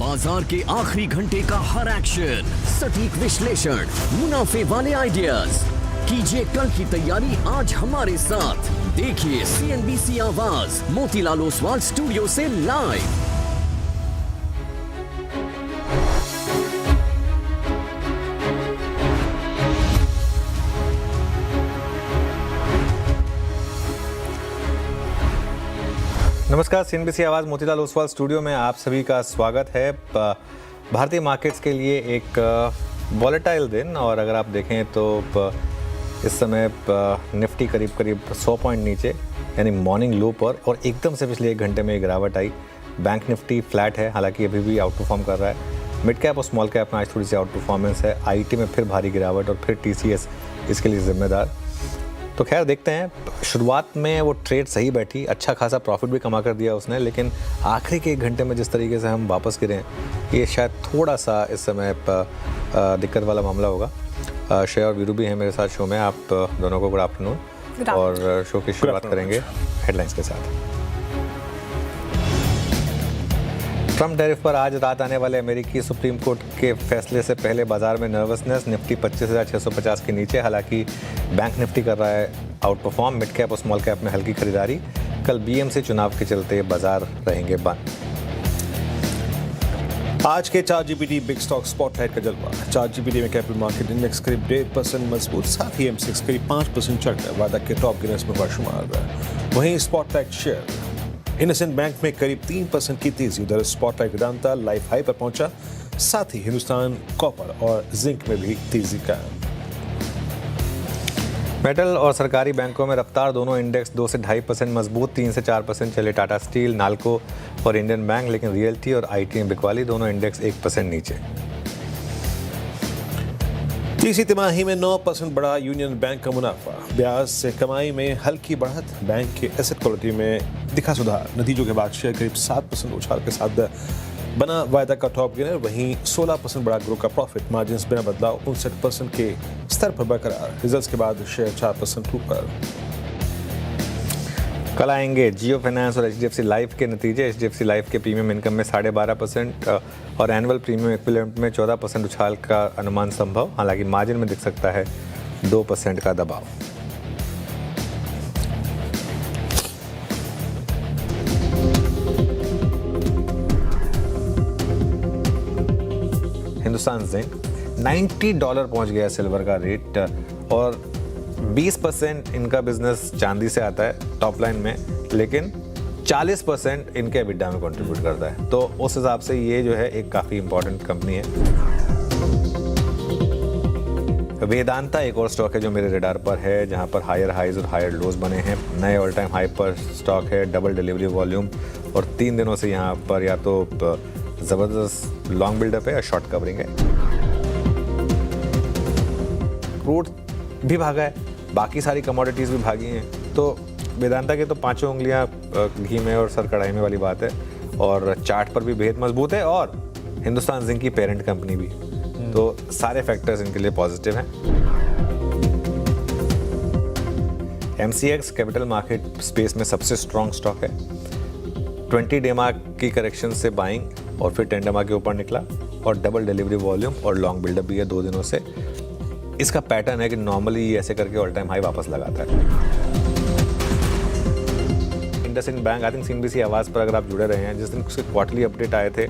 बाजार के आखिरी घंटे का हर एक्शन, सटीक विश्लेषण, मुनाफे वाले आइडियाज। कीजिए कल की तैयारी आज हमारे साथ। देखिए CNBC आवाज मोतीलाल ओसवाल स्टूडियो से लाइव। नमस्कार, CNBC आवाज़ मोतीलाल ओसवाल स्टूडियो में आप सभी का स्वागत है। भारतीय मार्केट्स के लिए एक वॉलेटाइल दिन, और अगर आप देखें तो इस समय निफ्टी करीब 100 पॉइंट नीचे, यानी मॉर्निंग लो पर, और एकदम से पिछले एक घंटे में गिरावट आई। बैंक निफ्टी फ्लैट है, हालांकि अभी भी आउट परफॉर्म कर रहा है। मिड कैप और स्मॉल कैप में आज थोड़ी सी आउट परफॉर्मेंस है। IT में फिर भारी गिरावट, और फिर TCS इसके लिए जिम्मेदार। तो खैर देखते हैं। शुरुआत में वो ट्रेड सही बैठी, अच्छा खासा प्रॉफिट भी कमा कर दिया उसने, लेकिन आखिरी के एक घंटे में जिस तरीके से हम वापस गिरे हैं, ये शायद थोड़ा सा इस समय दिक्कत वाला मामला होगा। श्रेया और वीरू भी हैं मेरे साथ शो में। आप दोनों को गुड आफ्टरनून, और शो की शुरुआत करेंगे हेडलाइंस के साथ। ट्रम्प टैरिफ पर आज रात आने वाले अमेरिकी सुप्रीम कोर्ट के फैसले से पहले बाजार में नर्वसनेस। निफ्टी 25,650 के नीचे, हालांकि बैंक निफ्टी कर रहा है आउट परफॉर्म। मिड कैप और स्मॉल कैप में हल्की खरीदारी। कल BMC चुनाव के चलते बाजार रहेंगे बंद। आज के ChatGPT बिग स्टॉक स्पॉटलाइट का जलवा। ChatGPT में कैपिटल मार्केट इंडेक्स करीब 1.5% मजबूत, साथ ही M6 करीब 5% चढ़कर वादा के टॉप गिनर्स में बशुमार है। वहीं स्पॉटलाइट शेयर इंडसइंड बैंक में करीब 3% की तेजी। उधर स्पॉटलाइट वेदांता लाइफ हाई पर पहुंचा, साथ ही हिंदुस्तान कॉपर और जिंक में भी तेजी का। मेटल और सरकारी बैंकों में रफ्तार। दोनों इंडेक्स 2 से 2.5% मजबूत, 3 से 4% चले टाटा स्टील, नाल्को और इंडियन बैंक, लेकिन रियल्टी और IT में बिकवाली दोनों इंडेक्स 1% नीचे। तीसरी तिमाही में 9% बढ़ा यूनियन बैंक का मुनाफा। ब्याज से कमाई में हल्की बढ़त, बैंक के एसेट क्वालिटी में दिखा सुधार। नतीजों के बाद शेयर करीब 7% उछाल के साथ बना वायदा का टॉप गिनर। वहीं 16% बढ़ा ग्रो का प्रॉफिट। मार्जिन बिना बदलाव 59% के स्तर पर बरकरार। रिजल्ट्स के बाद शेयर 4% ऊपर। कल आएंगे जियो फाइनेंस और HDFC लाइफ के नतीजे। HDFC लाइफ के प्रीमियम इनकम में 12.5% और एनुअल प्रीमियम इक्विवेलेंट में 14% उछाल का अनुमान संभव, हालांकि मार्जिन में दिख सकता है 2% का दबाव। हिंदुस्तान जिंक $90 पहुंच गया सिल्वर का रेट, और 20% इनका बिजनेस चांदी से आता है टॉप लाइन में, लेकिन 40% इनके EBITDA में कंट्रीब्यूट करता है। तो उस हिसाब से ये जो है एक काफ़ी इंपॉर्टेंट कंपनी है। वेदांता एक और स्टॉक है जो मेरे रडार पर है, जहां पर हायर हाइज और हायर लोज बने हैं। नए ऑल टाइम हाई पर स्टॉक है, डबल डिलीवरी वॉल्यूम, और 3 दिनों से यहाँ पर या तो ज़बरदस्त लॉन्ग बिल्डअप है या शॉर्ट कवरिंग है। क्रूड भी भागा है, बाकी सारी कमोडिटीज़ भी भागी हैं। तो वेदांता के तो 5 उंगलियां घी में और सर कढ़ाई में वाली बात है, और चार्ट पर भी बेहद मजबूत है, और हिंदुस्तान जिंक की पेरेंट कंपनी भी। तो सारे फैक्टर्स इनके लिए पॉजिटिव हैं। MCX कैपिटल मार्केट स्पेस में सबसे स्ट्रॉन्ग स्टॉक है। 20 डेमा की करेक्शन से बाइंग, और फिर 10 डेमा के ऊपर निकला, और डबल डिलीवरी वॉल्यूम और लॉन्ग बिल्डअप भी है 2 दिनों से। इसका पैटर्न है कि नॉर्मली ये ऐसे करके ऑल टाइम हाई वापस लगाता है। IndusInd bank, I think CNBC आवाज़ पर अगर आप जुड़े रहे हैं, जिस दिन उसके क्वार्टरली अपडेट आए थे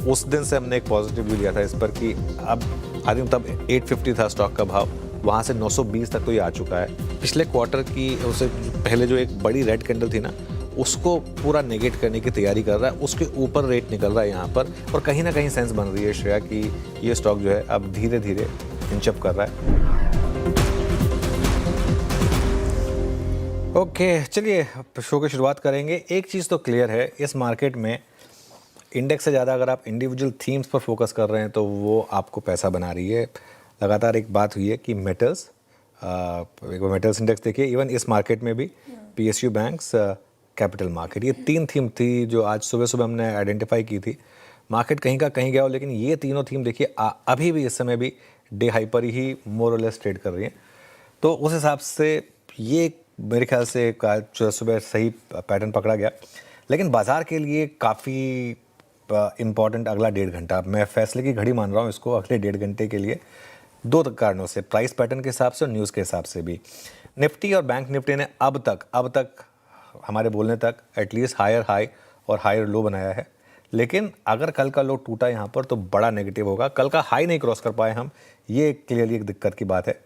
उस दिन से हमने एक पॉजिटिव व्यू लिया था इस पर कि अब आई थिंक तब 850 था स्टॉक का भाव, वहाँ से 920 तक तो ये आ चुका है। पिछले क्वार्टर की उससे पहले जो एक बड़ी रेड कैंडल थी ना, उसको पूरा नेगेट करने की तैयारी कर रहा है। उसके ऊपर रेट निकल रहा है यहाँ पर, और कहीं ना कहीं सेंस बन रही है श्रेया कि ये स्टॉक जो है अब धीरे धीरे इंचअप कर रहा है। ओके, चलिए शो की शुरुआत करेंगे। एक चीज़ तो क्लियर है, इस मार्केट में इंडेक्स से ज़्यादा अगर आप इंडिविजुअल थीम्स पर फोकस कर रहे हैं तो वो आपको पैसा बना रही है। लगातार एक बात हुई है कि मेटल्स इंडेक्स देखिए, इवन इस मार्केट में भी PSU बैंक्स, कैपिटल मार्केट, ये 3 थीम थी जो आज सुबह सुबह हमने आइडेंटिफाई की थी। मार्केट कहीं का कहीं गया हो, लेकिन ये तीनों थीम देखिए अभी भी इस समय भी डे हाई पर ही मोर और लेस ट्रेड कर रही हैं। तो उस हिसाब से ये मेरे ख्याल से आज सुबह सही पैटर्न पकड़ा गया, लेकिन बाजार के लिए काफ़ी इम्पॉर्टेंट अगला 1.5 घंटा। मैं फैसले की घड़ी मान रहा हूँ इसको अगले 1.5 घंटे के लिए, 2 कारणों से, प्राइस पैटर्न के हिसाब से और न्यूज़ के हिसाब से भी। निफ्टी और बैंक निफ्टी ने अब तक हमारे बोलने तक एटलीस्ट हायर हाई और हायर लो बनाया है, लेकिन अगर कल का लो टूटा यहाँ पर तो बड़ा नेगेटिव होगा। कल का हाई नहीं क्रॉस कर पाए हम, ये क्लियरली एक दिक्कत की बात है।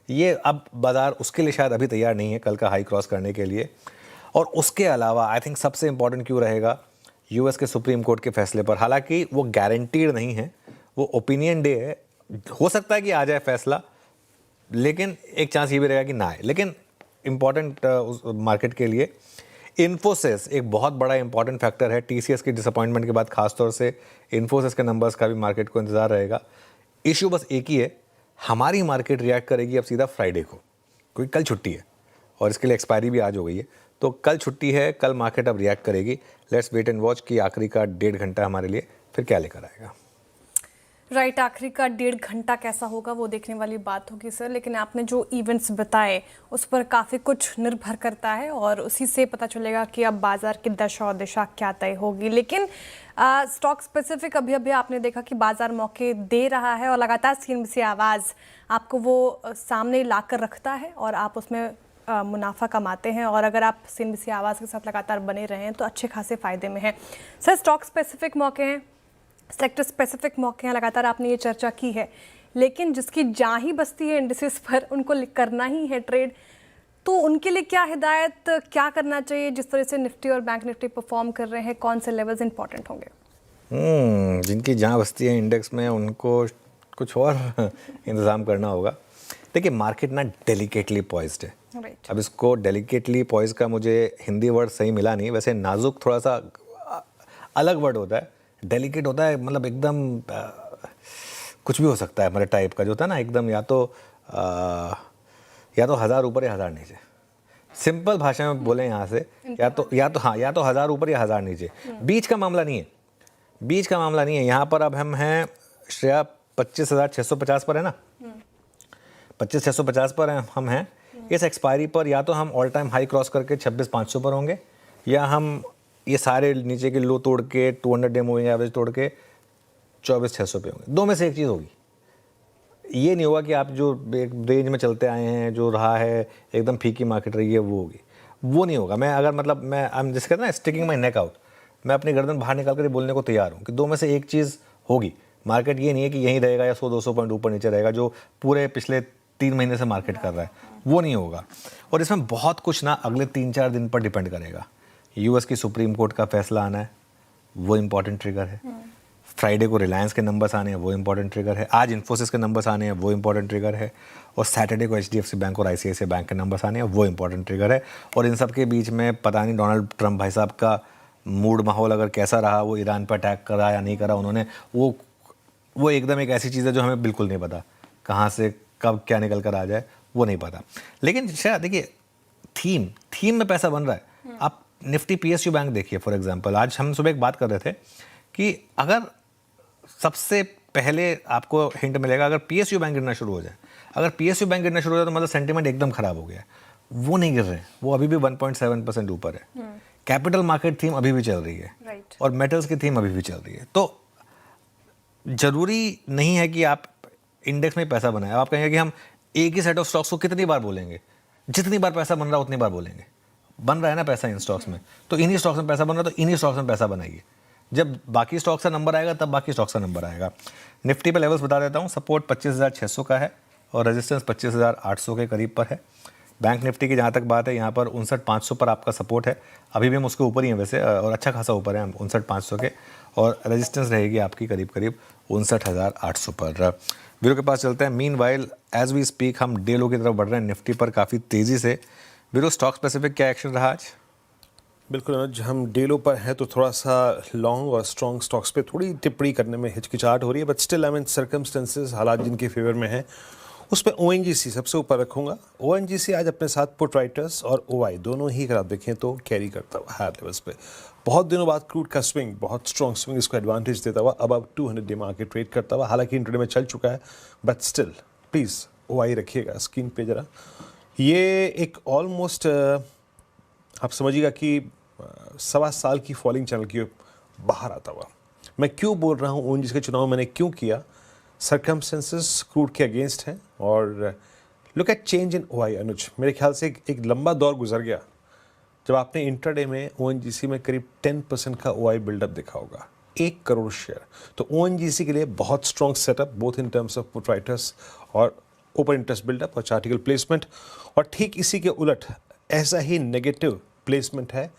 ये अब बाजार उसके लिए शायद अभी तैयार नहीं है कल का हाई क्रॉस करने के लिए। और उसके अलावा आई थिंक सबसे इंपॉर्टेंट क्यों रहेगा यूएस के सुप्रीम कोर्ट के फैसले पर। हालांकि वो गारंटीड नहीं है, वो ओपिनियन डे है, हो सकता है कि आ जाए फैसला, लेकिन एक चांस ये भी रहेगा कि ना आए। लेकिन इंपॉर्टेंट मार्केट के लिए इन्फोसिस एक बहुत बड़ा इंपॉर्टेंट फैक्टर है। टीसीएस की डिसअपॉइंटमेंट के बाद खासतौर से इन्फोसिस के नंबर्स का भी मार्केट को इंतजार रहेगा। इश्यू बस एक ही है, हमारी मार्केट रिएक्ट करेगी अब सीधा फ्राइडे को, क्योंकि कल छुट्टी है और इसके लिए एक्सपायरी भी आज हो गई है। तो कल छुट्टी है, कल मार्केट अब रिएक्ट करेगी। लेट्स वेट एंड वॉच कि आखिरी का 1.5 घंटा हमारे लिए फिर क्या लेकर आएगा। राइट, आखिरी का 1.5 घंटा कैसा होगा वो देखने वाली बात होगी सर। लेकिन आपने जो इवेंट्स बताए उस पर काफ़ी कुछ निर्भर करता है और उसी से पता चलेगा कि अब बाजार की दशा और दिशा क्या तय होगी। लेकिन स्टॉक स्पेसिफिक अभी आपने देखा कि बाजार मौके दे रहा है और लगातार सीएनबीसी आवाज़ आपको वो सामने ला कर रखता है और आप उसमें मुनाफा कमाते हैं। और अगर आप सीएनबीसी आवाज़ के साथ लगातार बने रहे हैं तो अच्छे खासे फ़ायदे में हैं सर। स्टॉक स्पेसिफिक मौके हैं, सेक्टर स्पेसिफिक मौके हैं, लगातार आपने ये चर्चा की है, लेकिन जिसकी जान ही बसती है इंडिसेस पर, उनको करना ही है ट्रेड, तो उनके लिए क्या हिदायत, क्या करना चाहिए? जिस तरह से निफ्टी और बैंक निफ्टी परफॉर्म कर रहे हैं, कौन से लेवल्स इंपॉर्टेंट होंगे? जिनकी जान बसती है इंडेक्स में उनको कुछ और इंतज़ाम करना होगा। देखिए, मार्केट ना डेलिकेटली पॉइज्ड है। Right. अब इसको डेलिकेटली पॉइज का मुझे हिंदी वर्ड सही मिला नहीं, वैसे नाजुक थोड़ा सा अलग वर्ड होता है, डेलिकेट होता है मतलब एकदम कुछ भी हो सकता है हमारे टाइप का जो होता है ना, एकदम या तो 1000 ऊपर या 1000 नीचे। सिंपल भाषा में बोले यहाँ से, या तो 1000 ऊपर या 1000 नीचे। बीच का मामला नहीं है, बीच का मामला नहीं है। यहाँ पर अब हम हैं श्रेया 25,650 पर है ना, 25,650 पर हम हैं। इस एक्सपायरी पर या तो हम ऑल टाइम हाई क्रॉस करके 26,500 पर होंगे, या हम ये सारे नीचे के लो तोड़ के 200 डे मूविंग एवरेज तोड़ के 24,600 पे होंगे। दो में से एक चीज़ होगी। ये नहीं होगा कि आप जो एक रेंज में चलते आए हैं, जो रहा है एकदम फीकी मार्केट रही है, वो होगी, वो नहीं होगा। मैं अगर मतलब मैं जिस कहते हैं ना स्टिकिंग माई नेक आउट, मैं अपनी गर्दन बाहर निकाल कर बोलने को तैयार हूँ कि दो में से एक चीज़ होगी। मार्केट ये नहीं है कि यहीं रहेगा या 100-200 पॉइंट ऊपर नीचे रहेगा जो पूरे पिछले 3 महीने से मार्केट कर रहा है, वो नहीं होगा। और इसमें बहुत कुछ ना अगले 3-4 दिन पर डिपेंड करेगा। यूएस की सुप्रीम कोर्ट का फैसला आना है, वो इम्पॉर्टेंट ट्रिगर है। फ्राइडे को रिलायंस के नंबर्स आने हैं, वो इम्पॉर्टेंट ट्रिगर है। आज इन्फोसिस के नंबर्स आने हैं, वो इम्पॉर्टेंट ट्रिगर है। और सैटरडे को एचडीएफसी बैंक और आईसीआईसीआई बैंक के नंबर्स आने हैं, वो इम्पॉर्टेंट ट्रिगर है। और इन सब के बीच में पता नहीं डोनाल्ड ट्रंप भाई साहब का मूड माहौल अगर कैसा रहा, वो ईरान पर अटैक करा या नहीं करा उन्होंने, वो एकदम एक ऐसी चीज़ है जो हमें बिल्कुल नहीं पता कहाँ से कब क्या निकल कर आ जाए, वो नहीं पता। लेकिन शायद देखिए थीम में पैसा बन रहा है। आप निफ्टी पीएसयू बैंक देखिए फॉर एग्जांपल। आज हम सुबह एक बात कर रहे थे कि अगर सबसे पहले आपको हिंट मिलेगा अगर पीएसयू बैंक गिरना शुरू हो जाए, अगर पीएसयू बैंक गिरना शुरू हो जाए तो मतलब सेंटीमेंट एकदम खराब हो गया है। वो नहीं गिर रहे हैं, वो अभी भी 1.7% ऊपर है। कैपिटल मार्केट थीम अभी भी चल रही है, और मेटल्स की थीम अभी भी चल रही है। तो जरूरी नहीं है कि आप इंडेक्स में पैसा बनाए। आप कहेंगे कि हम एक ही सेट ऑफ स्टॉक्स को कितनी बार बोलेंगे, जितनी बार पैसा बन रहा है उतनी बार बोलेंगे। बन रहा है ना पैसा इन स्टॉक्स में, तो इन्हीं स्टॉक्स में पैसा बन रहा है, तो इन्हीं स्टॉक्स में पैसा बनाइए। जब बाकी स्टॉक्स का नंबर आएगा तब बाकी स्टॉक्स का नंबर आएगा। निफ्टी पे लेवल्स बता देता हूँ। सपोर्ट 25,600 का है और रेजिस्टेंस 25,800 के करीब पर है। बैंक निफ्टी की जहाँ तक बात है, यहाँ पर 59,500 पर आपका सपोर्ट है। अभी भी हम उसके ऊपर ही हैं वैसे, और अच्छा खासा ऊपर है हम 59,500 के। और रेजिस्टेंस रहेगी आपकी करीब 59,800 पर। वीरो के पास चलते हैं। मीनवाइल एज वी स्पीक हम डे लो की तरफ बढ़ रहे हैं निफ्टी पर काफ़ी तेज़ी से। वीरो, स्टॉक स्पेसिफिक क्या एक्शन रहा आज? बिल्कुल अनुज, हम डे लो पर हैं तो थोड़ा सा लॉन्ग और स्ट्रॉन्ग स्टॉक्स पे थोड़ी टिप्पणी करने में हिचकिचाहट हो रही है, but still I mean circumstances, हालात जिनके फेवर में हैं, उस पर ओएनजीसी सबसे ऊपर रखूंगा। ओएनजीसी आज अपने साथ पुट राइटर्स और ओआई दोनों ही अगर आप देखें तो कैरी करता हुआ हायर लेवल्स पे। बहुत दिनों बाद क्रूड का स्विंग, बहुत स्ट्रॉन्ग स्विंग, इसको एडवांटेज देता हुआ अब 200 डे मार्केट ट्रेड करता हुआ, हालांकि इंट्राडे में चल चुका है, बट स्टिल प्लीज़ ओआई रखिएगा स्क्रीन पे ज़रा। ये एक ऑलमोस्ट आप समझिएगा कि 1.25 साल की फॉलिंग चैनल की बाहर आता हुआ मैं क्यों बोल रहा हूँ ओएनजीसी का चुनाव मैंने क्यों किया, सर्कमस्टेंसेस क्रूड के अगेंस्ट हैं और look at change in OI. Anuj, मेरे ख्याल से एक लंबा दौर गुजर गया जब आपने इंट्राडे में ओएनजीसी में करीब 10% का ओआई बिल्डअप देखा होगा, 1 करोड़ शेयर। तो ओएनजीसी के लिए बहुत strong setup both in terms of put writers और ओपन इंटरेस्ट बिल्डअप और चार्टिकल प्लेसमेंट। और ठीक इसी के उलट ऐसा ही नेगेटिव प्लेसमेंट है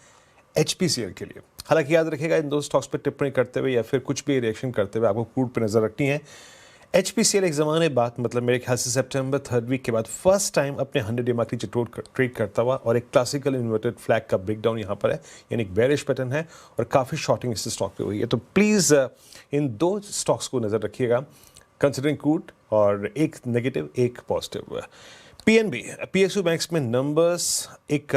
एचपीसीएल के लिए। हालांकि याद रखिएगा, इन दो स्टॉक्स पर टिप्पणी करते हुए या फिर कुछ भी रिएक्शन करते हुए आपको क्रूड पर नजर रखनी है। एचपीसीएल एक ज़माने बाद, मतलब मेरे ख्याल से सितंबर 3rd वीक के बाद फर्स्ट टाइम अपने 100 EMA नीचे ट्रेड करता हुआ, और एक क्लासिकल इन्वर्टेड फ्लैग का ब्रेकडाउन यहाँ पर है, यानी एक बेरिश पैटर्न है और काफ़ी शॉर्टिंग इस स्टॉक पे हुई है। तो प्लीज़ इन दो स्टॉक्स को नज़र रखिएगा, कंसिडरिंग क्रूड, और एक नेगेटिव एक पॉजिटिव। पीएनबी पीएसयू बैंक्स में नंबर्स एक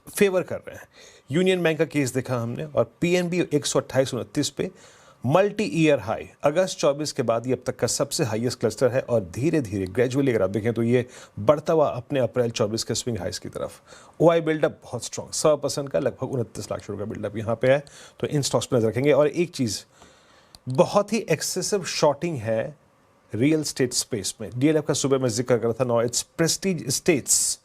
फेवर कर रहे हैं। यूनियन बैंक का केस देखा हमने, और पीएनबी 128-129 पे मल्टी ईयर हाई, अगस्त 24 के बाद ये अब तक का सबसे हाईएस्ट क्लस्टर है, और धीरे धीरे ग्रेजुअली अगर आप देखें तो ये बढ़ता हुआ अपने अप्रैल 24 के स्विंग हाइस की तरफ। ओआई बिल्डअप बहुत स्ट्रॉन्ग, 100% का, लगभग 29 लाख करोड़ का बिल्डअप यहाँ पे है। तो इन स्टॉक्स पर नजर रखेंगे। और एक चीज़, बहुत ही एक्सेसिव शॉर्टिंग है रियल स्टेट स्पेस में। डीएलएफ का सुबह मैं जिक्र कर रहा था, नाउ इट्स प्रेस्टीज स्टेट्स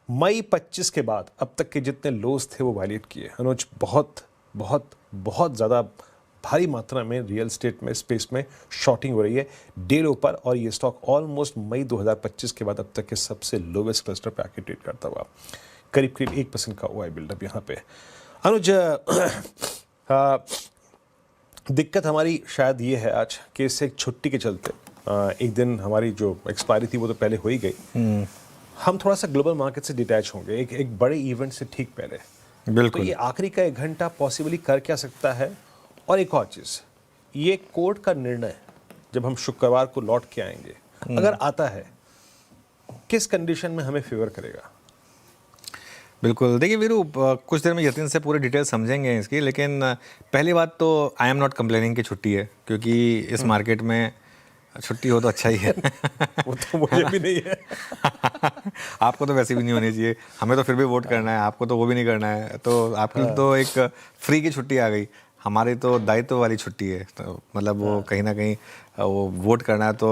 मई 25 के बाद अब तक के जितने लोज थे वो वायलेट किए। अनुज, बहुत बहुत बहुत ज़्यादा भारी मात्रा में रियल स्टेट में स्पेस में शॉर्टिंग हो रही है डेलो पर, और ये स्टॉक ऑलमोस्ट मई 2025 के बाद अब तक के सबसे लोवेस्ट क्लस्टर पे आके ट्रेड करता हुआ, करीब करीब 1% का ओआई बिल्डअप यहाँ पे। अनुज, दिक्कत हमारी शायद ये है आज कि इससे एक छुट्टी के चलते एक दिन हमारी जो एक्सपायरी थी वो तो पहले हो ही गई। हम थोड़ा सा ग्लोबल मार्केट से डिटैच होंगे एक बड़े इवेंट से ठीक पहले। बिल्कुल। तो ये आखिरी का 1 घंटा पॉसिबली कर क्या सकता है। और एक और चीज़, ये कोर्ट का निर्णय जब हम शुक्रवार को लौट के आएंगे, अगर आता है, किस कंडीशन में हमें फेवर करेगा। बिल्कुल। देखिए वीरू, कुछ देर में यतीन से पूरी डिटेल समझेंगे इसकी, लेकिन पहली बात तो आई एम नॉट कंप्लेनिंग की छुट्टी है, क्योंकि इस मार्केट में छुट्टी हो तो अच्छा ही है। वो तो मुझे भी नहीं है। आपको तो वैसे भी नहीं होनी चाहिए, हमें तो फिर भी वोट करना है, आपको तो वो भी नहीं करना है। तो आपकी तो एक फ्री की छुट्टी आ गई, हमारी तो दायित्व वाली छुट्टी है। तो मतलब वो कहीं ना कहीं वो वोट करना है तो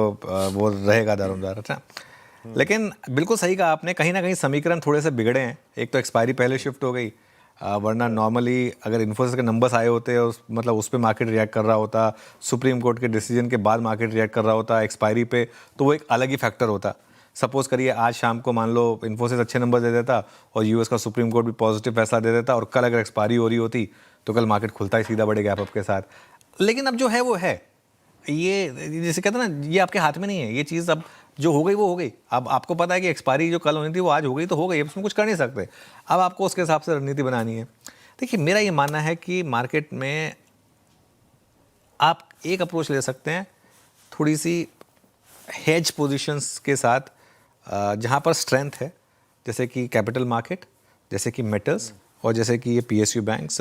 वो रहेगा दारोमदार। अच्छा, लेकिन बिल्कुल सही कहा आपने, कहीं ना कहीं समीकरण थोड़े से बिगड़े हैं। एक तो एक्सपायरी पहले शिफ्ट हो गई, वरना नॉर्मली अगर इन्फोसिस के नंबर्स आए होते और मतलब उस पर मार्केट रिएक्ट कर रहा होता, सुप्रीम कोर्ट के डिसीजन के बाद मार्केट रिएक्ट कर रहा होता एक्सपायरी पे, तो वो एक अलग ही फैक्टर होता। सपोज करिए आज शाम को मान लो इन्फोसिस अच्छे नंबर दे देता और यूएस का सुप्रीम कोर्ट भी पॉजिटिव फैसला दे देता, और कल अगर एक्सपायरी हो रही होती तो कल मार्केट खुलता ही सीधा बड़े गैप अप के साथ। लेकिन अब जो है वो है, ये जैसे कहते हैं ना, ये आपके हाथ में नहीं है। ये चीज़ अब जो हो गई वो हो गई। अब आपको पता है कि एक्सपायरी जो कल होनी थी वो आज हो गई तो हो गई, अब उसमें कुछ कर नहीं सकते। अब आपको उसके हिसाब से रणनीति बनानी है। देखिए, मेरा ये मानना है कि मार्केट में आप एक अप्रोच ले सकते हैं, थोड़ी सी हेज पोजीशंस के साथ, जहाँ पर स्ट्रेंथ है, जैसे कि कैपिटल मार्केट, जैसे कि मेटल्स, और जैसे कि ये पीएसयू बैंक्स,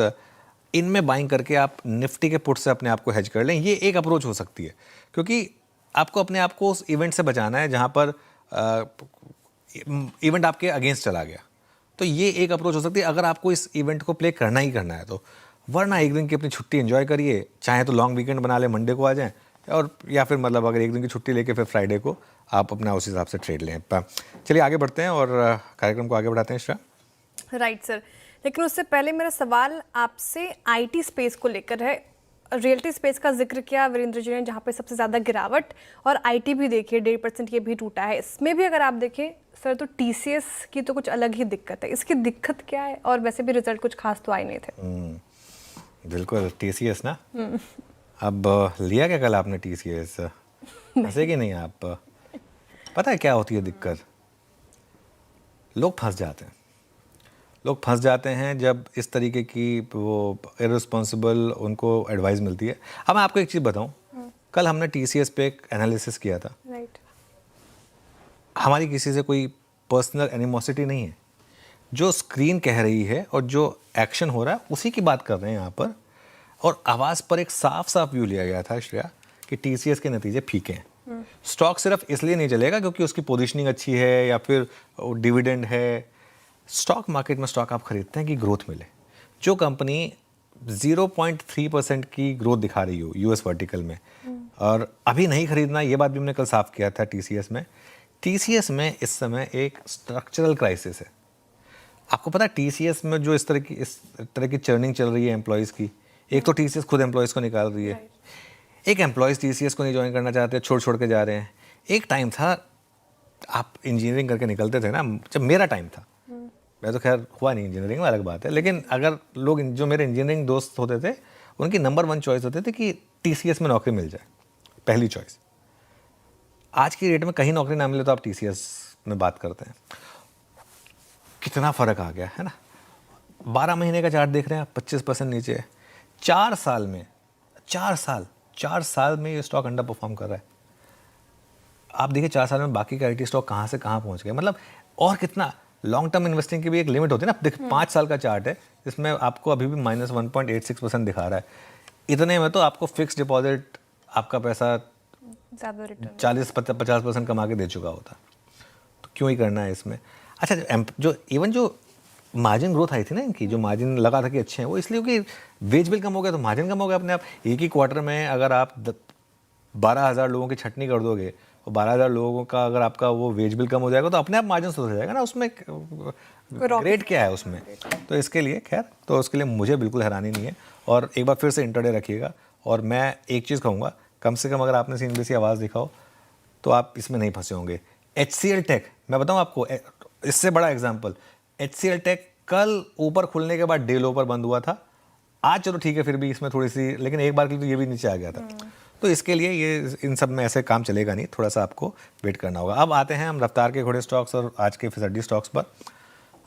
इनमें बाइंग करके आप निफ्टी के पुट से अपने आप को हेज कर लें। ये एक अप्रोच हो सकती है, क्योंकि आपको अपने आप को उस इवेंट से बचाना है जहाँ पर इवेंट आपके अगेंस्ट चला गया। तो ये एक अप्रोच हो सकती है अगर आपको इस इवेंट को प्ले करना ही करना है तो। वरना एक दिन की अपनी छुट्टी एंजॉय करिए, चाहे तो लॉन्ग वीकेंड बना ले, मंडे को आ जाएं, और या फिर मतलब अगर एक दिन की छुट्टी लेके फिर फ्राइडे को आप अपना उस हिसाब से ट्रेड लें। चलिए आगे बढ़ते हैं और कार्यक्रम को आगे बढ़ाते हैं। श्रेया। राइट सर, लेकिन उससे पहले मेरा सवाल आपसे आईटी स्पेस को लेकर है। रियल्टी स्पेस का जिक्र किया वीरेंद्र जी ने, जहाँ पे सबसे ज़्यादा गिरावट, और आईटी भी देखिए 1.5% ये भी टूटा है। इसमें भी अगर आप देखें सर तो टीसीएस की तो कुछ अलग ही दिक्कत है। इसकी दिक्कत क्या है? और वैसे भी रिजल्ट कुछ खास तो आए नहीं थे। बिल्कुल, टीसीएस ना। अब लिया क्या कल आपने टीसीएस? ऐसे कि नहीं आप? पता है क्या होती है दिक्कत? लोग फंस जाते हैं जब इस तरीके की वो इररिस्पॉन्सिबल उनको एडवाइस मिलती है। अब मैं आपको एक चीज़ बताऊं, कल हमने टीसीएस पे एक एनालिसिस किया था। राइट। हमारी किसी से कोई पर्सनल एनिमोसिटी नहीं है। जो स्क्रीन कह रही है और जो एक्शन हो रहा है उसी की बात कर रहे हैं यहाँ पर, और आवाज़ पर एक साफ साफ व्यू लिया गया था श्रेया कि टीसीएस के नतीजे फीके हैं। स्टॉक सिर्फ इसलिए नहीं चलेगा क्योंकि उसकी पोजीशनिंग अच्छी है या फिर डिविडेंड है। स्टॉक मार्केट में स्टॉक आप खरीदते हैं कि ग्रोथ मिले। जो कंपनी 0.3% की ग्रोथ दिखा रही हो यूएस वर्टिकल में, और अभी नहीं खरीदना, ये बात भी हमने कल साफ किया था टीसीएस में। टीसीएस में इस समय एक स्ट्रक्चरल क्राइसिस है। आपको पता है टीसीएस में जो इस तरह की चर्निंग चल रही है एम्प्लॉयज़ की, एक तो टीसीएस खुद एम्प्लॉयज़ को निकाल रही है, एक एम्प्लॉयज़ टीसीएस को नहीं ज्वाइन करना चाहते, छोड़ के जा रहे हैं। एक टाइम था आप इंजीनियरिंग करके निकलते थे ना, जब मेरा टाइम था, मैं तो खैर हुआ नहीं इंजीनियरिंग में, अलग बात है, लेकिन अगर लोग जो मेरे इंजीनियरिंग दोस्त होते थे उनकी नंबर 1 चॉइस होते थे कि टीसीएस में नौकरी मिल जाए, पहली चॉइस। आज की डेट में कहीं नौकरी ना मिले तो आप टीसीएस में बात करते हैं। कितना फ़र्क आ गया है ना। 12 महीने का चार्ट देख रहे हैं आप, 25% नीचे है। 4 साल में 4 साल में ये स्टॉक अंडर परफॉर्म कर रहा है। आप देखिए 4 साल में बाकी के आईटी स्टॉक कहाँ से कहाँ पहुँच गए। मतलब और कितना लॉन्ग टर्म इन्वेस्टिंग की भी एक लिमिट होती है ना। देखिए 5 साल का चार्ट है, इसमें आपको अभी भी -1.86% दिखा रहा है। इतने में तो आपको फिक्स डिपॉजिट आपका पैसा 40-50% कमा के दे चुका होता, तो क्यों ही करना है इसमें। अच्छा, जो मार्जिन ग्रोथ आई थी ना इनकी, जो मार्जिन लगा था कि अच्छे हैं, वो इसलिए कि वेज बिल कम हो गया तो मार्जिन कम हो गया अपने आप। एक ही क्वार्टर में अगर आप 12,000 लोगों की छटनी कर दोगे और 12,000 लोगों का अगर आपका वो वेज बिल कम हो जाएगा तो अपने आप मार्जिन सुधर जाएगा ना। उसमें ग्रेड क्या है उसमें, तो इसके लिए खैर, तो उसके लिए मुझे बिल्कुल हैरानी नहीं है। और एक बार फिर से इंटरडे रखिएगा। और मैं एक चीज़ कहूँगा, कम से कम अगर आपने सीएनबीसी आवाज़ देखा हो तो आप इसमें नहीं फंसे होंगे। HCL टेक, मैं बताऊँ आपको इससे बड़ा एग्जाम्पल, HCL टेक कल ऊपर खुलने के बाद डे लो पर बंद हुआ था। आज चलो ठीक है, फिर भी इसमें थोड़ी सी, लेकिन एक बार के लिए तो ये भी नीचे आ गया था। तो इसके लिए ये इन सब में ऐसे काम चलेगा नहीं, थोड़ा सा आपको वेट करना होगा। अब आते हैं हम रफ्तार के घोड़े स्टॉक्स और आज के फिसड्डी स्टॉक्स पर।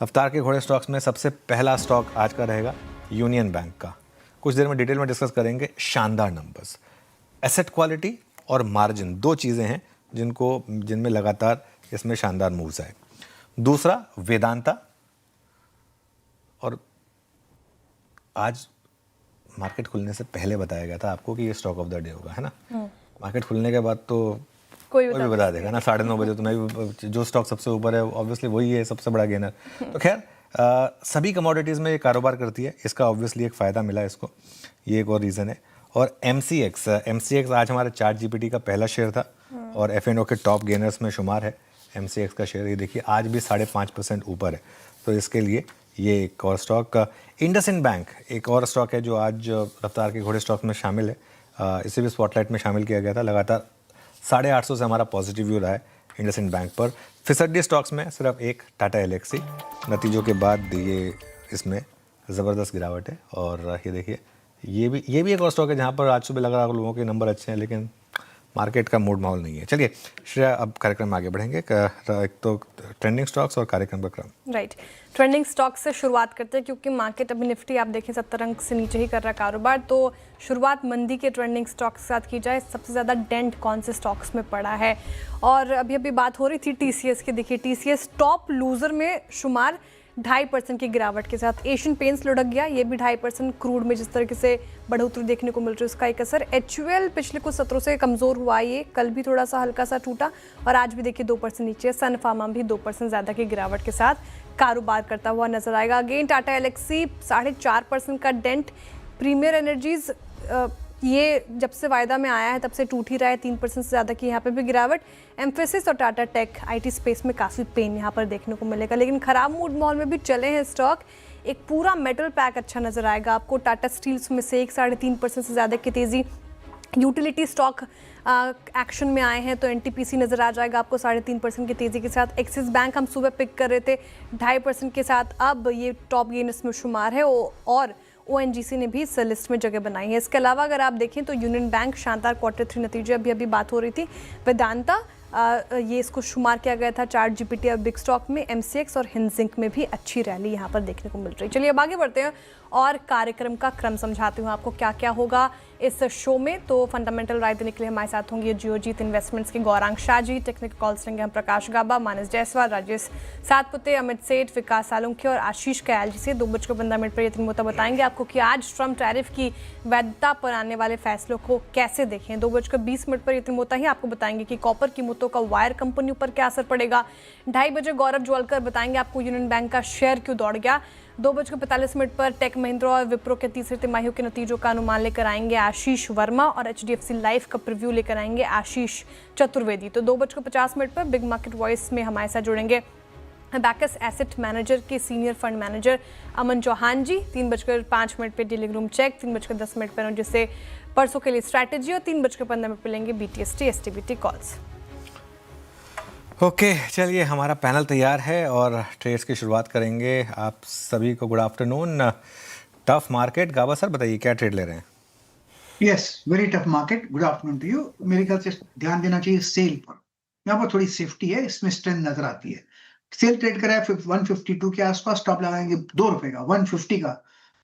रफ्तार के घोड़े स्टॉक्स में सबसे पहला स्टॉक आज का रहेगा यूनियन बैंक का। कुछ देर में डिटेल में डिस्कस करेंगे। शानदार नंबर्स, एसेट क्वालिटी और मार्जिन, 2 चीज़ें हैं जिनमें लगातार इसमें शानदार मूव्स आए। दूसरा वेदांता, और आज मार्केट खुलने से पहले बताया गया था आपको कि ये स्टॉक ऑफ द डे होगा, है ना। मार्केट खुलने के बाद तो कोई भी बता देगा ना, 9:30 बजे तो मैं भी, जो स्टॉक सबसे ऊपर है ऑब्वियसली वही है सबसे बड़ा गेनर। तो खैर सभी कमोडिटीज़ में ये कारोबार करती है, इसका ऑब्वियसली एक फ़ायदा मिला इसको, ये एक और रीज़न है। और MCX आज हमारे चार्ट जीपीटी का पहला शेयर था और F&O के टॉप गेनर्स में शुमार है MCX का शेयर। ये देखिए आज भी 5.5% ऊपर है, तो इसके लिए ये एक और स्टॉक। इंडसइंड बैंक एक और स्टॉक है जो आज रफ्तार के घोड़े स्टॉक में शामिल है। इसे भी स्पॉटलाइट में शामिल किया गया था। लगातार 850 से हमारा पॉजिटिव व्यू रहा है इंडसइंड बैंक पर। फिसड्डी स्टॉक्स में सिर्फ एक टाटा एलेक्सी, नतीजों के बाद ये इसमें ज़बरदस्त गिरावट है। और ये देखिए ये भी एक और स्टॉक है जहाँ पर आज सुबह लग रहा है लोगों के नंबर अच्छे हैं, लेकिन मार्केट का मूड माहौल नहीं है। चलिए श्रेया, अब कार्यक्रम में आगे बढ़ेंगे। एक तो ट्रेंडिंग स्टॉक्स और कार्यक्रम का क्रम। राइट, ट्रेंडिंग स्टॉक्स से शुरुआत करते हैं क्योंकि मार्केट अभी निफ्टी आप देखें 70 अंक से नीचे ही कर रहा है कारोबार। तो शुरुआत मंदी के ट्रेंडिंग स्टॉक्स के साथ की जाए, सबसे ज़्यादा डेंट कौन से स्टॉक्स में पड़ा है। और अभी बात हो रही थी TCS की, देखिए TCS टॉप लूजर में शुमार 2.5% की गिरावट के साथ। एशियन पेंट्स लुढ़क गया, ये भी 2.5%। क्रूड में जिस तरीके से बढ़ोतरी देखने को मिल रही है उसका एक असर। HUL पिछले कुछ सत्रों से कमज़ोर हुआ, ये कल भी थोड़ा सा हल्का सा टूटा और आज भी देखिए 2% नीचे। सन फार्मा भी 2% ज़्यादा की गिरावट के साथ कारोबार करता हुआ नजर आएगा। अगेन टाटा एलेक्सी 4.5% का डेंट। प्रीमियर एनर्जीज ये जब से वायदा में आया है तब से टूट ही रहा है, 3% से ज़्यादा की यहाँ पे भी गिरावट। एम्फेसिस और टाटा टेक IT स्पेस में काफ़ी पेन यहाँ पर देखने को मिलेगा, लेकिन ख़राब मूड माहौल में भी चले हैं स्टॉक। एक पूरा मेटल पैक अच्छा नज़र आएगा आपको। टाटा स्टील्स में से 3% से ज़्यादा की तेज़ी। यूटिलिटी स्टॉक एक्शन में आए हैं तो NTPC नज़र आ जाएगा आपको 3.5% की तेज़ी के साथ। एक्सिस बैंक हम सुबह पिक कर रहे थे 2.5% के साथ, अब ये टॉप गेनर्स में शुमार है। और ONGC ने भी इस लिस्ट में जगह बनाई है। इसके अलावा अगर आप देखें तो यूनियन बैंक शानदार Q3 नतीजे, अभी बात हो रही थी। वेदांता ये इसको शुमार किया गया था चार्ट जीपीटी और बिग स्टॉक में। MCX और हिंजिंक में भी अच्छी रैली यहाँ पर देखने को मिल रही है। चलिए अब आगे बढ़ते हैं और कार्यक्रम का क्रम समझाती हूँ आपको क्या क्या होगा इस शो में। तो फंडामेंटल राय देने के लिए हमारे साथ होंगे जियोजीत इन्वेस्टमेंट्स के गौरांग शाह जी, टेक्निकल कॉल्स लेंगे हम प्रकाश गाबा, मानस जायसवाल, राजेश सातपुते, अमित सेठ, विकास सालुंखे और आशीष कयाल जी से। 2:15 पर ये तीन मुद्दा बताएंगे आपको कि आज ट्रम्प टैरिफ की वैधता पर आने वाले फैसलों को कैसे देखें। 2:20 पर ये तीन मुद्दा ही आपको बताएंगे कि कॉपर कीमतों का वायर कंपनियों पर क्या असर पड़ेगा। 2:30 बजे गौरव ज्वालकर बताएंगे आपको यूनियन बैंक का शेयर क्यों दौड़ गया। 2:45 पर टेक महिंद्रा और विप्रो के तीसरे तिमाही के नतीजों का अनुमान लेकर आएंगे आशीष वर्मा और HDFC लाइफ का प्रीव्यू लेकर आएंगे आशीष चतुर्वेदी। तो 2:50 पर बिग मार्केट वॉइस में हमारे साथ जुड़ेंगे बैकस एसेट मैनेजर के सीनियर फंड मैनेजर अमन चौहान जी। 3:05 पे डीलिंग रूम चेक, 3:10 पर जिससे परसों के लिए स्ट्रैटेजी और 3:15 पे लेंगे BTST STBT कॉल्स। ओके चलिए, हमारा पैनल तैयार है और ट्रेड्स की शुरुआत करेंगे। आप सभी को good afternoon. Tough market, Gaba sir बताइए क्या ट्रेड ले रहे हैं? Yes, very tough market. Good afternoon to you. मेरे ख्याल से ध्यान देना चाहिए सेल पर। यहाँ पर थोड़ी सेफ्टी है, इसमें स्ट्रेंथ नजर आती है। सेल ट्रेड करा है 152 के आसपास, स्टॉप लगाएंगे ₹2 का, 150 का,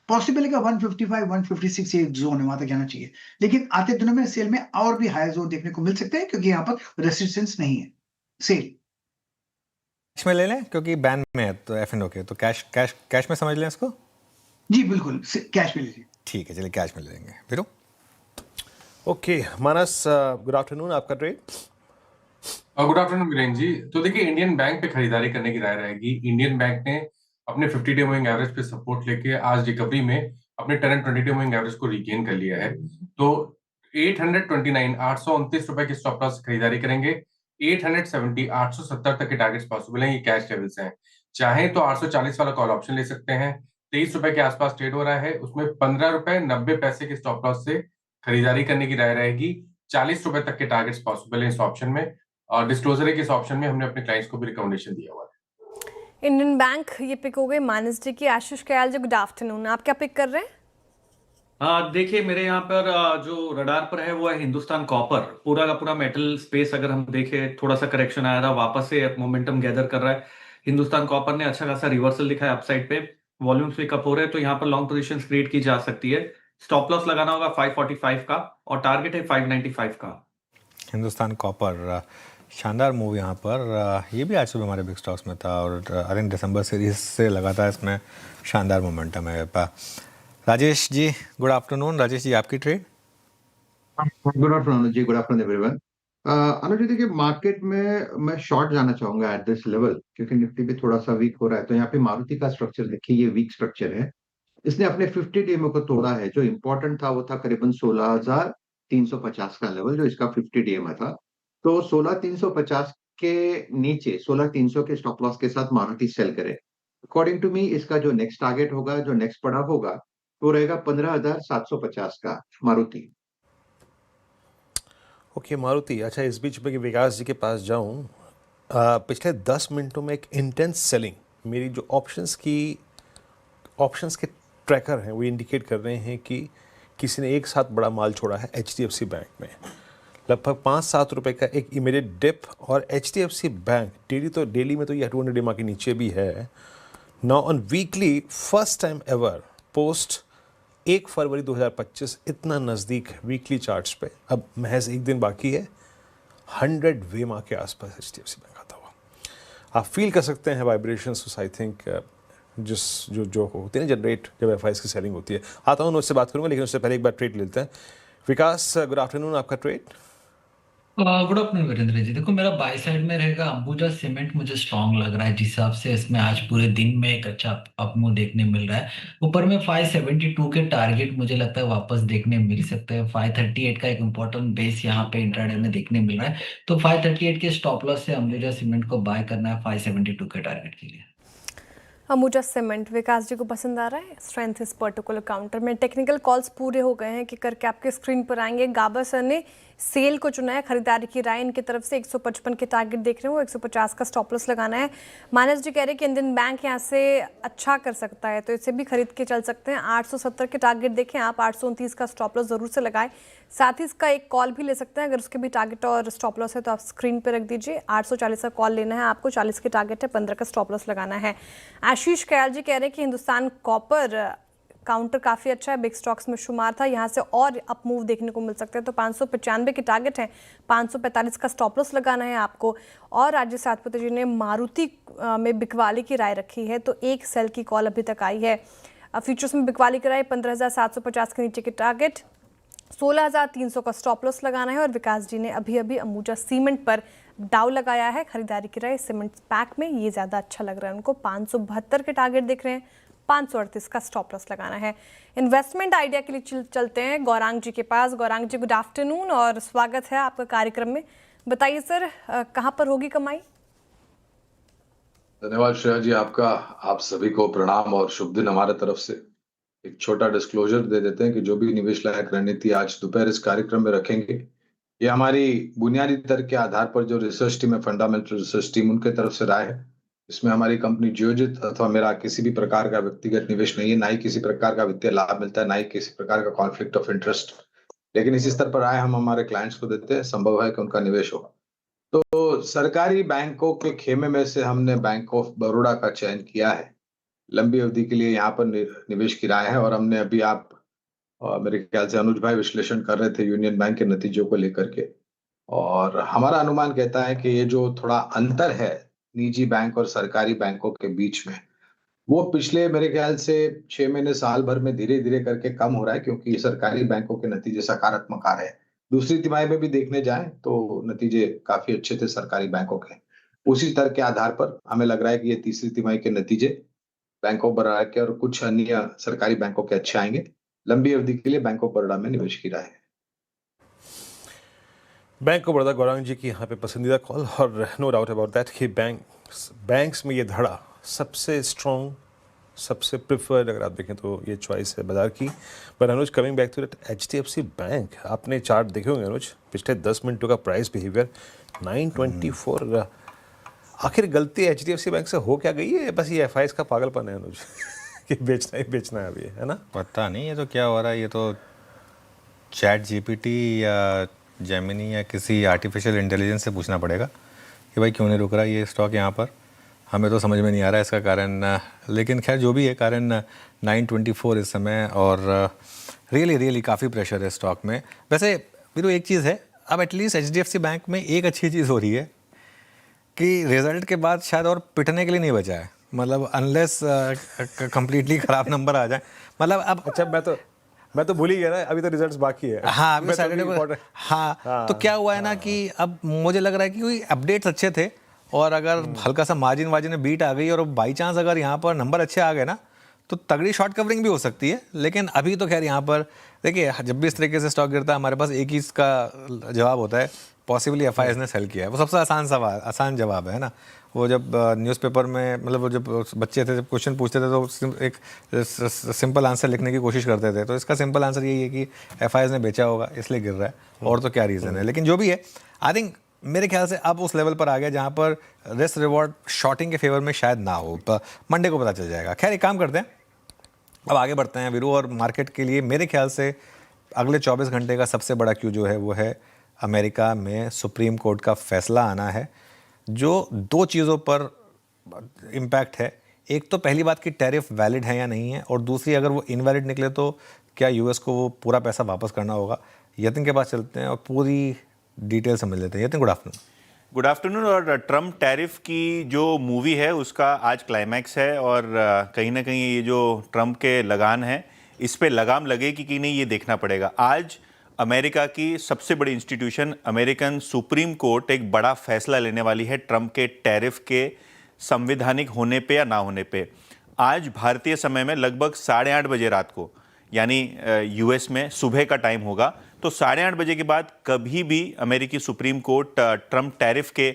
पॉसिबल है 155 156 ये जोन है, वहां तक जाना चाहिए। लेकिन आते दिनों में सेल में और भी हाई जोन देखने को मिल सकते हैं क्योंकि यहाँ पर रेसिस्टेंस नहीं है। सेल कैश में ले लें क्योंकि बैन में है तो F&O के, तो कैश में समझ लें इसको। जी बिल्कुल, कैश में लीजिए। ठीक है, चलिए कैश में ले लेंगे। फिर ओके मानस, गुड आफ्टरनून, आपका ट्रेड। गुड आफ्टरनून वीरेन जी। तो देखिए, इंडियन बैंक पे खरीदारी करने की राय रहेगी। इंडियन बैंक ने अपने 50 डे मूविंग एवरेज पे सपोर्ट लेके आज रिकवरी में अपने 10 एंड 20 डे मूविंग एवरेज को रिगेन कर लिया है। तो 829 रुपए के स्टॉप लॉस खरीदारी करेंगे। 870 870 तक के टारगेट्स पॉसिबल हैं। ये कैश लेवल्स हैं। चाहें तो 840 वाला कॉल ऑप्शन ले सकते हैं। 23 रुपए के आसपास ट्रेड हो रहा है, उसमें 15 रुपए 90 पैसे के स्टॉप लॉस से खरीदारी करने की राय रहेगी। 40 रुपए तक के टारगेट्स पॉसिबल है इस ऑप्शन में, और डिस्क्लोजर है कि इस ऑप्शन में हमने अपने क्लाइंट्स को भी रिकमेंडेशन दिया हुआ है। इंडियन बैंक ये पिक हो गए मानस जी की। आशीष कयाल जी गुड आफ्टरनून, आप क्या पिक कर रहे हैं? देखिए, मेरे यहाँ पर जो रडार पर है वो है हिंदुस्तान कॉपर। पूरा का पूरा मेटल स्पेस अगर हम देखें, थोड़ा सा करेक्शन आया था, वापस से मोमेंटम गैदर कर रहा है। हिंदुस्तान कॉपर ने अच्छा खासा रिवर्सल दिखा है अपसाइड पे, वॉल्यूम्स पिकअप हो रहे हैं, तो यहाँ पर लॉन्ग पोजीशन क्रिएट की जा सकती है। स्टॉप लॉस लगाना होगा 545 का और टारगेट है 595 का। हिंदुस्तान कॉपर शानदार मूव यहाँ पर, ये भी आज सुबह हमारे बिग स्टॉक्स में था और अरे दिसंबर सीरीज से लगातार इसमें शानदार मोमेंटम है। Rajesh ji good afternoon. राजेश जी आपकी ट्रेड। गुड आफ्टरनून जी, गुड आफ्टरनून एवरीवन। अनुज जी, देखिए मार्केट में मैं शॉर्ट जाना चाहूंगा एट दिस लेवल क्योंकि निफ्टी भी थोड़ा सा वीक हो रहा है। तो यहाँ पे मारुति का स्ट्रक्चर देखिए, ये वीक स्ट्रक्चर है। इसने अपने 50 डे को तोड़ा है। जो इंपॉर्टेंट था वो था करीबन 16,350 का लेवल, जो इसका 50 डे में था। तो 16,350 के नीचे 16,300 के स्टॉप लॉस के साथ मारुति सेल करे। अकॉर्डिंग टू मी इसका जो नेक्स्ट टारगेट होगा, जो नेक्स्ट पड़ाव होगा, वो रहेगा 15,750 का मारुति। ओके मारुति। अच्छा, इस बीच में विकास जी के पास जाऊं, पिछले 10 मिनटों में एक इंटेंस सेलिंग, मेरी जो ऑप्शंस के ट्रैकर हैं वो इंडिकेट कर रहे हैं कि किसी ने एक साथ बड़ा माल छोड़ा है HDFC बैंक में। लगभग 5-7 रुपए का एक इमीडिएट डिप, और HDFC बैंक डेली में तो ये 200 डे के नीचे भी है। Now on weekly first time ever post 1 फरवरी 2025 इतना नज़दीक वीकली चार्ट्स पे। अब महज एक दिन बाकी है, 100 वेमा के आसपास HDFC बैंक आता हुआ। आप फील कर सकते हैं वाइब्रेशंस, आई थिंक जो होते हैं जनरेट जब FIs की सेलिंग होती है। आता हूँ, उससे बात करूंगा, लेकिन उससे पहले एक बार ट्रेड लेते हैं। विकास गुड आफ्टरनून, आपका trade. Good afternoon Virendra ji. देखो, मेरा बाय साइड में रहेगा अंबुजा सीमेंट। मुझे स्ट्रांग लग रहा है, जिस हिसाब से इसमें आज पूरे दिन में एक अच्छा अपमूव देखने मिल रहा है। ऊपर में 572 के टारगेट मुझे लगता है वापस देखने मिल सकते हैं। 538 का एक इंपॉर्टेंट बेस यहाँ पे इंट्राडे में देखने मिल रहा है, तो 538 के स्टॉप लॉस से अंबुजा सीमेंट को बाय करना है 572 के टारगेट के लिए। अंबुजा सीमेंट विकास जी को पसंद आ रहा है स्ट्रेंथ इस पर्टिकुलर काउंटर में। टेक्निकल कॉल्स पूरे हो गए हैं कि करके आपके स्क्रीन पर आएंगे। गाबा सर ने सेल को चुना है, खरीदारी की राय इनकी तरफ से। 155 के टारगेट देख रहे हैं, वो 150 का स्टॉप लॉस लगाना है। मानस जी कह रहे हैं कि इंडियन बैंक यहाँ से अच्छा कर सकता है, तो इसे भी खरीद के चल सकते हैं। 870 के टारगेट देखें आप, 829 का स्टॉप लॉस जरूर से लगाएं। साथ ही इसका एक कॉल भी ले सकते हैं, अगर उसके भी टारगेट और स्टॉप लॉस है तो आप स्क्रीन पर रख दीजिए। 840 का कॉल लेना है आपको, 40 के टारगेट है, 15 का स्टॉप लॉस लगाना है। आशीष कयाल जी कह रहे हैं कि हिंदुस्तान कॉपर काउंटर काफ़ी अच्छा है, बिग स्टॉक्स में शुमार था, यहाँ से और अप मूव देखने को मिल सकते हैं। तो 595 के टारगेट हैं, 545 का स्टॉप लॉस लगाना है आपको। और राजेश सातपुते जी ने मारुति में बिकवाली की राय रखी है, तो एक सेल की कॉल अभी तक आई है। फ्यूचर्स में बिकवाली की राय 15,750 के नीचे के टारगेट, 16,300 का स्टॉप लॉस लगाना है। और विकास जी ने अभी अंबुजा सीमेंट पर डाउ लगाया है, खरीदारी की राय सीमेंट पैक में, ये ज़्यादा अच्छा लग रहा है उनको। 572 के टारगेट देख रहे हैं, 538 का स्टॉप लॉस लगाना है। इन्वेस्टमेंट आइडिया के लिए चलते हैं गौरांग जी के पास। गौरांग जी, गुड आफ्टरनून और स्वागत है आपका कार्यक्रम में। बताइए सर, कहाँ पर होगी कमाई? धन्यवाद श्रेया जी, आपका आप सभी को प्रणाम और शुभ दिन हमारे तरफ से। एक छोटा डिस्क्लोजर दे देते हैं कि जो भी निवेश लायक रणनीति आज दोपहर इस कार्यक्रम में रखेंगे, ये हमारी बुनियादी तर्क के आधार पर जो रिसर्च टीम है, फंडामेंटल रिसर्च टीम, उनके तरफ से राय है। इसमें हमारी कंपनी जियोजित अथवा मेरा किसी भी प्रकार का व्यक्तिगत निवेश नहीं है, ना ही किसी प्रकार का वित्तीय लाभ मिलता है, ना ही किसी प्रकार का कॉन्फ्लिक्ट ऑफ इंटरेस्ट। लेकिन इसी स्तर पर राय हम हमारे क्लाइंट्स को देते हैं, संभव है कि उनका निवेश हो। तो सरकारी बैंकों के खेमे में से हमने बैंक ऑफ बड़ौदा का चयन किया है। लंबी अवधि के लिए यहाँ पर निवेश की राय है और हमने अभी मेरे ख्याल से अनुज भाई विश्लेषण कर रहे थे यूनियन बैंक के नतीजों को लेकर के, और हमारा अनुमान कहता है कि ये जो थोड़ा अंतर है निजी बैंक और सरकारी बैंकों के बीच में, वो पिछले मेरे ख्याल से 6 महीने साल भर में धीरे धीरे करके कम हो रहा है, क्योंकि सरकारी बैंकों के नतीजे सकारात्मक आ रहे हैं। दूसरी तिमाही में भी देखने जाएं तो नतीजे काफी अच्छे थे सरकारी बैंकों के। उसी तरह के आधार पर हमें लग रहा है कि ये तीसरी तिमाही के नतीजे बैंक ऑफ बड़ौदा के और कुछ अन्य सरकारी बैंकों के अच्छे आएंगे। लंबी अवधि के लिए बैंक ऑफ बड़ौदा में निवेश की राय है। बैंक ऑफ बड़ौदा गौरांग जी की यहाँ पे पसंदीदा कॉल, और नो डाउट अबाउट दैट कि बैंक्स में ये धड़ा सबसे स्ट्रॉन्ग, सबसे प्रिफर्ड अगर आप देखें तो ये चॉइस है बाजार की। पर Anuj, coming back to that HDFC bank, आपने चार्ट देखे होंगे अनुज, पिछले 10 मिनटों का प्राइस बिहेवियर 924। आखिर गलती HDFC बैंक से हो क्या गई है? बस ये FIs का पागलपन है अनुज कि बेचना ही बेचना है अभी, है ना? पता नहीं ये तो क्या हो रहा है। ये तो चैट GPT या जेमिनी या किसी आर्टिफिशियल इंटेलिजेंस से पूछना पड़ेगा कि भाई क्यों नहीं रुक रहा ये स्टॉक यहाँ पर। हमें तो समझ में नहीं आ रहा है इसका कारण, लेकिन खैर जो भी है कारण 924 इस समय, और रियली काफ़ी प्रेशर है स्टॉक में। वैसे वीरू एक चीज़ है, अब एटलीस्ट HDFC बैंक में एक अच्छी चीज़ हो रही है कि रिजल्ट के बाद शायद और पिटने के लिए नहीं बचा है, मतलब अनलेस कंप्लीटली ख़राब नंबर आ जाए। मतलब अब अच्छा, मैं तो भूल ही गया ना, अभी तो रिजल्ट्स बाकी है। हाँ, अभी सैटरडे को। हाँ, तो क्या हुआ है ना कि अब मुझे लग रहा है कि कोई अपडेट्स अच्छे थे, और अगर हल्का सा मार्जिन में बीट आ गई और बाई चांस अगर यहाँ पर नंबर अच्छे आ गए ना, तो तगड़ी शॉर्ट कवरिंग भी हो सकती है। लेकिन अभी तो खैर यहाँ पर देखिए, जब भी इस तरीके से स्टॉक गिरता है हमारे पास एक ही इसका जवाब होता है, पॉसिबली FIs ने सेल किया है। वो सबसे आसान जवाब है ना। वो जब न्यूज़पेपर में, मतलब वो जब बच्चे थे, जब क्वेश्चन पूछते थे तो एक सिंपल आंसर लिखने की कोशिश करते थे, तो इसका सिंपल आंसर यही है कि FIs ने बेचा होगा इसलिए गिर रहा है, और तो क्या रीज़न है। लेकिन जो भी है, आई थिंक मेरे ख्याल से अब उस लेवल पर आ गया जहाँ पर रिस्क रिवॉर्ड शॉर्टिंग के फेवर में शायद ना हो। मंडे को पता चल जाएगा। खैर एक काम करते हैं, अब आगे बढ़ते हैं वीरू, और मार्केट के लिए मेरे ख्याल से अगले 24 घंटे का सबसे बड़ा क्यू जो है वो है अमेरिका में सुप्रीम कोर्ट का फैसला आना है, जो 2 चीज़ों पर इम्पैक्ट है। एक तो पहली बात कि टैरिफ वैलिड है या नहीं है, और दूसरी अगर वो इनवैलिड निकले तो क्या US को वो पूरा पैसा वापस करना होगा। यतिन के पास चलते हैं और पूरी डिटेल समझ लेते हैं। Yatin, good afternoon. Good afternoon. और ट्रम्प टैरिफ की जो मूवी है उसका आज क्लाइमैक्स है, और कहीं ना कहीं ये जो ट्रम्प के लगान है इस पे लगाम लगेगी कि नहीं ये देखना पड़ेगा। आज अमेरिका की सबसे बड़ी इंस्टीट्यूशन अमेरिकन सुप्रीम कोर्ट एक बड़ा फैसला लेने वाली है ट्रम्प के टैरिफ के संवैधानिक होने पे या ना होने पे। आज भारतीय समय में लगभग 8:30 बजे रात को, यानी US में सुबह का टाइम होगा, तो 8:30 बजे के बाद कभी भी अमेरिकी सुप्रीम कोर्ट ट्रम्प टैरिफ के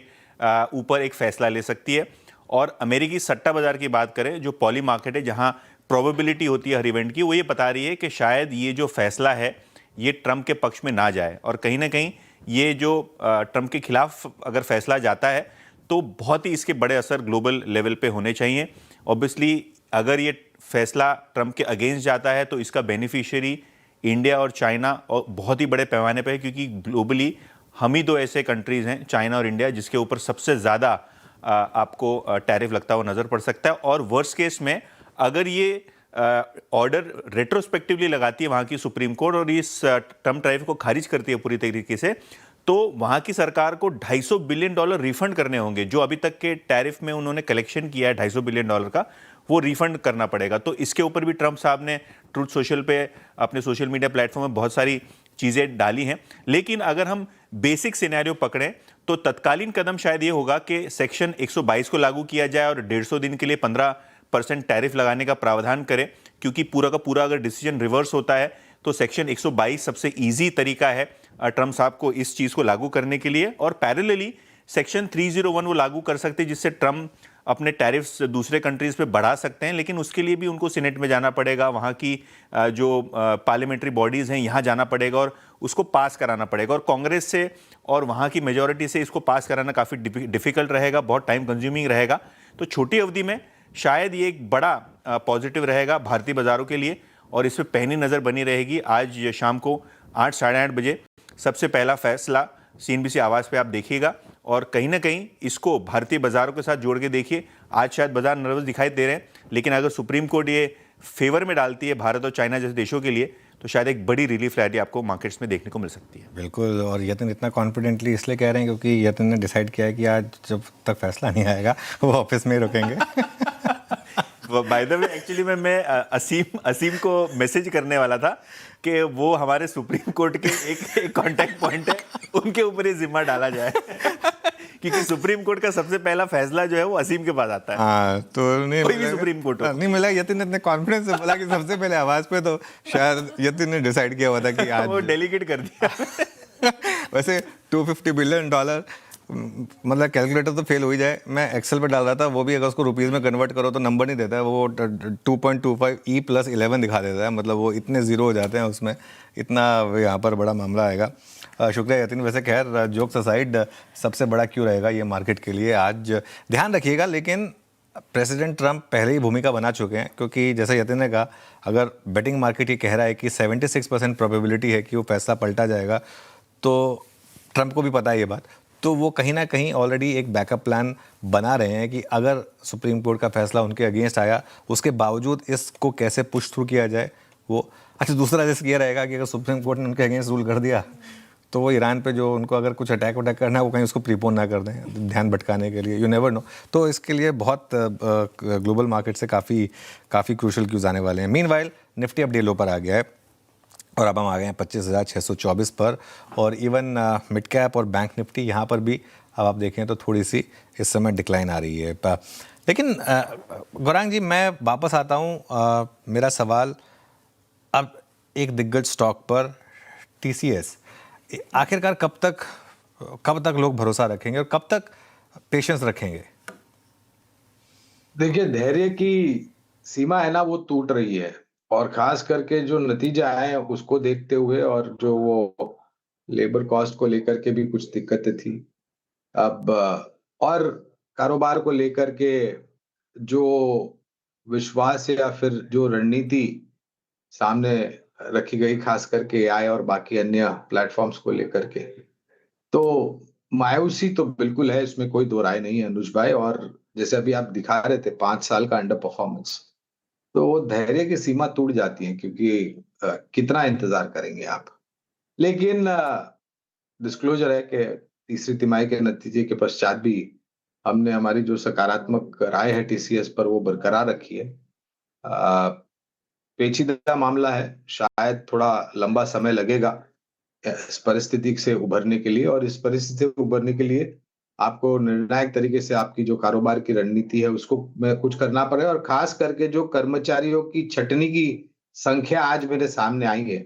ऊपर एक फैसला ले सकती है। और अमेरिकी सट्टा बाजार की बात करें, जो पॉली मार्केट है जहां प्रोबेबिलिटी होती है हर इवेंट की, वो ये बता रही है कि शायद ये जो फैसला है ये ट्रम्प के पक्ष में ना जाए, और कहीं ना कहीं ये जो ट्रम्प के खिलाफ अगर फैसला जाता है तो बहुत ही इसके बड़े असर ग्लोबल लेवल पे होने चाहिए। ऑब्वियसली अगर ये फैसला ट्रम्प के अगेंस्ट जाता है तो इसका बेनिफिशियरी इंडिया और चाइना और बहुत ही बड़े पैमाने पे है, क्योंकि ग्लोबली हम ही 2 ऐसे कंट्रीज़ हैं, चाइना और इंडिया, जिसके ऊपर सबसे ज़्यादा आपको टैरिफ लगता हुआ नज़र पड़ सकता है। और वर्स्ट केस में अगर ये ऑर्डर रेट्रोस्पेक्टिवली लगाती है वहाँ की सुप्रीम कोर्ट और इस ट्रम्प टैरिफ को खारिज करती है पूरी तरीके से, तो वहाँ की सरकार को $250 बिलियन रिफंड करने होंगे। जो अभी तक के टैरिफ में उन्होंने कलेक्शन किया है $250 बिलियन का, वो रिफंड करना पड़ेगा। तो इसके ऊपर भी ट्रम्प साहब ने ट्रूथ सोशल पे अपने सोशल मीडिया प्लेटफॉर्म में बहुत सारी चीज़ें डाली हैं। लेकिन अगर हम बेसिक सिनेरियो पकड़ें तो तत्कालीन कदम शायद ये होगा कि सेक्शन 122 को लागू किया जाए और 150 दिन के लिए 26% टैरिफ लगाने का प्रावधान करें, क्योंकि पूरा का पूरा अगर डिसीजन रिवर्स होता है तो सेक्शन 122 सबसे इजी तरीका है ट्रम्प साहब को इस चीज़ को लागू करने के लिए। और पैरेलली सेक्शन 301 वो लागू कर सकते हैं, जिससे ट्रम्प अपने टैरिफ्स दूसरे कंट्रीज़ पे बढ़ा सकते हैं, लेकिन उसके लिए भी उनको सीनेट में जाना पड़ेगा, वहाँ की जो पार्लियामेंट्री बॉडीज़ हैं यहाँ जाना पड़ेगा और उसको पास कराना पड़ेगा। और कांग्रेस से और वहाँ की मेजॉरिटी से इसको पास कराना काफ़ी डिफ़िकल्ट रहेगा, बहुत टाइम कंज्यूमिंग रहेगा। तो छोटी अवधि में शायद ये एक बड़ा पॉजिटिव रहेगा भारतीय बाज़ारों के लिए, और इस पर पैनी नज़र बनी रहेगी। आज शाम को 8 साढ़े 8 बजे सबसे पहला फैसला CNBC आवाज़ पे आप देखिएगा, और कहीं ना कहीं इसको भारतीय बाज़ारों के साथ जोड़ के देखिए। आज शायद बाज़ार नर्वस दिखाई दे रहे हैं, लेकिन अगर सुप्रीम कोर्ट ये फेवर में डालती है भारत और चाइना जैसे देशों के लिए, तो शायद एक बड़ी रिलीफ रैली आपको मार्केट्स में देखने को मिल सकती है। बिल्कुल, और यतिन इतना कॉन्फिडेंटली इसलिए कह रहे हैं क्योंकि यतिन ने डिसाइड किया है कि आज जब तक फैसला नहीं आएगा वो ऑफिस में ही रुकेंगे। बाय द वे एक्चुअली मैं असीम को मैसेज करने वाला था कि वो हमारे सुप्रीम कोर्ट के एक कांटेक्ट पॉइंट है, उनके ऊपर ये जिम्मा डाला जाए क्योंकि सुप्रीम कोर्ट का सबसे पहला फैसला जो है वो असीम के पास आता है। हाँ, तो नहीं कोई भी सुप्रीम कोर्ट नहीं मिला। यतिन ने इतने कॉन्फिडेंस से बोला कि सबसे पहले आवाज पे, तो शायद यतिन ने डिसाइड किया हुआ था कि आज वो डेलीगेट कर दिया। वैसे $250 बिलियन मतलब कैलकुलेटर तो फेल हो ही जाए। मैं एक्सेल पे डाल रहा था, वो भी अगर उसको रुपीज़ में कन्वर्ट करो तो नंबर नहीं देता है, वो 2.25 E + 11 दिखा देता है। मतलब वो इतने ज़ीरो हो जाते हैं उसमें, इतना यहाँ पर बड़ा मामला आएगा। शुक्रिया यतिन। वैसे खैर जोक्स असाइड, सबसे बड़ा क्यों रहेगा ये मार्केट के लिए आज ध्यान रखिएगा। लेकिन प्रेसिडेंट ट्रंप पहले ही भूमिका बना चुके हैं, क्योंकि जैसे यतिन ने कहा, अगर बेटिंग मार्केट ये कह रहा है कि 76% प्रोबेबिलिटी है कि वो फैसला पलटा जाएगा, तो ट्रंप को भी पता है ये बात, तो वो कहीं ना कहीं ऑलरेडी एक बैकअप प्लान बना रहे हैं कि अगर सुप्रीम कोर्ट का फैसला उनके अगेंस्ट आया, उसके बावजूद इसको कैसे पुश थ्रू किया जाए वो। अच्छा, दूसरा रिस्क ये रहेगा कि अगर सुप्रीम कोर्ट ने उनके अगेंस्ट रूल कर दिया तो वो ईरान पे जो उनको अगर कुछ अटैक करना है वो कहीं उसको प्रीपोन ना कर दें, ध्यान भटकाने के लिए। You never know. तो इसके लिए बहुत ग्लोबल मार्केट से काफ़ी क्रूशल क्यूज आने वाले हैं। मीनवाइल निफ्टी अब डे लो पर आ गया है और अब हम आ गए हैं 25,624 पर, और इवन मिड कैप और बैंक निफ्टी यहाँ पर भी अब आप देखें तो थोड़ी सी इस समय डिक्लाइन आ रही है। लेकिन गौरांग जी, मैं वापस आता हूँ। मेरा सवाल अब एक दिग्गज स्टॉक पर TCS, आखिरकार कब तक लोग भरोसा रखेंगे और कब तक पेशेंस रखेंगे? देखिए, धैर्य की सीमा है ना, वो टूट रही है, और खास करके जो नतीजा है उसको देखते हुए, और जो वो लेबर कॉस्ट को लेकर के भी कुछ दिक्कतें थी अब, और कारोबार को लेकर के जो विश्वास या फिर जो रणनीति सामने रखी गई, खास करके AI और बाकी अन्य प्लेटफॉर्म्स को लेकर के, तो मायूसी तो बिल्कुल है, इसमें कोई दो राय नहीं है अनुज भाई। और जैसे अभी आप दिखा रहे थे 5 साल का अंडर परफॉर्मेंस, तो वो धैर्य की सीमा टूट जाती है, क्योंकि कितना इंतजार करेंगे आप। लेकिन डिस्क्लोजर है कि तीसरी तिमाही के नतीजे के पश्चात भी हमने हमारी जो सकारात्मक राय है TCS पर वो बरकरार रखी है। पेचीदा मामला है, शायद थोड़ा लंबा समय लगेगा इस परिस्थिति से उभरने के लिए, और इस परिस्थिति से उभरने के लिए आपको निर्णायक तरीके से आपकी जो कारोबार की रणनीति है उसको में कुछ करना पड़ेगा। और खास करके जो कर्मचारियों की छटनी की संख्या आज मेरे सामने आई है,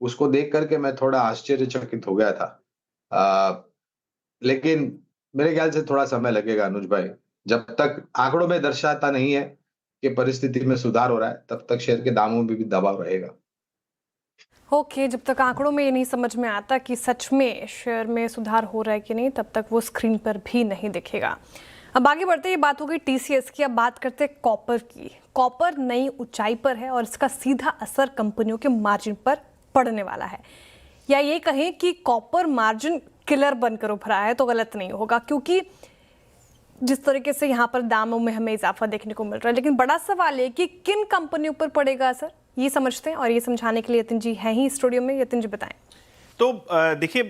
उसको देख करके मैं थोड़ा आश्चर्यचकित हो गया था। लेकिन मेरे ख्याल से थोड़ा समय लगेगा अनुज भाई, जब तक आंकड़ों में दर्शाता नहीं है कि परिस्थिति में सुधार हो रहा है, तब तक शेयर के दामों में भी दबाव रहेगा। ओके, जब तक आंकड़ों में ये नहीं समझ में आता कि सच में शेयर में सुधार हो रहा है कि नहीं, तब तक वो स्क्रीन पर भी नहीं दिखेगा। अब आगे बढ़ते, ये बात हो गई TCS की, अब बात करते हैं कॉपर की। कॉपर नई ऊंचाई पर है और इसका सीधा असर कंपनियों के मार्जिन पर पड़ने वाला है, या ये कहें कि कॉपर मार्जिन किलर बनकर उभरा है तो गलत नहीं होगा, क्योंकि जिस तरीके से यहाँ पर दामों में हमें इजाफा देखने को मिल रहा है। लेकिन बड़ा सवाल है कि किन कंपनियों पर पड़ेगा असर, ये समझते हैं, और ये समझाने के लिए यतिन जी हैं ही स्टूडियो में। यतिन जी बताएं। तो देखिए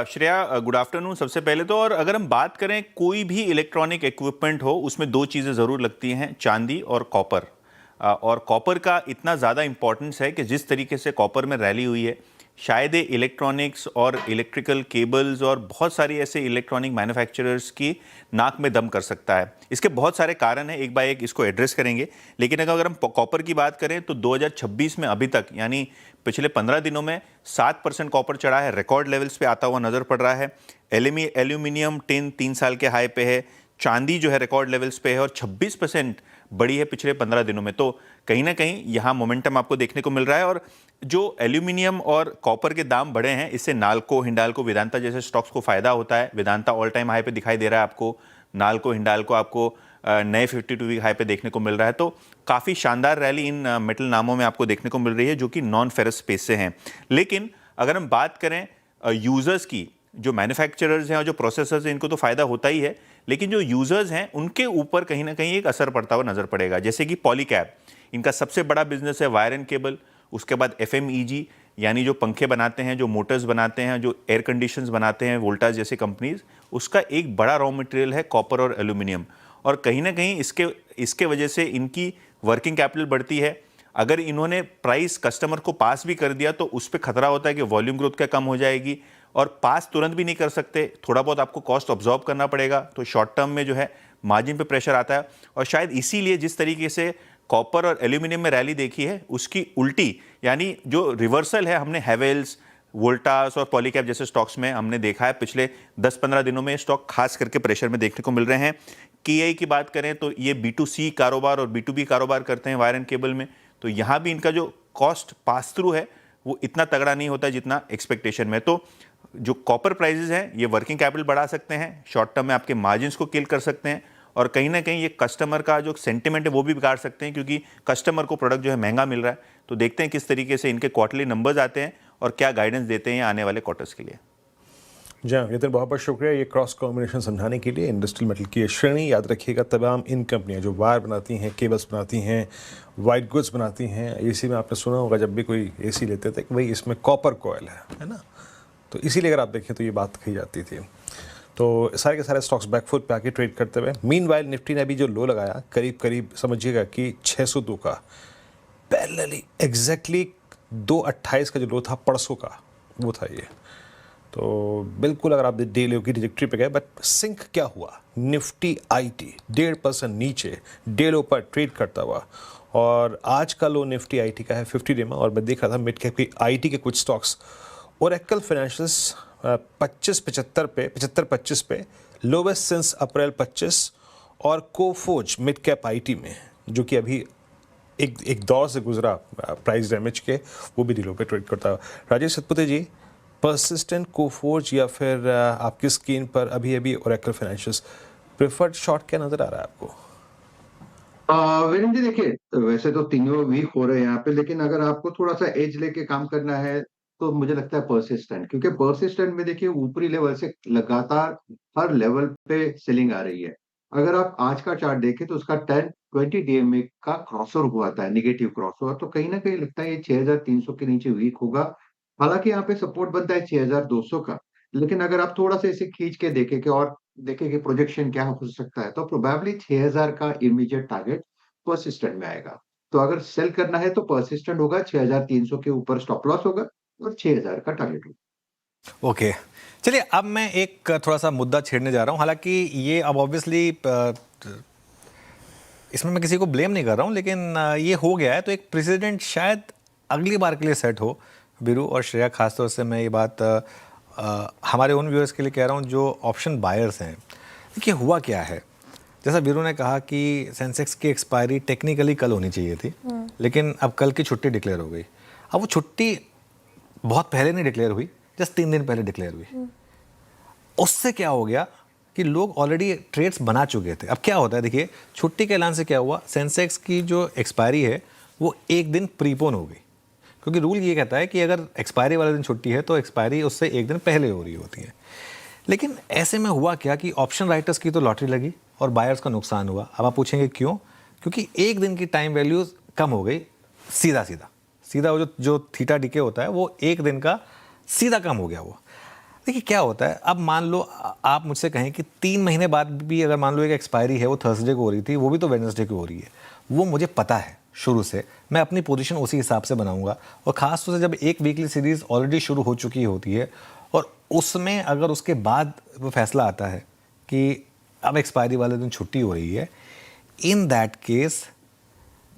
श्रेया, गुड आफ्टरनून सबसे पहले तो। और अगर हम बात करें कोई भी इलेक्ट्रॉनिक इक्विपमेंट हो, उसमें 2 चीज़ें ज़रूर लगती हैं, चांदी और कॉपर। और कॉपर का इतना ज़्यादा इंपॉर्टेंस है कि जिस तरीके से कॉपर में रैली हुई है, शायद ये इलेक्ट्रॉनिक्स और इलेक्ट्रिकल केबल्स और बहुत सारी ऐसे इलेक्ट्रॉनिक मैन्युफैक्चरर्स की नाक में दम कर सकता है। इसके बहुत सारे कारण हैं, एक बाय एक इसको एड्रेस करेंगे। लेकिन अगर हम कॉपर की बात करें तो 2026 में अभी तक यानी पिछले 15 दिनों में 7% कॉपर चढ़ा है, रिकॉर्ड लेवल्स पे आता हुआ नजर पड़ रहा है। एल्यूमिनियम टिन 3 साल के हाई पे है, चांदी जो है रिकॉर्ड लेवल्स पे है और 26% बढ़ी है पिछले 15 दिनों में। तो कहीं ना कहीं यहाँ मोमेंटम आपको देखने को मिल रहा है। और जो एल्यूमिनियम और कॉपर के दाम बढ़े हैं, इससे नाल्को, हिंडाल्को, वेदांता जैसे स्टॉक्स को फायदा होता है। वेदांता ऑल टाइम हाई पे दिखाई दे रहा है आपको, नाल्को, हिंडाल्को आपको नए 52 वीक हाई पे देखने को मिल रहा है। तो काफ़ी शानदार रैली इन मेटल नामों में आपको देखने को मिल रही है जो कि नॉन फेरस स्पेस से हैं। लेकिन अगर हम बात करें यूजर्स की, जो मैन्युफैक्चरर्स हैं और जो प्रोसेसर्स हैं, इनको तो फायदा होता ही है, लेकिन जो यूजर्स हैं उनके ऊपर कहीं ना कहीं एक असर पड़ता हुआ नजर पड़ेगा। जैसे कि पॉलीकैब, इनका सबसे बड़ा बिजनेस है वायर एंड केबल, उसके बाद FMEG यानी जो पंखे बनाते हैं, जो मोटर्स बनाते हैं, जो एयर कंडीशंस बनाते हैं, वोल्टास जैसे कंपनीज, उसका एक बड़ा रॉ मटेरियल है कॉपर और एल्यूमिनियम। और कहीं ना कहीं इसके वजह से इनकी वर्किंग कैपिटल बढ़ती है। अगर इन्होंने प्राइस कस्टमर को पास भी कर दिया तो उस पर खतरा होता है कि वॉल्यूम ग्रोथ क्या कम हो जाएगी, और पास तुरंत भी नहीं कर सकते, थोड़ा बहुत आपको कॉस्ट ऑब्जॉर्व करना पड़ेगा। तो शॉर्ट टर्म में जो है मार्जिन पे प्रेशर आता है। और शायद इसीलिए जिस तरीके से कॉपर और एल्यूमिनियम में रैली देखी है, उसकी उल्टी यानी जो रिवर्सल है हमने हैवेल्स, वोल्टास और पॉलीकैब जैसे स्टॉक्स में हमने देखा है। पिछले 10-15 दिनों में स्टॉक खास करके प्रेशर में देखने को मिल रहे हैं। KI की बात करें तो ये B2C कारोबार और B2B कारोबार करते हैं वायर एंड केबल में, तो यहाँ भी इनका जो कॉस्ट पास थ्रू है वो इतना तगड़ा नहीं होता जितना एक्सपेक्टेशन में। तो जो कॉपर प्राइसेस हैं ये वर्किंग कैपिटल बढ़ा सकते हैं, शॉर्ट टर्म में आपके मार्जिन्स को किल कर सकते हैं, और कहीं ना कहीं ये कस्टमर का जो सेंटिमेंट है वो भी बिगाड़ सकते हैं, क्योंकि कस्टमर को प्रोडक्ट जो है महंगा मिल रहा है। तो देखते हैं किस तरीके से इनके क्वार्टरली नंबर्स आते हैं और क्या गाइडेंस देते हैं आने वाले क्वार्टर्स के लिए। जी हाँ नितिन, बहुत बहुत शुक्रिया ये क्रॉस कॉम्बिनेशन समझाने के लिए। इंडस्ट्रियल मेटल की ये श्रेणी याद रखिएगा, तमाम इन कंपनियां जो वायर बनाती हैं, केबल्स बनाती हैं, वाइट गुड्स बनाती हैं। AC में आपने सुना होगा जब भी कोई AC लेते थे कि भाई इसमें कॉपर कॉयल है ना, तो इसीलिए अगर आप देखें तो ये बात कही जाती थी। तो सारे के सारे स्टॉक्स बैकफुट पे आके ट्रेड करते हुए, मीनवाइल निफ्टी ने अभी जो लो लगाया करीब समझिएगा कि 602 का, पैरेलली एग्जैक्टली 228 का जो लो था परसों का, वो था ये। तो बिल्कुल अगर आप डे लो की ट्रिजेक्टरी पे गए, बट सिंक क्या हुआ, निफ्टी IT 1.5% नीचे डे लो पर ट्रेड करता हुआ, और आज का लो निफ्टी IT का है 50 डे में। और मैं देख रहा था मिड कैप की IT के कुछ स्टॉक्स, ओरेकल फाइनेंशियल्स 75-25 पे लोवेस्ट सिंस अप्रैल 25, और कोफोज मिड कैप IT में जो कि अभी एक दौर से गुजरा प्राइस डैमेज के, वो भी लो पे ट्रेड करता है। राजेश सतपुते जी, परसिस्टेंट, कोफोज या फिर आपकी स्क्रीन पर अभी ओरेकल फाइनेंशियल्स, प्रेफर्ड शॉर्ट क्या नजर आ रहा है आपको? वीरेंद्र जी देखिए, वैसे तो तीनों वीक हो रहे हैं यहाँ पे, लेकिन अगर आपको थोड़ा सा एज लेके काम करना है तो मुझे लगता है परसिस्टेंट, क्योंकि परसिस्टेंट में देखिए ऊपरी लेवल से लगातार हर लेवल पे सेलिंग आ रही है। अगर आप आज का चार्ट देखें तो उसका 10-20 DMA का क्रॉसओवर हुआ था, नेगेटिव क्रॉसओवर, तो कहीं ना कहीं लगता है ये 6300 के नीचे वीक होगा। हालांकि यहाँ पे सपोर्ट बनता है 6200 का, लेकिन अगर आप थोड़ा सा इसे खींच के देखें कि और देखें कि प्रोजेक्शन क्या हो सकता है, तो प्रोबेबली 6000 का इमीडिएट टारगेट परसिस्टेंट में आएगा। तो अगर सेल करना है तो परसिस्टेंट होगा, 6300 के ऊपर स्टॉप लॉस होगा और 6000 का टारगेट होगा। ओके, चलिए अब मैं एक थोड़ा सा मुद्दा छेड़ने जा रहा हूँ। हालांकि ये अब ऑब्वियसली इसमें मैं किसी को ब्लेम नहीं कर रहा हूँ, लेकिन ये हो गया है तो एक प्रेसिडेंट शायद अगली बार के लिए सेट हो। वीरू और श्रेया, खासतौर से मैं ये बात हमारे उन व्यूअर्स के लिए कह रहा हूँ जो ऑप्शन बायर्स हैं। देखिए हुआ क्या है, जैसा वीरू ने कहा कि सेंसेक्स की एक्सपायरी टेक्निकली कल होनी चाहिए थी, लेकिन अब कल की छुट्टी डिक्लेयर हो गई। अब वो छुट्टी बहुत पहले नहीं डिक्लेयर हुई, जस्ट 3 दिन पहले डिक्लेयर हुई। उससे क्या हो गया कि लोग ऑलरेडी ट्रेड्स बना चुके थे। अब क्या होता है, देखिए छुट्टी के ऐलान से क्या हुआ, सेंसेक्स की जो एक्सपायरी है वो 1 दिन प्रीपोन हो गई, क्योंकि रूल ये कहता है कि अगर एक्सपायरी वाले दिन छुट्टी है तो एक्सपायरी उससे 1 दिन पहले हो रही होती है। लेकिन ऐसे में हुआ क्या कि ऑप्शन राइटर्स की तो लॉटरी लगी और बायर्स का नुकसान हुआ। अब आप पूछेंगे क्यों? क्योंकि 1 दिन की टाइम वैल्यू कम हो गई, सीधा वो जो थीटा डीके होता है वो 1 दिन का सीधा कम हो गया। वो देखिए क्या होता है, अब मान लो आप मुझसे कहें कि 3 महीने बाद भी अगर मान लो एक एक्सपायरी है वो थर्सडे को हो रही थी, वो भी तो वेडनेसडे को हो रही है, वो मुझे पता है, शुरू से, मैं अपनी पोजीशन उसी हिसाब से बनाऊंगा। और ख़ास तौर से जब एक वीकली सीरीज़ ऑलरेडी शुरू हो चुकी होती है और उसमें अगर उसके बाद वो फैसला आता है कि अब एक्सपायरी वाले दिन छुट्टी हो रही है, इन दैट केस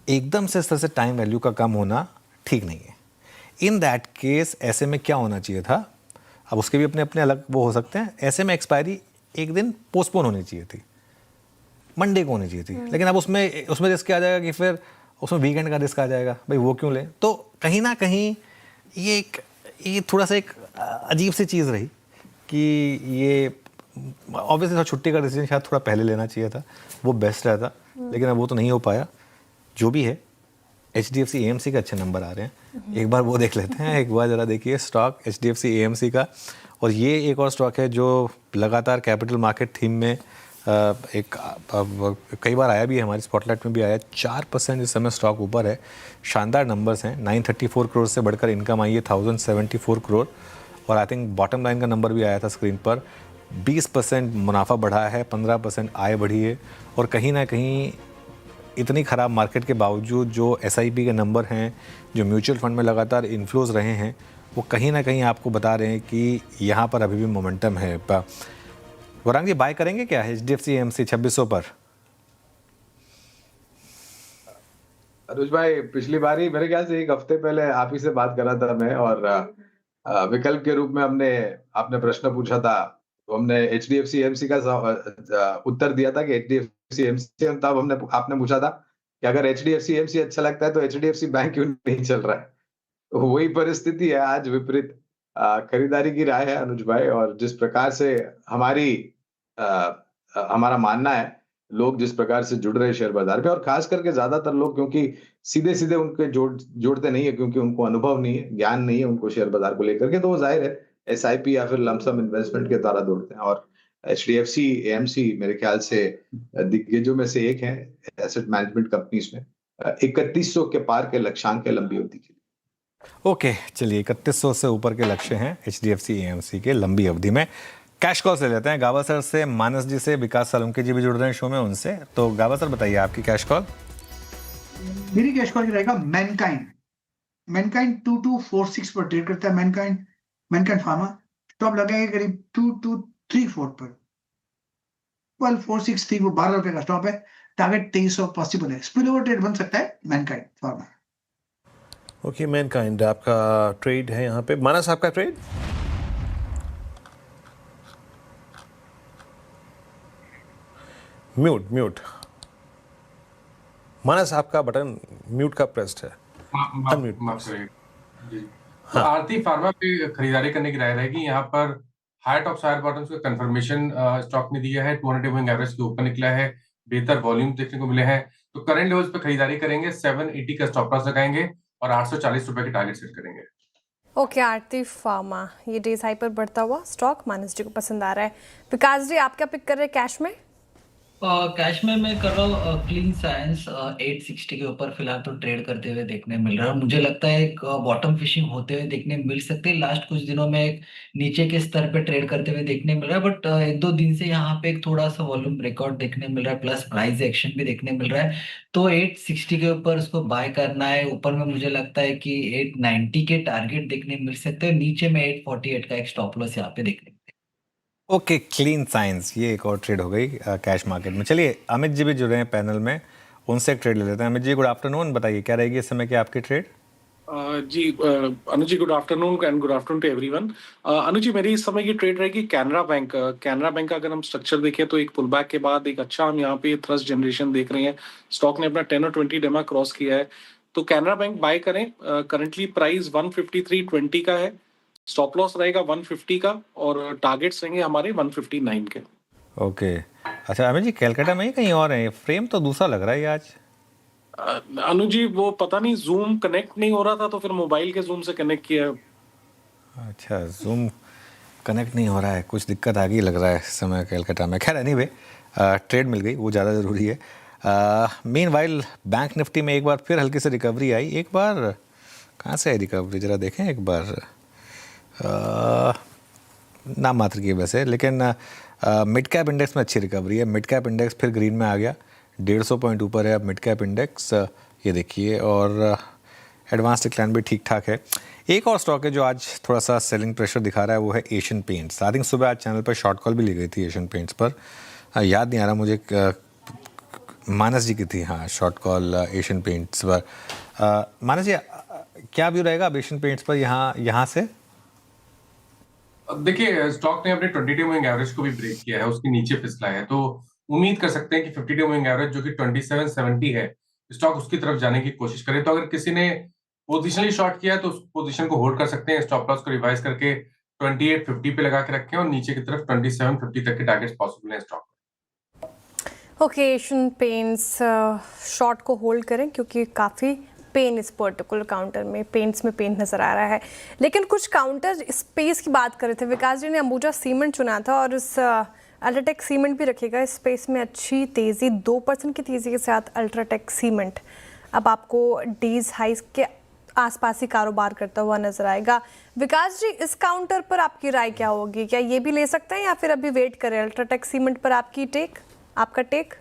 एकदम से इस तरह से टाइम वैल्यू का कम होना ठीक नहीं है। इन दैट केस ऐसे में क्या होना चाहिए था, अब उसके भी अपने अपने अलग वो हो सकते हैं, ऐसे में एक्सपायरी एक दिन पोस्टपोन होनी चाहिए थी, मंडे को होनी चाहिए थी। लेकिन अब उसमें रिस्क आ जाएगा कि फिर उसमें वीकेंड का रिस्क आ जाएगा, भाई वो क्यों लें। तो कहीं ना कहीं ये थोड़ा सा एक अजीब सी चीज़ रही कि ये ऑब्वियसली छुट्टी का डिसीजन शायद थोड़ा पहले लेना चाहिए था, वो बेस्ट रहता, लेकिन अब वो तो नहीं हो पाया। जो भी है, HDFC AMC के अच्छे नंबर आ रहे हैं, एक बार वो देख लेते हैं। एक बार ज़रा देखिए स्टॉक HDFC AMC का, और ये एक और स्टॉक है जो लगातार कैपिटल मार्केट थीम में कई बार आया भी है, हमारी स्पॉटलाइट में भी आया। 4% इस समय स्टॉक ऊपर है, शानदार नंबर्स हैं। 934 करोड़ से बढ़कर इनकम आई है 1074 करोड़, और आई थिंक बॉटम लाइन का नंबर भी आया था स्क्रीन पर। 20% मुनाफा बढ़ा है, 15% आय बढ़ी है। और कहीं ना कहीं इतनी ख़राब मार्केट के बावजूद जो SIP के नंबर हैं, जो म्यूचुअल फंड में लगातार इन्फ्लोज रहे हैं, वो कहीं ना कहीं आपको बता रहे हैं कि यहाँ पर अभी भी मोमेंटम है। गौरांग जी, बाय करेंगे क्या HDFC AMC 2600 पर? अनुज भाई, पिछली बार ही मेरे ख्याल से एक हफ्ते पहले आप ही से बात कर रहा था मैं, और विकल्प के रूप में आपने प्रश्न पूछा था, तो हमने HDFC AMC का उत्तर दिया था कि HDFC AMC, तब आपने पूछा था कि अगर HDFC AMC अच्छा लगता है तो HDFC बैंक क्यों नहीं चल रहा है। तो वही परिस्थिति है, आज विपरीत खरीदारी की राय है अनुज भाई। और जिस प्रकार से हमारा मानना है, लोग जिस प्रकार से जुड़ रहे हैं शेयर बाजार पे, और खास करके ज्यादातर लोग, क्योंकि सीधे सीधे उनके जोड़ते नहीं है, क्योंकि उनको अनुभव नहीं है, ज्ञान नहीं है उनको शेयर बाजार को लेकर के, तो वो जाहिर है SIP या फिर लमसम इन्वेस्टमेंट के द्वारा दौड़ते हैं। और HDFC AMC मेरे ख्याल से दिग्गजों में से एक है एसेट मैनेजमेंट कंपनीज में। 3100 के पार के लक्ष्यांक है लंबी अवधि के लिए। ओके, चलिए 3100 से ऊपर के लक्ष्य हैं HDFC AMC के लंबी अवधि में। कैश कॉल से लेते हैं गावस्कर से, मानस जी से, विकास सालुंके जी भी जुड़ रहे हैं शो में, उनसे। तो गावस्कर बताइए आपकी कैश कॉल। मेरी कैश कॉल रहेगा मैनकाइंड 2246 पर ट्रेड करता है। मैनकाइंड फार्मा स्टॉप लगाएंगे करीब 2234 पर। 12463 वो 12 रुपए का स्टॉप है, टारगेट 2300 पॉसिबल है। स्पिल ओवर ट्रेड बन सकता है मैनकाइंड फार्मा। ओके, मैनकाइंड आपका ट्रेड है यहाँ पे। मानस, आपका ट्रेड? म्यूट मानस, आपका बटन म्यूट का प्रेस्ड है। हाँ। आरती फार्मा पे खरीदारी करने की राय रहेगी। यहाँ पर हाइट ऑफ हायर बॉटम्स का कंफर्मेशन स्टॉक ने दिया है, 200 मूविंग एवरेज के ऊपर निकला है, बेहतर वॉल्यूम देखने को मिले हैं, तो करंट लेवल्स पे खरीदारी करेंगे। 780 का स्टॉप लॉस लगाएंगे और 840 रुपए के टारगेट सेट करेंगे। ओके, आरती फार्मा ये डेज हाई पर बढ़ता हुआ स्टॉक मानस जी को पसंद आ रहा है। विकास जी, आप क्या पिक कर रहे हैं कैश में? कैश में मैं कर रहा हूँ क्लीन साइंस 860 के ऊपर फिलहाल तो ट्रेड करते हुए देखने मिल रहा है। मुझे लगता है एक बॉटम फिशिंग होते हुए देखने मिल सकते हैं। लास्ट कुछ दिनों में एक नीचे के स्तर पे ट्रेड करते हुए देखने मिल रहा है, बट एक दो दिन से यहाँ पे एक थोड़ा सा वॉल्यूम ब्रेकआउट देखने मिल रहा है, प्लस प्राइस एक्शन भी देखने मिल रहा है। तो 860 के ऊपर उसको बाय करना है। ऊपर में मुझे लगता है कि 890 के टारगेट देखने मिल सकते हैं। नीचे में 848 का एक स्टॉप लॉस यहाँ पे देखने। ओके, क्लीन साइंस, ये एक और ट्रेड हो गई कैश मार्केट में। चलिए अमित जी भी जुड़े हैं पैनल में, उनसे एक ट्रेड ले लेते हैं। अमित जी, गुड आफ्टरनून, बताइए क्या रहेगी इस समय की आपकी ट्रेड? जी Anuj ji, good afternoon and good afternoon to everyone. Anuj ji, मेरी इस समय की ट्रेड रहेगी कैनरा बैंक। कैनरा बैंक का अगर हम स्ट्रक्चर देखें तो एक पुल बैक के बाद एक अच्छा हम यहाँ पे थ्रस्ट जनरेशन देख रहे हैं। स्टॉक ने अपना 10 और 20 डेमा क्रॉस किया है, तो कैनरा बैंक बाय करें। करंटली प्राइस 153.20 का है, स्टॉप लॉस रहेगा 150 का और टारगेट्स रहेंगे हमारे 159 के। ओके, अच्छा अमित जी, कलकत्ता में ही कहीं और है? फ्रेम तो दूसरा लग रहा है आज। अनुज जी, वो पता नहीं जूम कनेक्ट नहीं हो रहा था तो फिर मोबाइल के जूम से कनेक्ट किया। अच्छा, जूम कनेक्ट नहीं हो रहा है, कुछ दिक्कत आ गई लग रहा है इस समय कलकत्ता में। खैर एनीवे, ट्रेड मिल गई, वो ज़्यादा ज़रूरी है। मीनवाइल बैंक निफ्टी में एक बार फिर हल्की सी रिकवरी आई। एक बार कहाँ से आई रिकवरी, ज़रा देखें एक बार। नाम मात्र की वैसे, लेकिन मिड कैप इंडेक्स में अच्छी रिकवरी है। मिड कैप इंडेक्स फिर ग्रीन में आ गया, 150 पॉइंट ऊपर है अब मिड कैप इंडेक्स। ये देखिए, और एडवांस डिक्लाइन भी ठीक ठाक है। एक और स्टॉक है जो आज थोड़ा सा सेलिंग प्रेशर दिखा रहा है, वो है एशियन पेंट्स। आई थिंक सुबह आज चैनल पर शॉर्ट कॉल भी ली गई थी एशियन पेंट्स पर, याद नहीं आ रहा मुझे, मानस जी की थी, हाँ, शॉर्ट कॉल एशियन पेंट्स पर। मानस जी, क्या व्यू रहेगा अब एशियन पेंट्स पर यहाँ से? देखिए, स्टॉक ने अपने 22 मूविंग एवरेज को भी ब्रेक किया है, उसके नीचे फिसला है, तो उम्मीद कर सकते हैं कि 52 मूविंग एवरेज जो कि 2770 है, स्टॉक उसकी तरफ जाने की कोशिश करे। तो अगर किसी ने पोजिशनली शॉर्ट किया है तो उस पोजीशन को होल्ड कर सकते हैं, स्टॉप लॉस को रिवाइज करके 2850 पे लगा के रखें और नीचे की तरफ 2750 तक के टारगेट्स पॉसिबल हैं stock. Okay, Asian paints short को होल्ड करें क्योंकि काफ़ी पेन इस पर्टिकुलर काउंटर में, पेंट्स में पेन नज़र आ रहा है। लेकिन कुछ काउंटर स्पेस की बात कर रहे थे, विकास जी ने अंबुजा सीमेंट चुना था और इस अल्ट्राटेक सीमेंट भी रखेगा। इस स्पेस में अच्छी तेज़ी, 2% की तेज़ी के साथ अल्ट्राटेक सीमेंट अब आपको डीज हाइस के आसपास ही कारोबार करता हुआ नजर आएगा। विकास जी, इस काउंटर पर आपकी राय क्या होगी? क्या ये भी ले सकते हैं या फिर अभी वेट करें? अल्ट्राटेक सीमेंट पर आपका टेक?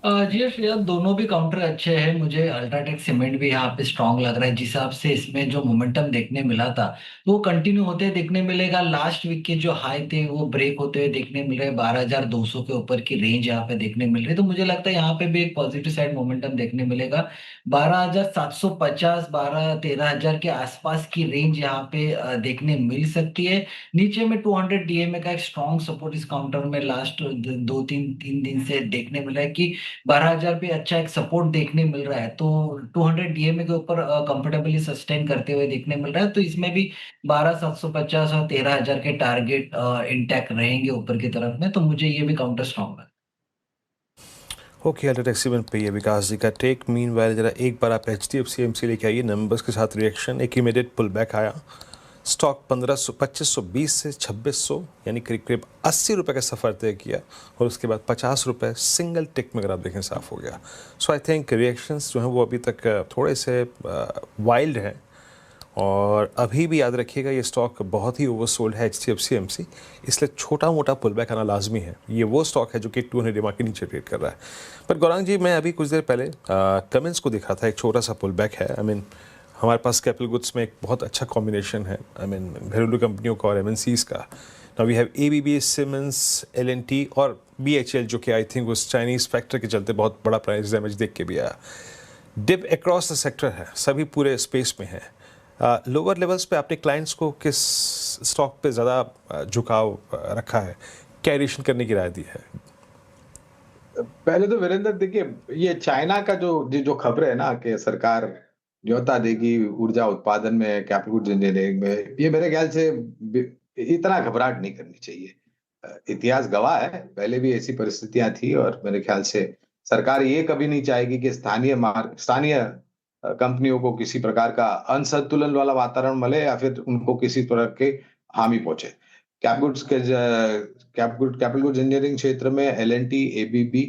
जी श्रेया, दोनों भी काउंटर अच्छे हैं। मुझे अल्ट्राटेक सीमेंट भी यहाँ पे स्ट्रांग लग रहा है। जिस हिसाब से इसमें जो मोमेंटम देखने मिला था वो कंटिन्यू होते देखने मिलेगा। लास्ट वीक के जो हाई थे वो ब्रेक होते हुए देखने मिल रहे हैं। 12,200 के ऊपर की रेंज यहाँ पे देखने मिल रही है, तो मुझे लगता है यहाँ पे भी एक पॉजिटिव साइड मोमेंटम देखने मिलेगा। 12,750, 13,000 के आसपास की रेंज यहाँ पे देखने मिल सकती है। नीचे में 200 डीएमए का एक स्ट्रॉन्ग सपोर्ट इस काउंटर में लास्ट 2-3 दिन से देखने मिल रहा है कि 12,000 पे अच्छा एक सपोर्ट देखने मिल रहा है, तो 200 डीएमए के ऊपर कंफर्टेबली सस्टेन करते हुए देखने मिल रहा है। तो इसमें भी 12,750 और 13,000 के टारगेट इंटैक्ट रहेंगे ऊपर की तरफ में, तो मुझे ये भी काउंटर स्ट्रॉन्ग है। ओके, अल्ट्राटेक सीमेंट पे ये विकास जी का टेक। मीनवाइल जरा एक बार आप HDFC AMC लेके आइए, नंबर्स के साथ रिएक्शन, एक इमीडिएट पुल बैक आया। स्टॉक 2520 से 2600 यानी करीब करीब 80 रुपये का सफ़र तय किया और उसके बाद 50 रुपये सिंगल टिक में अगर आप देखें साफ हो गया। सो आई थिंक रिएक्शंस जो हैं वो अभी तक थोड़े से वाइल्ड हैं और अभी भी याद रखिएगा ये स्टॉक बहुत ही ओवरसोल्ड है HDFC AMC, इसलिए छोटा मोटा पुल बैक आना लाजमी है। ये वो स्टॉक है जो कि 200 EMA के नीचे ट्रेड कर रहा है। पर गौरांग जी, मैं अभी कुछ देर पहले कमेंट्स को देखा था, एक छोटा सा पुल बैक है। आई मीन हमारे पास कैपिटल गुड्स में एक बहुत अच्छा कॉम्बिनेशन है, आई मीन घरेलू कंपनियों का और MNCs का। Now we have ABB, Siemens, L&T और BHEL जो कि आई थिंक उस चाइनीज़ फैक्टर के चलते बहुत बड़ा प्राइस डैमेज देख के भी आया। डिप अक्रॉस द सेक्टर है, सभी पूरे स्पेस में है। लोअर लेवल्स पे आपने क्लाइंट्स को किस स्टॉक पे ज़्यादा झुकाव रखा है, क्या एडिशन करने की राय दी है? पहले तो वीरेंद्र देखिए, ये चाइना का जो खबर है ना कि सरकार न्योता देगी ऊर्जा उत्पादन में, कैपिटल गुड्स इंजीनियरिंग में, ये मेरे ख्याल से इतना घबराहट नहीं करनी चाहिए। इतिहास गवाह है, पहले भी ऐसी परिस्थितियां थी और मेरे ख्याल से सरकार ये कभी नहीं चाहेगी कि स्थानीय कंपनियों को किसी प्रकार का असंतुलन वाला वातावरण मिले या फिर उनको किसी तरह के हानि पहुंचे। कैपिटल गुड्स इंजीनियरिंग क्षेत्र में L&T, ABB,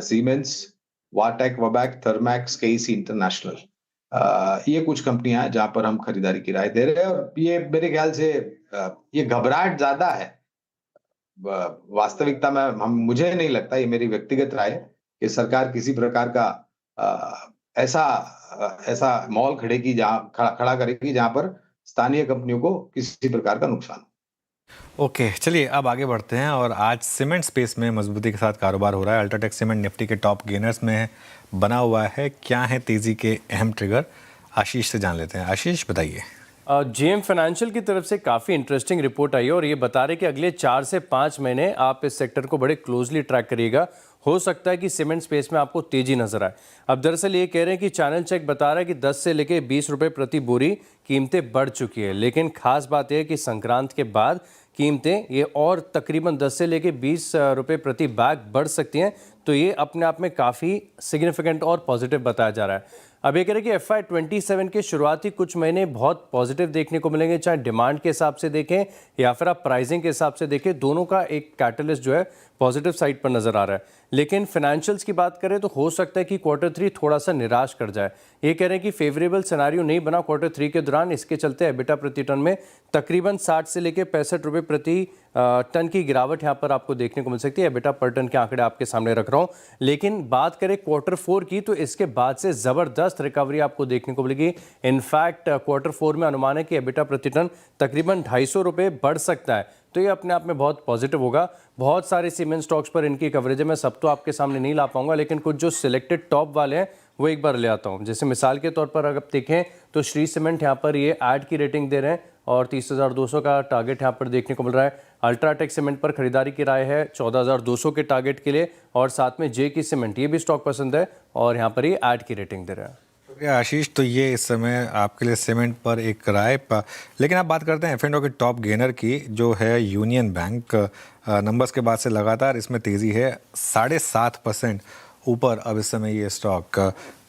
सीमेंस, वाटेक, वबैक, थर्मैक्स, केईसी इंटरनेशनल, ये कुछ कंपनियां हैं जहां पर हम खरीदारी की राय दे रहे हैं और ये मेरे ख्याल से ये घबराहट ज्यादा है। वास्तविकता में मुझे नहीं लगता, ये मेरी व्यक्तिगत राय है, कि सरकार किसी प्रकार का ऐसा मॉल खड़ा करेगी जहां पर स्थानीय कंपनियों को किसी प्रकार का नुकसान हो। ओके, चलिए अब आगे बढ़ते हैं और आज सीमेंट स्पेस में मजबूती के साथ कारोबार हो रहा है। अल्ट्राटेक सीमेंट निफ्टी के टॉप गेनर्स में बना हुआ है। क्या है तेजी के अहम ट्रिगर, आशीष से जान लेते हैं। आशीष, बताइए। JM फाइनेंशियल की तरफ से काफ़ी इंटरेस्टिंग रिपोर्ट आई है और ये बता रहे कि अगले 4 से 5 महीने आप इस सेक्टर को बड़े क्लोजली ट्रैक करिएगा। हो सकता है कि सीमेंट स्पेस में आपको तेजी नजर आए। अब दरअसल ये कह रहे हैं कि चैनल चेक बता रहा है कि 10 से लेके 20 रुपये प्रति बोरी कीमतें बढ़ चुकी है, लेकिन खास बात यह है कि संक्रांत के बाद कीमतें ये और तकरीबन 10 से लेके 20 रुपये प्रति बैग बढ़ सकती हैं। तो ये अपने आप में काफ़ी सिग्निफिकेंट और पॉजिटिव बताया जा रहा है। अब ये कह रहे कि FY27 के शुरुआती कुछ महीने बहुत पॉजिटिव देखने को मिलेंगे, चाहे डिमांड के हिसाब से देखें या फिर आप प्राइसिंग के हिसाब से देखें, दोनों का एक कैटलिस्ट जो है पॉजिटिव साइड पर नजर आ रहा है। लेकिन फाइनेंशियल्स की बात करें तो हो सकता है कि Q3 थोड़ा सा निराश कर जाए। ये कह रहे हैं कि फेवरेबल सिनेरियो नहीं बना Q3 के दौरान, इसके चलते एबिटा प्रति टन में तकरीबन 60 से लेकर 65 रुपये प्रति टन की गिरावट यहाँ पर आपको देखने को मिल सकती है। एबिटा पर टन के आंकड़े आपके सामने रख रहा हूँ। लेकिन बात करें Q4 की तो इसके बाद से ज़बरदस्त रिकवरी आपको देखने को मिलेगी। इनफैक्ट Q4 में अनुमान है कि एबिटा प्रति टन तकरीबन 250 रुपये बढ़ सकता है, तो ये अपने आप में बहुत पॉजिटिव होगा। बहुत सारे सीमेंट स्टॉक्स पर इनकी कवरेज है, मैं सब तो आपके सामने नहीं ला पाऊंगा, लेकिन कुछ जो सिलेक्टेड टॉप वाले हैं वो एक बार ले आता हूँ। जैसे मिसाल के तौर पर अगर आप देखें तो श्री सीमेंट यहाँ पर ये ऐड की रेटिंग दे रहे हैं और 30,200 का टारगेट यहाँ पर देखने को मिल रहा है। अल्ट्राटेक सीमेंट पर खरीदारी की राय है 14,200 के टारगेट के लिए, और साथ में जे की सीमेंट ये भी स्टॉक पसंद है और यहाँ पर ये ऐड की रेटिंग दे रहा है। आशीष, तो ये इस समय आपके लिए सीमेंट पर एक राय लेकिन आप बात करते हैं F&O के टॉप गेनर की जो है यूनियन बैंक। नंबर्स के बाद से लगातार इसमें तेज़ी है, 7.5% ऊपर अब इस समय ये स्टॉक।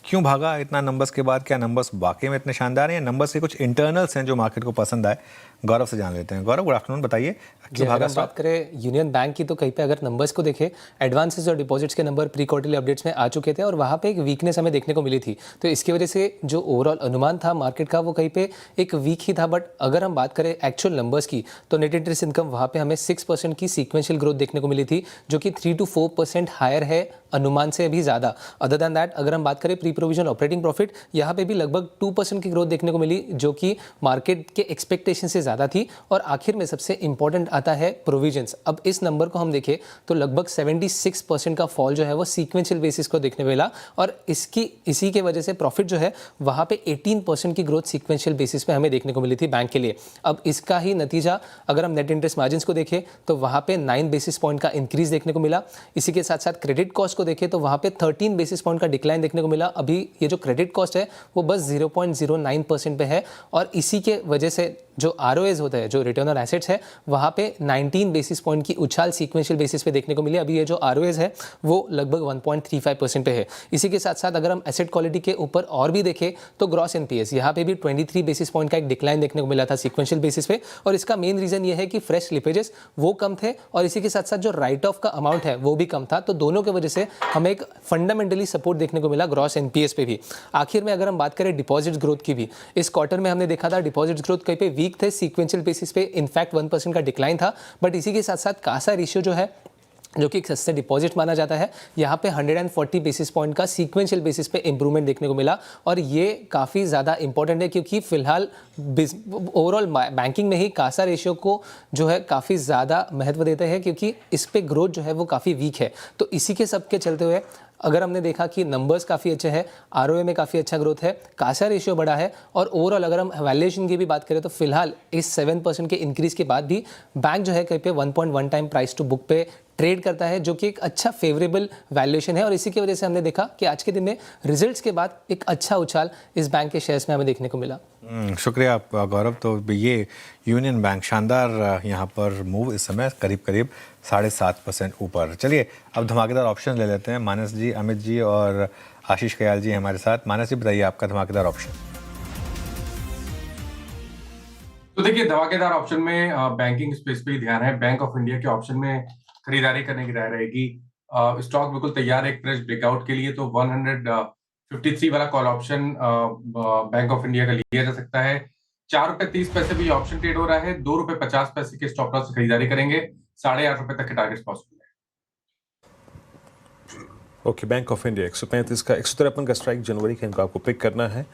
क्यों भागा इतना नंबर्स के बाद? क्या नंबर्स वाकई में इतने शानदार हैं या नंबर्स के कुछ इंटरनल्स हैं जो मार्केट को पसंद आए? गौरव से जान लेते हैं। गौरव, गुड आफ्टरनून, बताइए क्यों भागा स्टॉक? बात करें यूनियन बैंक की तो कहीं पे अगर नंबर्स को देखें, एडवांसेस और डिपॉजिट्स के नंबर प्री क्वार्टरली अपडेट्स में आ चुके थे और वहाँ पे एक वीकनेस हमें देखने को मिली थी, तो इसकी वजह से जो ओवरऑल अनुमान था मार्केट का वो कहीं पे एक वीक ही था। बट अगर हम बात करें एक्चुअल नंबर्स की तो नेट इंटरेस्ट इनकम वहाँ पे हमें 6% की सीक्वेंशियल ग्रोथ देखने को मिली थी, जो कि 3 to 4% हायर है अनुमान से भी ज़्यादा। अदर दैन दैट अगर हम बात करें प्री प्रोविजन ऑपरेटिंग प्रॉफिट, यहाँ पे भी लगभग 2% की ग्रोथ देखने को मिली, जो कि मार्केट के एक्सपेक्टेशन से ज़्यादा थी। और आखिर में सबसे इंपॉर्टेंट आता है प्रोविजंस। अब इस नंबर को हम देखें तो लगभग 76% का फॉल जो है वो सीक्वेंशियल बेसिस को देखने मिला, और इसी के वजह से प्रॉफिट जो है वहाँ पे 18% की ग्रोथ सीक्वेंशियल बेसिस पे हमें देखने को मिली थी बैंक के लिए। अब इसका ही नतीजा अगर हम नेट इंटरेस्ट मार्जिन को देखें तो वहाँ पे 9 बेसिस पॉइंट का इंक्रीज देखने को मिला। इसी के साथ साथ क्रेडिट कॉस्ट को देखें तो वहाँ पे 13 बेसिस पॉइंट का डिक्लाइन देखने को मिला। अभी ये जो क्रेडिट कॉस्ट है वो बस 0.09% पे है, और इसी के वजह से जो ROAs होता है, जो रिटर्न ऑन एसेट्स है, वहाँ पे 19 बेसिस पॉइंट की उछाल सीक्वेंशियल बेसिस पे देखने को मिली। अभी ये जो ROAs है वो लगभग 1.35% पे है। इसी के साथ साथ अगर हम एसेट क्वालिटी के ऊपर और भी देखें तो ग्रॉस NPAs यहाँ पे भी 23 बेसिस पॉइंट का एक डिक्लाइन देखने को मिला था सीक्वेंशियल बेसिस पे, और इसका मेन रीजन ये है कि फ्रेश स्लिपेजेस वो कम थे और इसी के साथ साथ जो राइट ऑफ का अमाउंट है वो भी कम था। तो दोनों की वजह से हमें एक फंडामेंटली सपोर्ट देखने को मिला ग्रॉस NPAs पे भी। आखिर में अगर हम बात करें डिपॉजिट्स ग्रोथ की भी, इस क्वार्टर में हमने देखा था डिपॉजिट्स ग्रोथ कहीं पे वीक थे, सीक्वेंशियल बेसिस पे इनफैक्ट 1% का डिक्लाइन था। बट इसी के साथ साथ कासा रेशियो जो है, जो कि एक सस्ते डिपॉजिट माना जाता है, यहाँ पे 140 बेसिस पॉइंट का सीक्वेंशियल बेसिस पे इंप्रूवमेंट देखने को मिला, और ये काफ़ी ज़्यादा इंपॉर्टेंट है क्योंकि फिलहाल ओवरऑल बैंकिंग में ही कासा रेशियो को जो है काफ़ी ज़्यादा महत्व देते हैं, क्योंकि इस पे ग्रोथ जो है वो काफ़ी वीक है। तो इसी के सब के चलते हुए अगर हमने देखा कि नंबर्स काफ़ी अच्छे हैं, ROA में काफ़ी अच्छा ग्रोथ है, कासा रेशियो बड़ा है, और ओवरऑल अगर हम वैल्यूएशन की भी बात करें तो फिलहाल इस 7% के इंक्रीज के बाद भी बैंक जो है कहीं पे 1.1 टाइम प्राइस टू बुक पे ट्रेड करता है, जो कि एक अच्छा फेवरेबल वैल्यूएशन है। और इसी की वजह से हमने देखा कि आज के दिन में रिजल्ट्स के बाद एक अच्छा उछाल इस बैंक के शेयर्स में हमें देखने को मिला। शुक्रिया गौरव। तो ये यूनियन बैंक शानदार यहाँ पर मूव, इस समय करीब 7.5% ऊपर। चलिए अब धमाकेदार ऑप्शन ले लेते हैं। मानस जी, अमित जी और आशीष कयाल जी हमारे साथ। मानस जी, बताइए आपका धमाकेदार ऑप्शन। तो देखिए, धमाकेदार ऑप्शन में बैंकिंग स्पेस पे ही ध्यान है। बैंक ऑफ इंडिया के ऑप्शन में खरीदारी करने की राय रहेगी। स्टॉक बिल्कुल तैयार है एक फ्रेश ब्रेकआउट के लिए, तो 153 वाला call option bank of India का लिया जा सकता है। 4 रुपए 30 पैसे भी ऑप्शन ट्रेड हो रहा है। 2 रुपए 50 पैसे के स्टॉप लॉस से खरीदारी करेंगे। 8.5 रुपए तक के टारगेट पॉसिबल है। ओके, बैंक ऑफ इंडिया 135 का 153 का स्ट्राइक जनवरी के इनको आपको पिक करना है।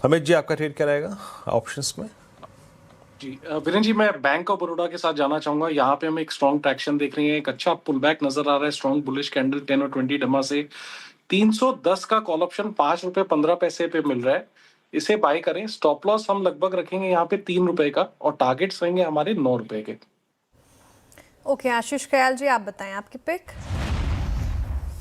अमित जी, आपका ट्रेड क्या रहेगा ऑप्शंस में? जी वीरेंद्र जी, मैं बैंक ऑफ बड़ौदा के साथ जाना चाहूंगा। यहाँ पे हमें एक स्ट्रॉन्ग ट्रैक्शन देख रही है, एक अच्छा पुल बैक नजर आ रहा है, स्ट्रॉन्ग बुलिश कैंडल 10 और 20 डमा से 310 का कॉल ऑप्शन 5 रुपए 15 पैसे पे मिल रहा है, इसे बाय करें। स्टॉप लॉस हम लगभग रखेंगे यहाँ पे 3 रुपए का, और टारगेट्स रहेंगे हमारे 9 रुपए के। ओके, आशीष कयाल जी, आप बताएं आपकी पिक।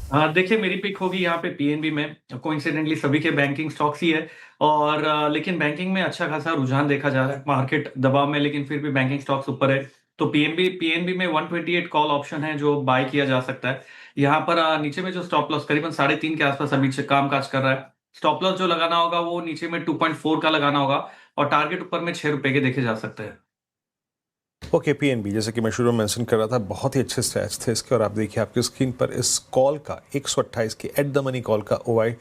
हाँ, देखिए मेरी पिक होगी यहाँ पे PNB में। कोइंसिडेंटली सभी के बैंकिंग स्टॉक्स ही है, और लेकिन बैंकिंग में अच्छा खासा रुझान देखा जा रहा है। मार्केट दबाव में, लेकिन फिर भी बैंकिंग स्टॉक्स ऊपर है। तो PNB में 128 कॉल ऑप्शन है जो बाय किया जा सकता है। यहाँ पर नीचे में जो स्टॉप लॉस करीबन 3.5 के आसपास अभी से कामकाज कर रहा है, स्टॉप लॉस जो लगाना होगा वो नीचे में 2.4 का लगाना होगा और टारगेट ऊपर में 6 रुपए के देखे जा सकते हैं। ओके, पीएनबी जैसे कि मैं शुरू में मेंशन कर रहा था, बहुत ही अच्छे स्टैट्स थे इसके, और आप देखिए आपकी स्क्रीन पर इस कॉल का 128 की एट द मनी कॉल का ओआई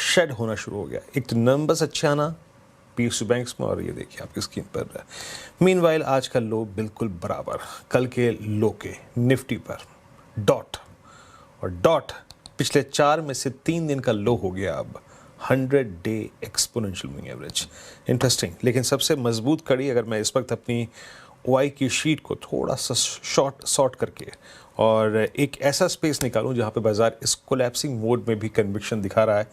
शेड होना शुरू हो गया। एक तो नंबर्स अच्छे आना पीएसयू बैंक्स में, और ये देखिए आपकी स्क्रीन पर मीनवाइल आज का लो बिल्कुल बराबर कल के लो के निफ्टी पर डॉट, और डॉट पिछले 4 में से 3 दिन का लो हो गया अब 100 day exponential moving average. Interesting. लेकिन सबसे मजबूत कड़ी, अगर मैं इस वक्त अपनी ओआई की शीट को थोड़ा सा शॉर्ट करके और एक ऐसा स्पेस निकालूं जहां पे बाजार इस कोलैप्सिंग मोड में भी कन्विक्शन दिखा रहा है,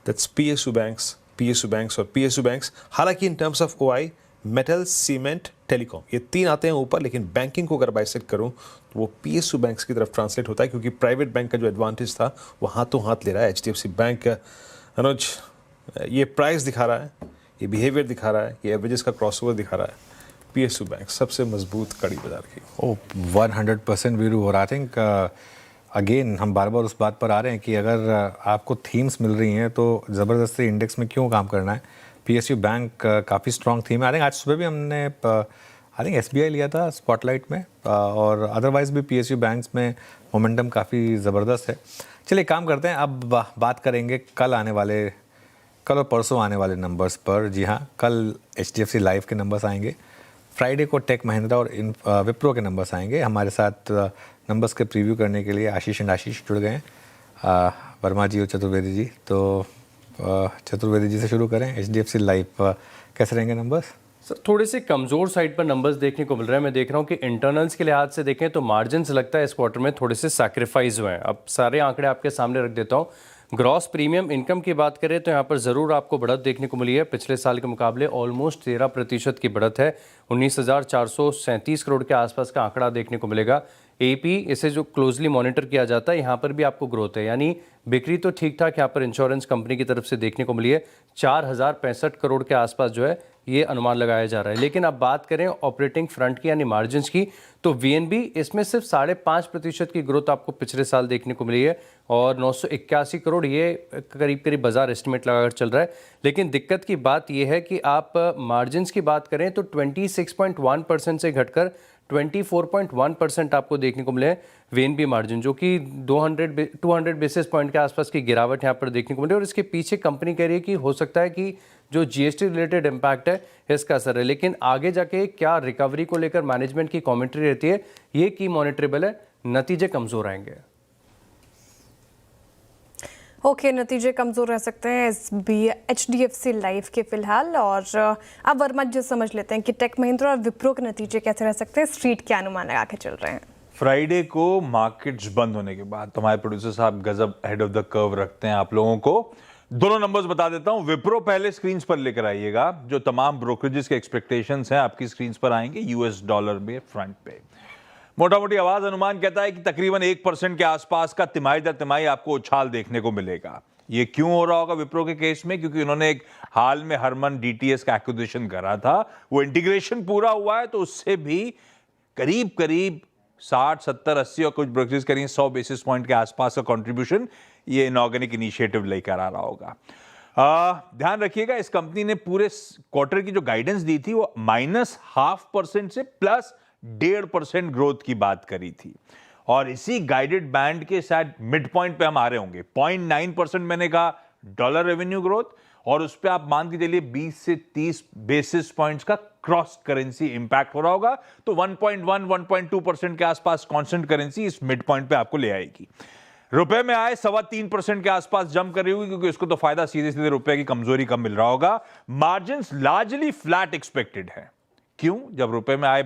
दैट्स पीएसयू बैंक्स और पीएसयू बैंक्स। हालांकि in terms of OI metal, cement, telecom ये 3 आते हैं ऊपर, लेकिन बैंकिंग को अगर बाइसेक्ट करूं तो वो पीएसयू बैंक्स की तरफ ट्रांसलेट होता है, क्योंकि प्राइवेट बैंक का जो एडवांटेज था वो हाथों हाथ ले रहा है एचडीएफसी बैंक। अनुज, ये प्राइस दिखा रहा है, ये बिहेवियर दिखा रहा है, ये एवरेजेस का क्रॉसओवर दिखा रहा है। पीएसयू बैंक सबसे मजबूत कड़ी बाजार की। 100% वीरू। और आई थिंक अगेन हम बार बार उस बात पर आ रहे हैं कि अगर आपको थीम्स मिल रही हैं तो ज़बरदस्ती इंडेक्स में क्यों काम करना है। पीएसयू बैंक काफ़ी स्ट्रॉन्ग थीम है। आई थिंक आज सुबह भी हमने आई थिंक एसबीआई लिया था स्पॉटलाइट में, और अदरवाइज भी पीएसयू बैंक्स में मोमेंटम काफ़ी ज़बरदस्त है। चलिए काम करते हैं, अब बात करेंगे कल और परसों आने वाले नंबर्स पर। जी हाँ, कल एचडीएफसी लाइफ के नंबर्स आएंगे, फ्राइडे को टेक महिंद्रा और विप्रो के नंबर्स आएंगे। हमारे साथ नंबर्स के प्रीव्यू करने के लिए आशीष जुड़ गए हैं, वर्मा जी और चतुर्वेदी जी। तो चतुर्वेदी जी से शुरू करें। एचडीएफसी लाइफ कैसे रहेंगे नंबर्स? सर थोड़े से कमज़ोर साइड पर नंबर्स देखने को मिल रहे हैं। मैं देख रहा हूँ कि इंटरनल्स के लिहाज से देखें तो मार्जिन्स लगता है इस क्वार्टर में थोड़े से सैक्रिफाइस हुए हैं। अब सारे आंकड़े आपके सामने रख देता हूँ। ग्रॉस प्रीमियम इनकम की बात करें तो यहाँ पर ज़रूर आपको बढ़त देखने को मिली है। पिछले साल के मुकाबले ऑलमोस्ट 13% की बढ़त है। 19,437 करोड़ के आसपास का आंकड़ा देखने को मिलेगा। एपी इसे जो क्लोजली मॉनिटर किया जाता है, यहाँ पर भी आपको ग्रोथ है, यानी बिक्री तो ठीक ठाक यहाँ पर इंश्योरेंस कंपनी की तरफ से देखने को मिली है। 4,065 करोड़ के आसपास जो है ये अनुमान लगाया जा रहा है। लेकिन अब बात करें ऑपरेटिंग फ्रंट की यानी मार्जिन्स की, तो वीएनबी इसमें सिर्फ 5.5% की ग्रोथ आपको पिछले साल देखने को मिली है, और 981 करोड़ ये करीब बाजार एस्टिमेट लगाकर चल रहा है। लेकिन दिक्कत की बात यह है कि आप मार्जिन्स की बात करें तो 26.1% से घटकर 24.1% आपको देखने को मिले हैं वीएनबी मार्जिन, जो कि 200 बेसिस पॉइंट के आसपास की गिरावट यहाँ पर देखने को मिली। और इसके पीछे कंपनी कह रही है कि हो सकता है कि जो जीएसटी रिलेटेड इम्पैक्ट है इसका असर है। लेकिन आगे जाके क्या रिकवरी को लेकर मैनेजमेंट की कमेंट्री रहती है, ये की मॉनिटरेबल है। नतीजे कमज़ोर आएंगे। ओके, नतीजे कमज़ोर रह सकते हैं एचडीएफसी लाइफ के फिलहाल। और अब वर्मा जी समझ लेते हैं कि टेक महिंद्रा और विप्रो के नतीजे कैसे रह सकते हैं, स्ट्रीट के अनुमान लगा के चल रहे हैं। फ्राइडे को मार्केट्स बंद होने के बाद तो हमारे प्रोड्यूसर साहब गजब हेड ऑफ द कर्व रखते हैं आप लोगों को। दोनों नंबर्स बता देता हूं। विप्रो पहले स्क्रीन पर लेकर आइएगा, जो तमाम ब्रोकरेजेस के एक्सपेक्टेशंस हैं आपकी स्क्रीन पर आएंगे यूएस डॉलर में फ्रंट पे। मोटा मोटी आवाज अनुमान कहता है कि तकरीबन 1% के आसपास का तिमाही दर तिमाही आपको उछाल देखने को मिलेगा। ये क्यों हो रहा होगा विप्रो के केस में? क्योंकि उन्होंने एक हाल में हरमन डीटीएस का एक्विजिशन करा था, वो इंटीग्रेशन पूरा हुआ है, तो उससे भी करीब 60, 70, 80 और कुछ ब्रोकरेज करेंगे 100 बेसिस पॉइंट के आसपास का कंट्रीब्यूशन ये इनऑर्गेनिक इनिशिएटिव लेकर आ रहा होगा। ध्यान रखिएगा, इस कंपनी ने पूरे क्वार्टर की जो गाइडेंस दी थी वो -0.5% से +1.5% ग्रोथ की बात करी थी, और इसी गाइडेड बैंड के साथ मिड पॉइंट पे हम आ रहे होंगे। 0.9% मैंने कहा डॉलर रेवेन्यू ग्रोथ, और उस पर आप मान के चलिए 20 से 30 बेसिस पॉइंट्स का क्रॉस करेंसी इंपैक्ट हो रहा होगा, तो 1.1-1.2% के आसपास कांस्टेंट करेंसी इस मिड पॉइंट पे आपको ले आएगी। रुपए में आए 3.25% के आसपास जंप कर रही होगी, क्योंकि उसको तो फायदा सीधे सीधे रुपए की कमजोरी कम मिल रहा होगा। मार्जिन्स लार्जली फ्लैट एक्सपेक्टेड है। क्यों? जब रुपए में आए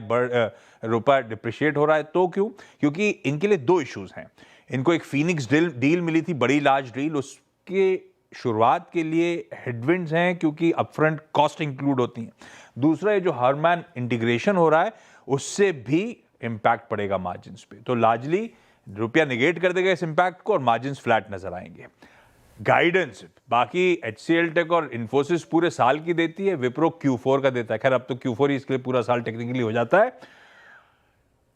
रुपया डिप्रिशिएट हो रहा है तो क्यों? क्योंकि इनके लिए 2 इश्यूज हैं। इनको एक फीनिक्स डील मिली थी, बड़ी लार्ज डील, उसके शुरुआत के लिए हेडविंड्स हैं क्योंकि अपफ्रंट कॉस्ट इंक्लूड होती हैं। दूसरा, ये जो हरमैन इंटीग्रेशन हो रहा है उससे भी इंपैक्ट पड़ेगा मार्जिन्स पे, तो लार्जली रुपया निगेट कर देगा इस इंपैक्ट को और मार्जिन्स फ्लैट नजर आएंगे। गाइडेंस बाकी एचसीएल टेक और इन्फोसिस पूरे साल की देती है, विप्रो Q4 का देता है। खैर अब तो Q4 ही इसके लिए पूरा साल टेक्निकली हो जाता है।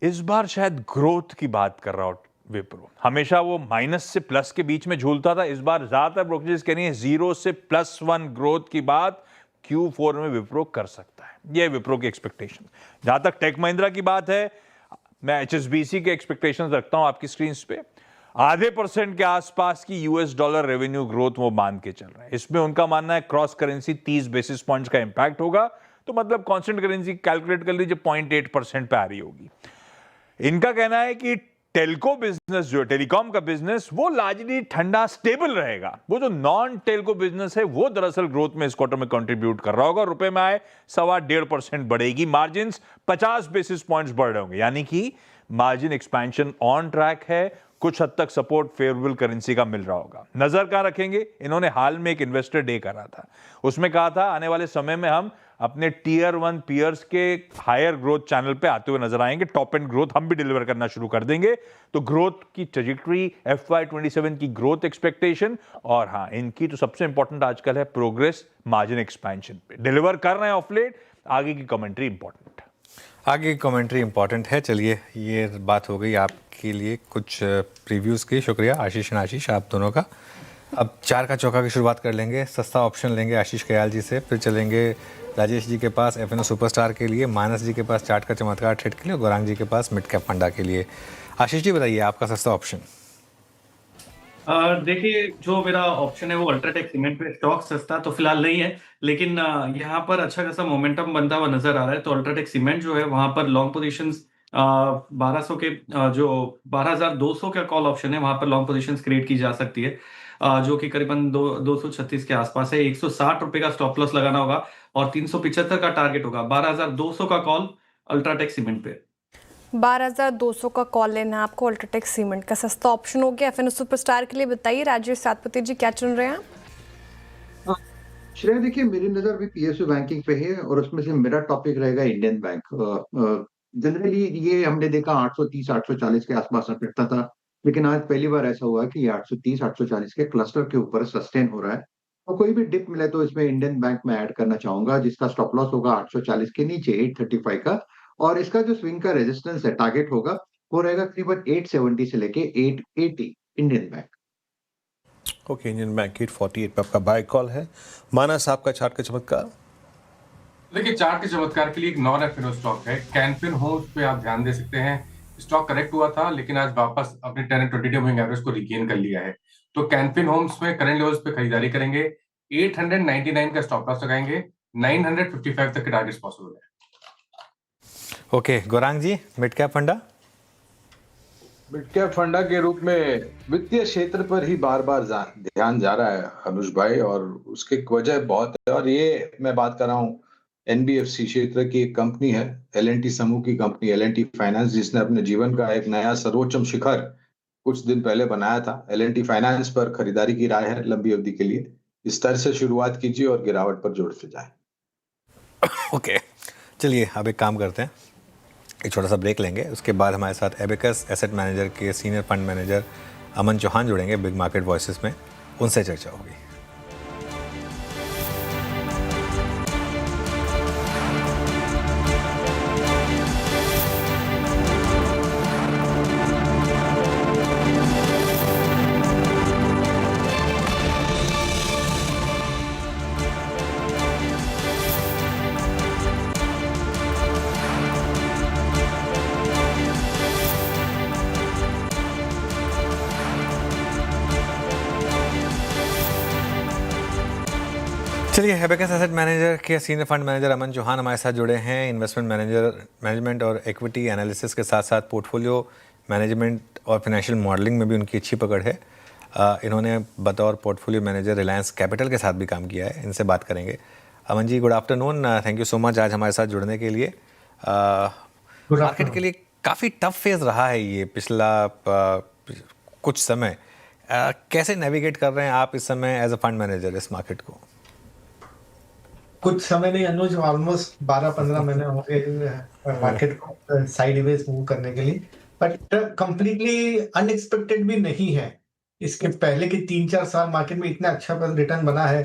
इस बार शायद ग्रोथ की बात कर रहा हो विप्रो। हमेशा वो माइनस से प्लस के बीच में झूलता था, इस बार ज्यादातर ब्रोकरेज कह रही है 0 से +1 ग्रोथ की बात Q4 में विप्रो कर सकता है। ये विप्रो की एक्सपेक्टेशन। जहां तक टेक महिंद्रा की बात है, मैं HSBC के एक्सपेक्टेशंस रखता हूं आपकी स्क्रीन पे। आधे % के आसपास की $डॉलर रेवेन्यू ग्रोथ वो मान के चल रहे हैं। इसमें उनका मानना है क्रॉस करेंसी 30 बेसिस पॉइंट्स का इंपैक्ट होगा, तो मतलब कांस्टेंट करेंसी कैलकुलेट कर लीजिए 0.8% पे आ रही होगी। इनका कहना है कि टेलको बिजनेस जो टेलीकॉम का बिजनेस वो लार्जली ठंडा स्टेबल रहेगा। वो जो नॉन टेलको बिजनेस है वो दरअसल ग्रोथ में इस क्वार्टर में कंट्रीब्यूट कर रहा होगा। रुपए में आए 1.25% बढ़ेगी, मार्जिन 50 बेसिस पॉइंट्स बढ़ रहे होंगे, यानी कि मार्जिन एक्सपेंशन ऑन ट्रैक है। कुछ हद तक सपोर्ट फेवरेबल करेंसी का मिल रहा होगा। नजर कहां रखेंगे? इन्होंने हाल में एक इन्वेस्टर डे करा था, उसमें कहा था आने वाले समय में हम अपने टियर 1 पीयर्स के हायर ग्रोथ चैनल पे आते हुए नजर आएंगे। टॉप एंड ग्रोथ हम भी डिलीवर करना शुरू कर देंगे। तो ग्रोथ की ट्रेजेक्टरी, FY27 की ग्रोथ एक्सपेक्टेशन, और हाँ, इनकी तो सबसे इंपॉर्टेंट आजकल है प्रोग्रेस मार्जिन एक्सपेंशन पे डिलीवर कर रहे हैं ऑफ लेट। आगे की कमेंट्री इंपॉर्टेंट है। आगे की कमेंट्री इंपॉर्टेंट है। चलिए, ये बात हो गई आपके लिए कुछ प्रीव्यूज़ की। शुक्रिया आशीष और आशीष, आप दोनों का। अब 4 का चौका की शुरुआत कर लेंगे। सस्ता ऑप्शन लेंगे आशीष कयाल जी से, फिर चलेंगे राजेश जी के पास FNO सुपरस्टार के लिए, मानस जी के पास चार्ट का चमत्कार ट्रेड के लिए, और गौरांग जी के पास मिड कैप फंडा के लिए। आशीष जी बताइए, आपका सस्ता ऑप्शन। देखिए, जो मेरा ऑप्शन है वो अल्ट्राटेक सीमेंट पे। स्टॉक सस्ता तो फिलहाल नहीं है, लेकिन यहाँ पर अच्छा खासा मोमेंटम बनता हुआ नजर आ रहा है। तो अल्ट्राटेक सीमेंट जो है वहां पर लॉन्ग पोजीशंस 1200 के जो 12,200 का कॉल ऑप्शन है, वहां पर लॉन्ग पोजीशंस क्रिएट की जा सकती है, जो कि करीबन 236 के आसपास है। 160 रुपए का स्टॉप लॉस लगाना होगा और 375 का टारगेट होगा। 12,200 का कॉल अल्ट्राटेक सीमेंट पे। 12,200 का कॉल लेना है आपको अल्ट्राटेक सीमेंट का। सस्ता ऑप्शन हो गया FNO सुपरस्टार के लिए। बताइए राजेश सातपति जी, क्या चुन रहे हैं आप? श्रेया, देखिए मेरी नजर भी PSU बैंकिंग पे है और उसमें से मेरा टॉपिक रहेगा इंडियन बैंक। जनरली ये हमने देखा 830 840 के आसपास निकलता था, लेकिन आज पहली बार ऐसा हुआ कि ये 830 840 के क्लस्टर के ऊपर सस्टेन हो रहा है। और कोई भी डिप मिले तो इसमें इंडियन बैंक में ऐड करना चाहूंगा, जिसका स्टॉप लॉस होगा 840 के नीचे 835 का, और इसका जो स्विंग का रेजिस्टेंस है, टारगेट होगा, वो रहेगा करीबन 870 से लेके 880 Indian bank. Okay, Indian bank 848 पे आपका बाय कॉल है। मानस, आपका चार्ट का चमत्कार। देखिए, चार्ट के चमत्कार के लिए एक नॉन FNO स्टॉक है, कैनफिन होम्स पे आप ध्यान दे सकते हैं। स्टॉक करेक्ट हुआ था, लेकिन आज वापस अपने 10 and 20 डे मूविंग एवरेज को रिगेन कर लिया है। तो कैनफिन होम्स में करंट लेवल्स पे खरीदारी करेंगे। 899 का स्टॉप लॉस लगाएंगे। 955 तक के टारगेट्स पॉसिबल है। ओके, गौरांग जी, मिड कैप फंडा। मिड कैप फंडा के रूप में वित्तीय क्षेत्र पर ही बार बार ध्यान जा रहा है अनुज भाई, और उसकी वजह बहुत है। और ये मैं बात कर रहा हूँ NBFC क्षेत्र की एक कंपनी है, L&T समूह की कंपनी L&T फाइनेंस, जिसने अपने जीवन का एक नया सर्वोच्चम शिखर कुछ दिन पहले बनाया था। L&T फाइनेंस पर खरीदारी की राय है लंबी अवधि के लिए। इस तरह से शुरुआत कीजिए और गिरावट पर जोड़ते जाए। ओके, चलिए अब एक काम करते हैं, एक छोटा सा ब्रेक लेंगे। उसके बाद हमारे साथ एबेकस एसेट मैनेजर के सीनियर फंड मैनेजर अमन चौहान जुड़ेंगे बिग मार्केट वॉइसेस में, उनसे चर्चा होगी। चलिए, एबेकस एसेट मैनेजर के सीनियर फंड मैनेजर अमन चौहान हमारे साथ जुड़े हैं। इन्वेस्टमेंट मैनेजमेंट और इक्विटी एनालिसिस के साथ साथ पोर्टफोलियो मैनेजमेंट और फाइनेंशियल मॉडलिंग में भी उनकी अच्छी पकड़ है। इन्होंने बतौर पोर्टफोलियो मैनेजर रिलायंस कैपिटल के साथ भी काम किया है। इनसे बात करेंगे। Aman ji, good afternoon, thank you so much आज हमारे साथ जुड़ने के लिए। मार्केट के लिए काफ़ी टफ फेज रहा है ये पिछला कुछ समय। कैसे नेविगेट कर रहे हैं आप इस समय एज अ फंड मैनेजर इस मार्केट को? कुछ समय नहीं अनुज, ऑलमोस्ट 12-15 महीने हो गए मार्केट को साइडवेज मूव करने के लिए, बट कंप्लीटली अनएक्सपेक्टेड भी नहीं है। इसके पहले के 3-4 साल मार्केट में इतना अच्छा रिटर्न बना है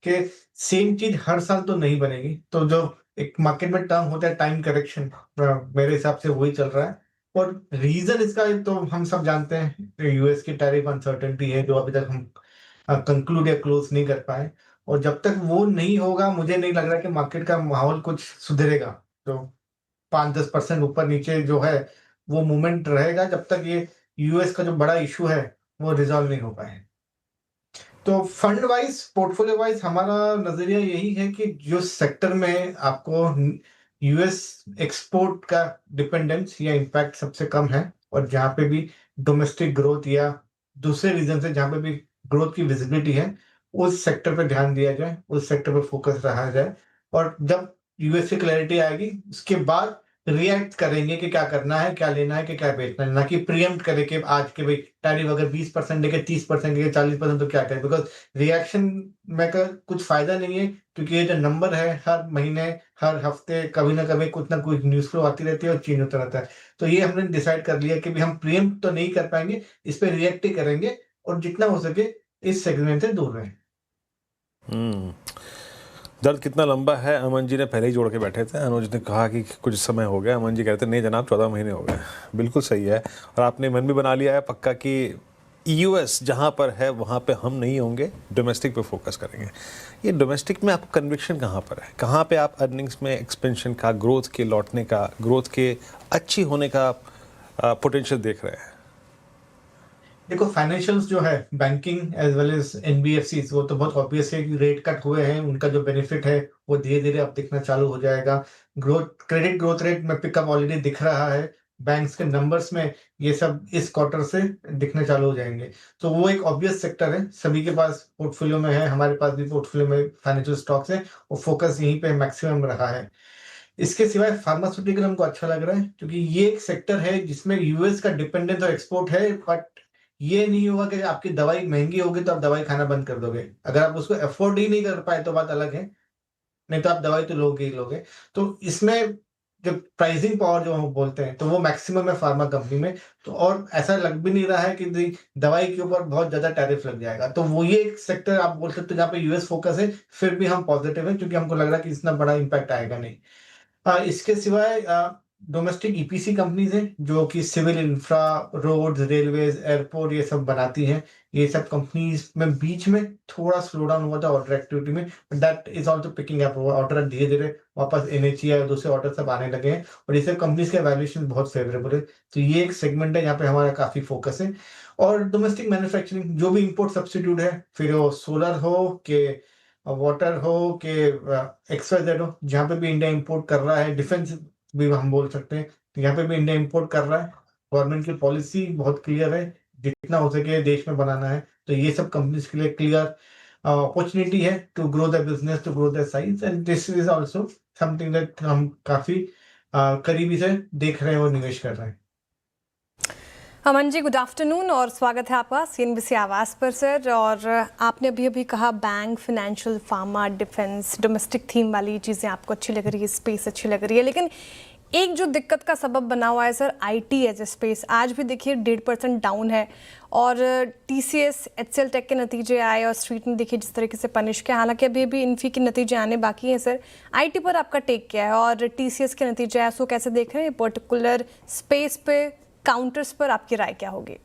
कि सेम चीज हर साल तो नहीं बनेगी। तो जो एक मार्केट में टर्म होता है टाइम करेक्शन, मेरे हिसाब से वही चल रहा है। और रीजन इसका तो हम सब जानते हैं, यूएस की टैरिफ अनसर्टेनिटी है जो अभी तक हम कंक्लूड या क्लोज नहीं कर पाए। और जब तक वो नहीं होगा मुझे नहीं लग रहा कि मार्केट का माहौल कुछ सुधरेगा। तो 5-10% ऊपर नीचे जो है वो मूवमेंट रहेगा जब तक ये यूएस का जो बड़ा इशू है वो रिजॉल्व नहीं हो पाए। तो फंड वाइज, पोर्टफोलियो वाइज हमारा नजरिया यही है कि जो सेक्टर में आपको यूएस एक्सपोर्ट का डिपेंडेंस या इम्पैक्ट सबसे कम है और जहाँ पे भी डोमेस्टिक ग्रोथ या दूसरे रीजन से जहाँ पे भी ग्रोथ की विजिबिलिटी है, उस सेक्टर पे ध्यान दिया जाए, उस सेक्टर पे फोकस रहा जाए। और जब यूएस से क्लैरिटी आएगी उसके बाद रिएक्ट करेंगे कि क्या करना है, क्या लेना है, कि क्या बेचना है, ना कि प्रीएम्प्ट करें कि आज के भाई टैरिफ अगर 20% देके 30% देके 40% तो क्या करें। बिकॉज रिएक्शन में का कुछ फायदा नहीं है, क्योंकि ये जो नंबर है हर महीने हर हफ्ते कभी ना कभी कुछ ना कुछ न्यूज फ्लो आती रहती है और चेंज होता रहता है। तो ये हमने डिसाइड कर लिया कि भी हम प्रीएम्प्ट तो नहीं कर पाएंगे, इस पे रिएक्ट ही करेंगे और जितना हो सके इस सेगमेंट से दूर रहें। दर्द कितना लंबा है अमन जी ने पहले ही जोड़ के बैठे थे। अनुज ने कहा कि कुछ समय हो गया, अमन जी कहते नहीं जनाब 14 महीने हो गए। बिल्कुल सही है, और आपने मन भी बना लिया है पक्का कि यूएस जहाँ पर है वहाँ पे हम नहीं होंगे, डोमेस्टिक पे फोकस करेंगे। ये डोमेस्टिक में आपको कन्विक्शन कहाँ पर है, कहाँ पे आप अर्निंग्स में एक्सपेंशन का, ग्रोथ के लौटने का, ग्रोथ के अच्छी होने का पोटेंशियल देख रहे हैं? देखो, फाइनेंशियल्स जो है, banking as well as NBFCs, वो तो बहुत ऑब्वियस है कि रेट कट हुए हैं, उनका जो बेनिफिट है वो धीरे धीरे अब दिखना चालू हो जाएगा। ग्रोथ, क्रेडिट ग्रोथ रेट में पिकअप ऑलरेडी दिख रहा है, बैंक्स के नंबर्स में ये सब इस क्वार्टर से दिखने चालू हो जाएंगे। तो वो एक ऑब्वियस सेक्टर है, सभी के पास पोर्टफोलियो में है, हमारे पास भी पोर्टफोलियो में फाइनेंशियल स्टॉक्स है और फोकस यहीं पे मैक्सिमम रहा है। इसके सिवाय फार्मास्यूटिकल हमको अच्छा लग रहा है, क्योंकि ये एक सेक्टर है जिसमें यूएस का डिपेंडेंस और एक्सपोर्ट है। बट ये नहीं होगा कि आपकी दवाई महंगी होगी तो आप दवाई खाना बंद कर दोगे। अगर आप उसको अफोर्ड ही नहीं कर पाए तो बात अलग है, नहीं तो आप दवाई तो लोगे ही लोगे। तो इसमें जो प्राइसिंग पावर जो हम बोलते हैं तो वो मैक्सिमम है फार्मा कंपनी में। तो और ऐसा लग भी नहीं रहा है कि दवाई के ऊपर बहुत ज्यादा टैरिफ लग जाएगा। तो वो ये एक सेक्टर आप बोल सकते हो जहाँ पे यूएस फोकस है, फिर भी हम पॉजिटिव है क्योंकि हमको लग रहा है कि इतना बड़ा इम्पैक्ट आएगा नहीं। इसके सिवाय डोमेस्टिक ईपीसी कंपनीज हैं जो कि civil infra, roads, railways, airport ये सब बनाती हैं। ये सब कंपनीज में बीच में थोड़ा स्लो डाउन हुआ था ऑर्डर एक्टिविटी में, but that is also picking up. Order धीरे धीरे वापस एनएचए और दूसरे ऑर्डर सब आने लगे हैं और ये सब कंपनीज के वैल्यूएशन बहुत फेवरेबल है। तो ये एक सेगमेंट है यहाँ पे हमारा काफी फोकस है। और डोमेस्टिक मैन्युफैक्चरिंग, जो भी इंपोर्ट सब्सिट्यूट है, फिर वो सोलर हो के वाटर हो के XYZ हो, जहाँ पे भी इंडिया इंपोर्ट कर रहा है, डिफेंस भी हम बोल सकते हैं, तो यहाँ पे भी इंडिया इंपोर्ट कर रहा है। गवर्नमेंट की पॉलिसी बहुत क्लियर है, जितना हो सके देश में बनाना है। तो ये सब कंपनीज के लिए क्लियर अपॉर्चुनिटी है to grow the business, to grow the size, and this is also something that हम काफी करीबी से देख रहे हैं और निवेश कर रहे हैं। अमन जी, गुड आफ्टरनून और स्वागत है आपका सीएनबीसी आवाज़ पर सर। और आपने अभी अभी कहा bank, financial, pharma, defence, domestic theme वाली चीज़ें आपको अच्छी लग रही है, स्पेस अच्छी लग रही है, लेकिन एक जो दिक्कत का सबब बना हुआ है sir, IT as a space, आज भी देखिए 1.5% डाउन है। और टीसीएस, एचसीएल टेक के नतीजे आए और स्ट्रीट ने देखिए जिस तरीके से पनिश किया, हालांकि अभी अभी इन्फी के नतीजे आने बाकी हैं सर। आईटी पर आपका टेक क्या है और टीसीएस के नतीजे आए, सो कैसे देख रहे हैं पर्टिकुलर स्पेस पे, काउंटर्स पर आपकी राय क्या होगी?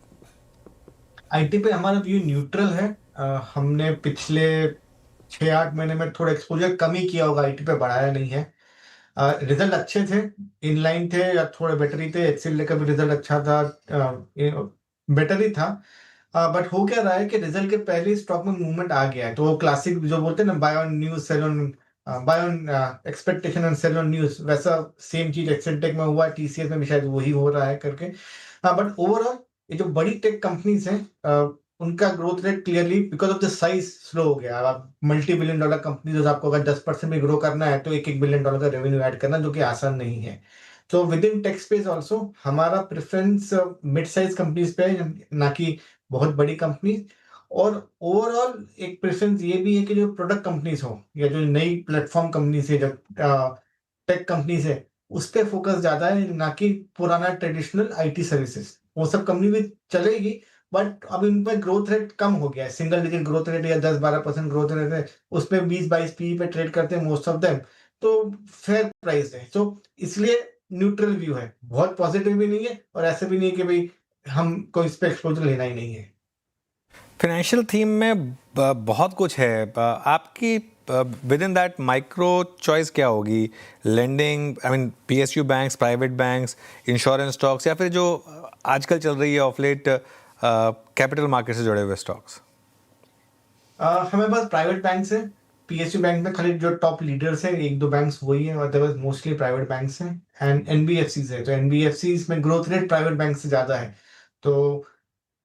आईटी पे हमारा व्यू न्यूट्रल है। हमने पिछले 6-8 महीने में थोड़ा एक्सपोजर कम ही किया होगा, आईटी पे बढ़ाया नहीं है। रिजल्ट अच्छे थे, इनलाइन थे या थोड़े बेटर ही थे। एक्सेल का भी रिजल्ट अच्छा था, बेटर ही था। बट हो क्या रहा है कि रिजल्ट के पहले स्टॉक में मूवमेंट आ गया है। तो वो क्लासिक जो बोलते हैं ना, buy on news sell on, buy on expectation and sell on news, वैसा सेम चीज एक्सेल टेक में हुआ है, टीसीएस में भी शायद वही हो रहा है करके। बट ओवरऑल ये जो बड़ी टेक कंपनीज हैं उनका growth rate clearly because of the size slow हो गया। अब मल्टी $1 बिलियन कंपनीज, आपको अगर 10% भी ग्रो करना है तो $1 बिलियन का रेवेन्यू ऐड करना, जो कि आसान नहीं है। तो with in tech space also हमारा प्रेफरेंस मिड साइज कंपनीज पे है, ना कि बहुत बड़ी कंपनी। और ओवरऑल एक प्रेफरेंस ये भी है कि जो प्रोडक्ट कंपनीज हो या जो नई प्लेटफॉर्म कंपनीज है, जो टेक कंपनीज है, उस पर फोकस ज्यादा है, ना कि पुराना ट्रेडिशनल आईटी सर्विसेज। वो सब कंपनी भी चलेगी बट अब इनपे ग्रोथ रेट कम हो गया है, सिंगल डिजिट ग्रोथ रेट या 10-12% ग्रोथ रेट है, उसमें 20-22 पी पे ट्रेड करते हैं मोस्ट ऑफ देम। तो फेयर प्राइस है, तो इसलिए न्यूट्रल व्यू है, बहुत पॉजिटिव भी नहीं है और ऐसे भी नहीं है कि भाई हम कोई इस पे एक्सपोजर लेना ही नहीं है। फाइनेंशियल थीम में बहुत कुछ है, आपकी with in that micro choice क्या होगी? Lending, I mean PSU banks, private banks, insurance stocks, या फिर जो आजकल चल रही है ऑफ लेट कैपिटल मार्केट से जुड़े हुए स्टॉक्स? हमारे पास प्राइवेट बैंक्स है। PSU बैंक में खाली जो टॉप लीडर्स हैं 1-2 बैंक्स वही है, अदरवाइज मोस्टली प्राइवेट बैंक्स हैं एंड NBFCs है। तो NBFCs में ग्रोथ रेट प्राइवेट बैंक से ज्यादा है, तो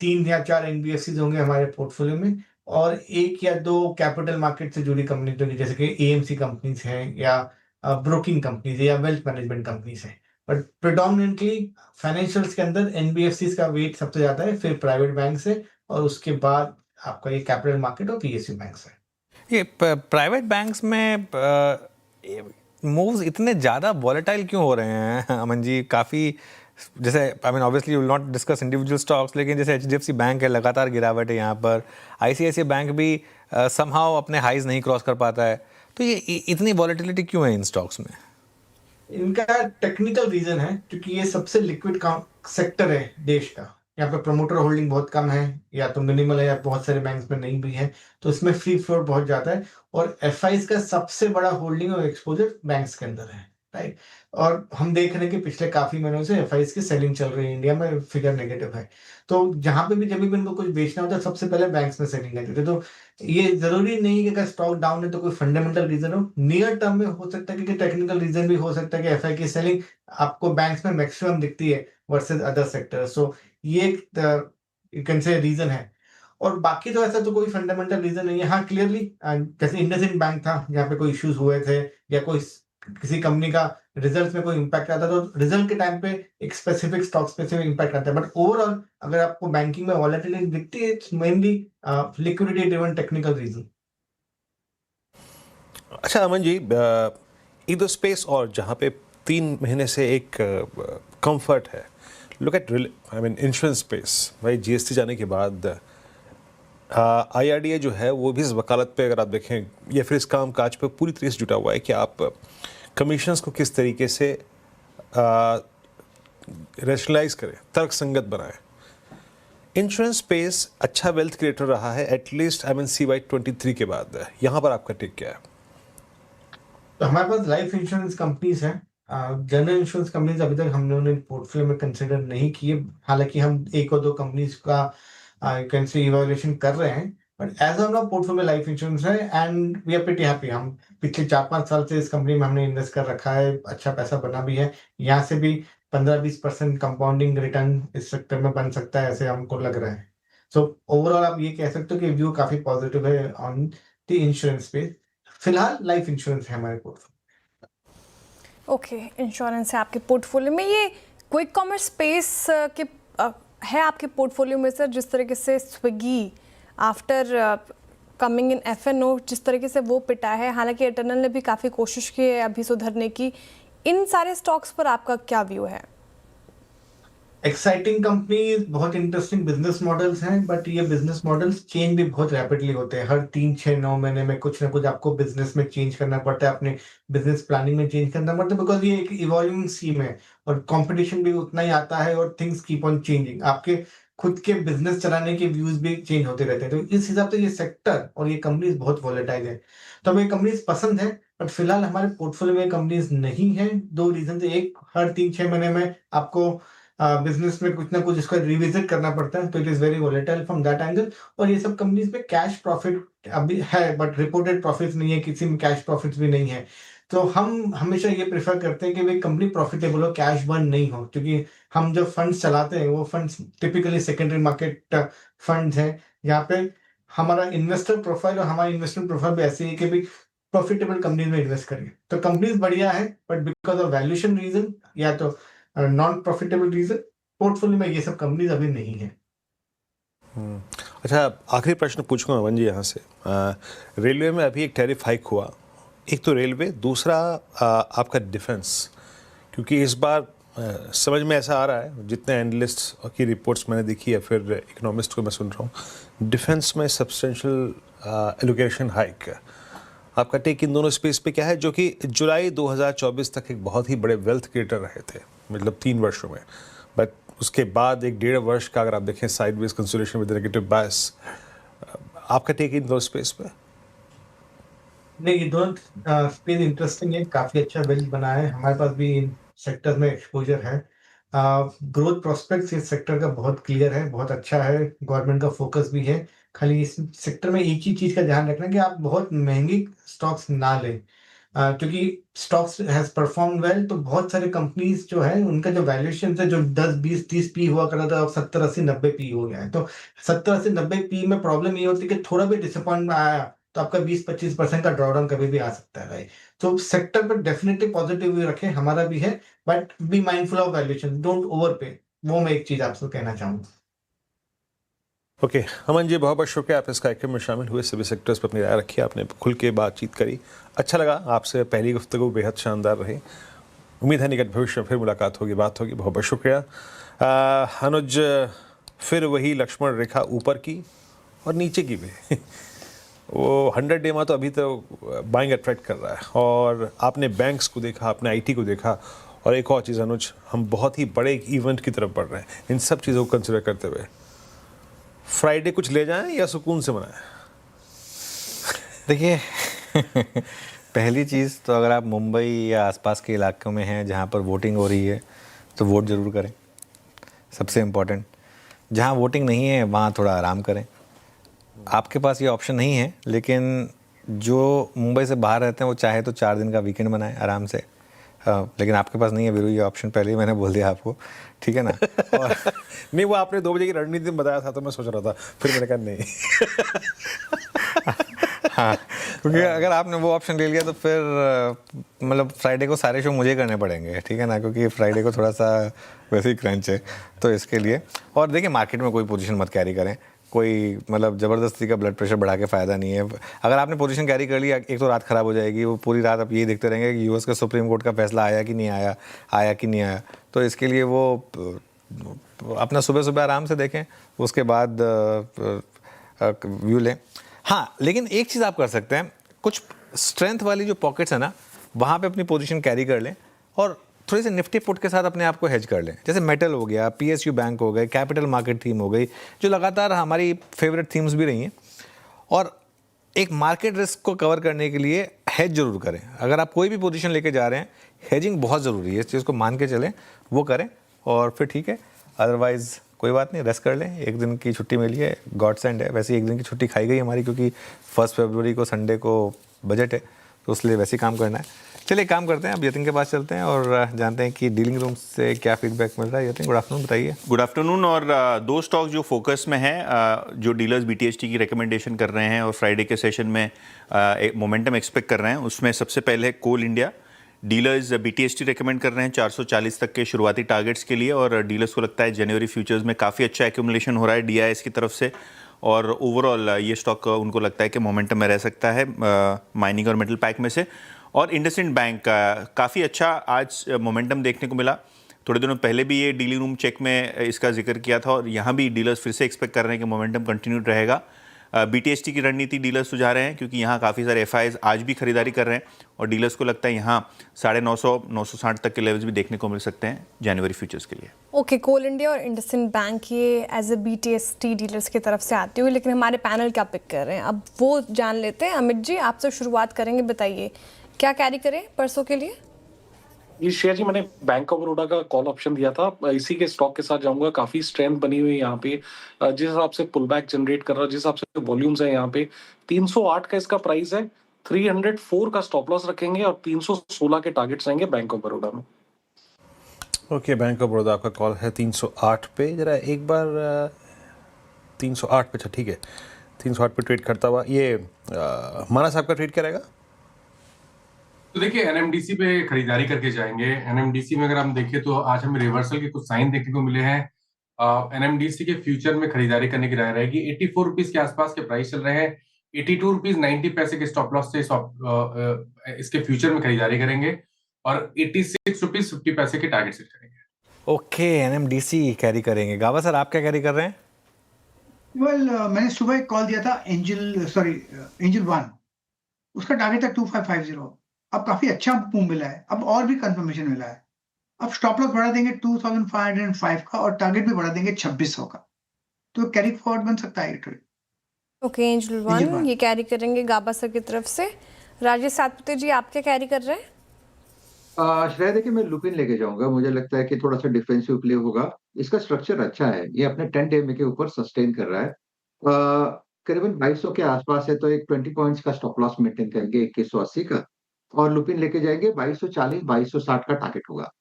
3 या 4 NBFCs होंगे हमारे पोर्टफोलियो में और 1 या 2 कैपिटल मार्केट से जुड़ी कंपनी, तो जैसे कि AMC कंपनीज हैं या ब्रोकिंग कंपनीज या वेल्थ मैनेजमेंट कंपनीज हैं। बट प्रिडोमिनेंटली फाइनेंशियल्स के अंदर NBFCs का वेट सबसे ज्यादा है, फिर प्राइवेट बैंक है और उसके बाद आपका ये कैपिटल मार्केट और PSU बैंक्स है। ये प्राइवेट बैंक्स में मूव्स इतने ज़्यादा वॉलेटाइल क्यों हो रहे हैं अमन जी? काफ़ी, जैसे I mean obviously will not discuss individual stocks, लेकिन जैसे HDFC बैंक है, लगातार गिरावट है यहाँ पर। ICICI बैंक भी समहाउ अपने हाइज नहीं क्रॉस कर पाता है, तो ये इतनी वॉलेटिलिटी क्यों है इन स्टॉक्स में? इनका टेक्निकल रीजन है क्योंकि ये सबसे लिक्विड सेक्टर है देश का। यहाँ पे प्रमोटर होल्डिंग बहुत कम है या तो मिनिमल है या बहुत सारे बैंक्स में नहीं भी है, तो इसमें फ्री फ्लोट बहुत ज्यादा है और FIs का सबसे बड़ा होल्डिंग और एक्सपोजर बैंक्स के अंदर है, राइट। और हम देख रहे हैं कि पिछले काफी महीनों से FIs की सेलिंग चल रही है, इंडिया में फिगर नेगेटिव है। तो जहां पे भी जब भी इनको कुछ बेचना होता है सबसे पहले बैंक्स में सेलिंग करते थे। तो ये जरूरी नहीं कि अगर स्टॉक डाउन है तो कोई फंडामेंटल रीजन हो, नियर टर्म में हो सकता है कि टेक्निकल रीजन भी हो सकता है कि FI की सेलिंग आपको बैंक्स में मैक्सिमम दिखती है वर्सेस अदर सेक्टर। सो ये एक यू कैन से रीजन है और बाकी तो ऐसा तो कोई फंडामेंटल रीजन नहीं है। हाँ क्लियरली जैसे इंडसइंड बैंक था जहाँ पे कोई इश्यूज हुए थे या कोई किसी कंपनी का रिजल्ट में कोई इम्पैक्ट आता है तो रिजल्ट के टाइम पे एक स्पेसिफिक स्टॉक स्पेसिफिक इम्पैक्ट आता है, बट ओवरऑल अगर आपको बैंकिंग में वॉलेटिलिटी दिखती है it's mainly liquidity driven technical reason. अच्छा अमन जी, एक दो स्पेस और जहाँ पे 3 महीने से एक कंफर्ट है, look at I mean insurance space. भाई GST जाने के बाद IRDA जो है वो भी इस वकालत पे अगर आप देखें या फिर इस काम काज पे पूरी तरीके से जुटा हुआ है कि आप कमीशंस को किस तरीके से रैशनलाइज करें, तर्क संगत बनाएं। इंश्योरेंस स्पेस अच्छा वेल्थ क्रिएटर रहा है एटलीस्ट आई मीन CY 23 के बाद। यहाँ पर आपका टेक क्या है? तो हमारे पास लाइफ इंश्योरेंस कंपनीज हैं, जनरल इंश्योरेंस कंपनीज अभी तक हम लोगों ने पोर्टफोलियो में कंसिडर नहीं किए, हालांकि हम 1 और 2 कंपनीज का कैन से इवैल्यूएशन कर रहे हैं, but as of now portfolio में लाइफ इंश्योरेंस है and we are pretty happy. हम पिछले 4-5 साल से इस कंपनी में हमने इन्वेस्ट कर रखा है, अच्छा पैसा बना भी है, यहाँ से भी 15-20% कंपाउंडिंग रिटर्न इस सेक्टर में बन सकता है ऐसे हमको लग रहा है। सो ओवरऑल आप ये कह सकते हो कि व्यू काफी पॉजिटिव है ऑन द इंश्योरेंस पे। फिलहाल लाइफ इंश्योरेंस है हमारे पोर्टफोलियो। ओके, इंश्योरेंस है आपके पोर्टफोलियो में। ये क्विक कॉमर्स स्पेस के है आपके पोर्टफोलियो में सर, जिस तरीके से Swiggy after coming in FNO जिस तरीके से वो पिटा है, हालांकि एटर्नल ने भी काफ़ी कोशिश की है अभी सुधरने की, इन सारे स्टॉक्स पर आपका क्या व्यू है? एक्साइटिंग कंपनी, बहुत इंटरेस्टिंग बिजनेस मॉडल्स हैं, बट ये बिजनेस मॉडल्स चेंज भी बहुत रैपिडली होते हैं। हर 3-6-9 महीने में कुछ ना कुछ आपको बिजनेस में चेंज करना पड़ता है, अपने बिजनेस प्लानिंग में चेंज करना पड़ता है, बिकॉज ये एक इवॉल्विंग स्कीम है और कंपटीशन भी उतना ही आता है और थिंग्स कीप ऑन चेंजिंग। आपके खुद के बिजनेस चलाने के व्यूज भी चेंज होते रहते हैं, तो इस हिसाब से ये सेक्टर और ये कंपनीज बहुत वॉलेटाइल है। तो हमें कंपनीज पसंद है, बट फिलहाल हमारे पोर्टफोलियो में कंपनीज नहीं है। 2 रीजन से, एक हर 3-6 महीने में आपको बिजनेस में कुछ ना कुछ इसको रिविजिट करना पड़ता है, तो it is very volatile from that angle. और ये सब कंपनीज में कैश प्रॉफिट अभी है, बट रिपोर्टेड प्रॉफिट नहीं है, किसी में कैश प्रॉफिट भी नहीं है। तो हम हमेशा ये प्रेफर करते हैं कि भाई कंपनी प्रॉफिटेबल हो, कैश बर्न नहीं हो, क्योंकि हम जो फंड्स चलाते हैं वो funds typically secondary market funds हैं, यहाँ पे हमारा इन्वेस्टर प्रोफाइल और हमारी इन्वेस्टमेंट प्रोफाइल भी ऐसी है कि भाई प्रॉफिटेबल कंपनीज में इन्वेस्ट करिए। तो कंपनीज बढ़िया है, but because of valuation reason या तो नॉन प्रॉफिटेबल रीजन पोर्टफोलियो में ये सब कंपनीज अभी नहीं है। अच्छा, आखिरी प्रश्न पूछूंगा अमन जी यहाँ से। रेलवे में अभी एक टैरिफ हाइक हुआ, एक तो रेलवे, दूसरा आपका डिफेंस, क्योंकि इस बार समझ में ऐसा आ रहा है, जितने एनालिस्ट की रिपोर्ट्स मैंने देखी है फिर इकोनॉमिस्ट को मैं सुन रहा हूँ, डिफेंस में सब्सटेंशियल एलोकेशन हाइक। आपका टेक इन दोनों स्पेस पे क्या है, जो कि जुलाई 2024 तक एक बहुत ही बड़े वेल्थ क्रिएटर रहे थे, मतलब 3 वर्षों में, बट उसके बाद एक 1.5 वर्ष का अगर आप देखें साइडवेज कंसोलिडेशन विद नेगेटिव बायस, आपका टेक इन दोनों स्पेस पे? नहीं, ये दोनों स्पेस इंटरेस्टिंग है, काफी अच्छा वेल्थ बना है, हमारे पास भी इन सेक्टर में एक्सपोजर है। ग्रोथ प्रोस्पेक्ट्स इस सेक्टर का बहुत क्लियर है, बहुत अच्छा है, गवर्नमेंट का फोकस भी है। खाली इस सेक्टर में एक ही चीज का ध्यान रखना कि आप बहुत महंगी स्टॉक्स ना लें, क्योंकि स्टॉक्स हैज परफॉर्म वेल, तो बहुत सारे कंपनीज जो है उनका जो वैल्यूएशन है जो 10 20 30 पी हुआ करता था, अब 70 80 90 पी हो गया है। तो 70 80 90 पी में प्रॉब्लम ये होती है कि थोड़ा भी डिसअपॉइंटमेंट आया तो आपका 20-25% का ड्रॉडाउन कभी भी आ सकता है भाई। तो सेक्टर पर डेफिनेटली पॉजिटिव व्यू रखें, हमारा भी है, but be mindful of valuation, don't overpay. वो मैं एक चीज आपसे कहना चाहूंगा। ओके, अमन जी बहुत बहुत शुक्रिया, आप इस कार्यक्रम में शामिल हुए, सभी सेक्टर्स पर अपनी राय रखी, आपने खुल के बातचीत करी, अच्छा लगा आपसे, पहली गुफ्तगू बेहद शानदार रही। उम्मीद है निकट भविष्य में फिर मुलाकात होगी, बात होगी। बहुत बहुत शुक्रिया। अनुज, फिर वही लक्ष्मण रेखा ऊपर की और नीचे की भी वो 100 डे में तो अभी तो बाइंग अट्रैक्ट कर रहा है, और आपने बैंक्स को देखा, आपने आईटी को देखा, और एक और चीज़ अनुज, हम बहुत ही बड़े एक इवेंट की तरफ बढ़ रहे हैं, इन सब चीज़ों को कंसिडर करते हुए फ्राइडे कुछ ले जाएं या सुकून से मनाएं? देखिए पहली चीज़ तो अगर आप मुंबई या आसपास के इलाकों में हैं जहाँ पर वोटिंग हो रही है तो वोट ज़रूर करें, सबसे इम्पॉर्टेंट। जहाँ वोटिंग नहीं है वहाँ थोड़ा आराम करें। आपके पास ये ऑप्शन नहीं है, लेकिन जो मुंबई से बाहर रहते हैं वो चाहे तो 4 दिन का वीकेंड बनाएं आराम से, लेकिन आपके पास नहीं है वीरू, ये ऑप्शन पहले ही मैंने बोल दिया आपको, ठीक है ना। और नहीं, वो आपने 2 बजे की रणनीति में बताया था तो मैं सोच रहा था, फिर मैंने कहा नहीं हाँ, क्योंकि अगर आपने वो ऑप्शन ले लिया तो फिर मतलब फ्राइडे को सारे शो मुझे करने पड़ेंगे, ठीक है ना, क्योंकि फ्राइडे को थोड़ा सा वैसे ही क्रंच है, तो इसके लिए। और देखिए मार्केट में कोई पोजीशन मत कैरी करें, कोई मतलब ज़बरदस्ती का ब्लड प्रेशर बढ़ा के फ़ायदा नहीं है। अगर आपने पोजीशन कैरी कर लिया, एक तो रात ख़राब हो जाएगी, वो पूरी रात आप ये देखते रहेंगे कि यूएस का सुप्रीम कोर्ट का फैसला आया कि नहीं आया, आया कि नहीं आया। तो इसके लिए वो अपना सुबह सुबह आराम से देखें, उसके बाद व्यू लें। हाँ, लेकिन एक चीज़ आप कर सकते हैं, कुछ स्ट्रेंथ वाली जो पॉकेट्स है ना, वहाँ पे अपनी पोजीशन कैरी कर लें और थोड़ी सी निफ्टी पुट के साथ अपने आप को हेज कर लें। जैसे मेटल हो गया, पीएसयू बैंक हो गए, कैपिटल मार्केट थीम हो गई, जो लगातार हमारी फेवरेट थीम्स भी रही हैं। और एक मार्केट रिस्क को कवर करने के लिए हेज जरूर करें। अगर आप कोई भी पोजीशन लेके जा रहे हैं, हेजिंग बहुत ज़रूरी है, इस चीज़ को मान के चलें, वो करें और फिर ठीक है। अदरवाइज़ कोई बात नहीं, रेस्ट कर लें, एक दिन की छुट्टी मिली है, गॉड सेंड है। वैसे एक दिन की छुट्टी खाई गई हमारी, क्योंकि 1 फरवरी को संडे को बजट है, तो इसलिए वैसे ही काम करना है। चलिए काम करते हैं, अब यतिन के पास चलते हैं और जानते हैं कि डीलिंग रूम से क्या फीडबैक मिल रहा है। यतिन, गुड आफ्टरनून, बताइए। Good afternoon. और 2 स्टॉक जो फोकस में हैं, जो डीलर्स बीटीएसटी की रिकमेंडेशन कर रहे हैं और फ्राइडे के सेशन में एक मोमेंटम एक्सपेक्ट कर रहे हैं, उसमें सबसे पहले कोल इंडिया। डीलर्स बीटीएसटी रिकमेंड कर रहे हैं 440 तक के शुरुआती टारगेट्स के लिए, और डीलर्स को लगता है जनवरी फ्यूचर्स में काफ़ी अच्छा एक्यूमुलेशन हो रहा है डीआईएस की तरफ से, और ओवरऑल ये स्टॉक उनको लगता है कि मोमेंटम में रह सकता है माइनिंग और मेटल पैक में से। और इंडसइंड बैंक का काफ़ी अच्छा आज मोमेंटम देखने को मिला। थोड़े दिनों पहले भी ये डीलिंग रूम चेक में इसका जिक्र किया था, और यहाँ भी डीलर्स फिर से एक्सपेक्ट कर रहे हैं कि मोमेंटम कंटिन्यूड रहेगा। बीटीएसटी की रणनीति डीलर्स सुझा रहे हैं, क्योंकि यहाँ काफ़ी सारे एफआईज आज भी खरीदारी कर रहे हैं, और डीलर्स को लगता है यहाँ 950-960 तक के लेवल्स भी देखने को मिल सकते हैं जनवरी फ्यूचर्स के लिए। ओके, कोल इंडिया और इंडसइंड बैंक ये एज ए बीटीएसटी डीलर्स की तरफ से आती हुई, लेकिन हमारे पैनल क्या पिक कर रहे हैं अब वो जान लेते हैं। अमित जी, आपसे शुरुआत करेंगे, बताइए क्या कैरी करें परसों के लिए? ये शेयर जी मैंने बैंक ऑफ बड़ौदा का कॉल ऑप्शन दिया था, इसी के स्टॉक के साथ जाऊंगा। काफी स्ट्रेंथ बनी हुई है यहाँ पे, जिस हिसाब से पुल बैक जनरेट कर रहा है, जिस हिसाब से वॉल्यूम्स है यहाँ पे। 308 का इसका प्राइस है, 304 का स्टॉप लॉस रखेंगे और 316 के टारगेट्स रहेंगे बैंक ऑफ बड़ौदा में। ओके, बैंक ऑफ बड़ौदा आपका कॉल है 308 पे, जरा एक बार 308 पे, अच्छा ठीक है, 308 पे ट्रेड करता हुआ ये माना साहब का ट्रेड क्या रहेगा? तो देखिए एनएमडीसी पे खरीदारी करके जाएंगे। एनएमडीसी में अगर हम देखें तो आज हमें रिवर्सल के कुछ साइन देखने को मिले हैं। एनएमडीसी के फ्यूचर में खरीदारी करने की राय रहेगी। 84 रुपीज के आसपास के प्राइस चल रहे हैं। 82 रुपीज 90 पैसे के स्टॉप लॉस से इसके फ्यूचर में खरीदारी करेंगे, और 86 रुपीज 50 पैसे के टारगेट सेट करेंगे। ओके, एनएमडीसी कैरी करेंगे। गावा सर, आप क्या कैरी कर रहे हैं? मैंने सुबह एक कॉल दिया था एंजल 1, उसका टारगेट था 2550। अब काफी अच्छा मूव मिला है, अब और भी कंफर्मेशन मिला है। अब स्टॉप लॉस बढ़ा देंगे 2505 का और टारगेट भी बढ़ा देंगे 2600 का, तो कैरी फॉरवर्ड बन सकता है ये ट्रेड। ओके एंजल वन ये कैरी करेंगे गाबा सर की तरफ से। राजेश सातपुते जी आप क्या कैरी कर रहे हैं? श्रेया देखिए, मैं लुपिन लेके जाऊंगा। मुझे लगता है कि थोड़ा सा डिफेंसिव प्ले होगा। इसका स्ट्रक्चर अच्छा है, ये अपने 10 डे के ऊपर सस्टेन कर रहा है। करीबन 2200 के आसपास है, तो एक 20 पॉइंट्स का स्टॉप लॉस मेंटेन करेंगे 2180 का, और लुपिन लेके जाएंगे 2240 2260 का टारगेट होगा।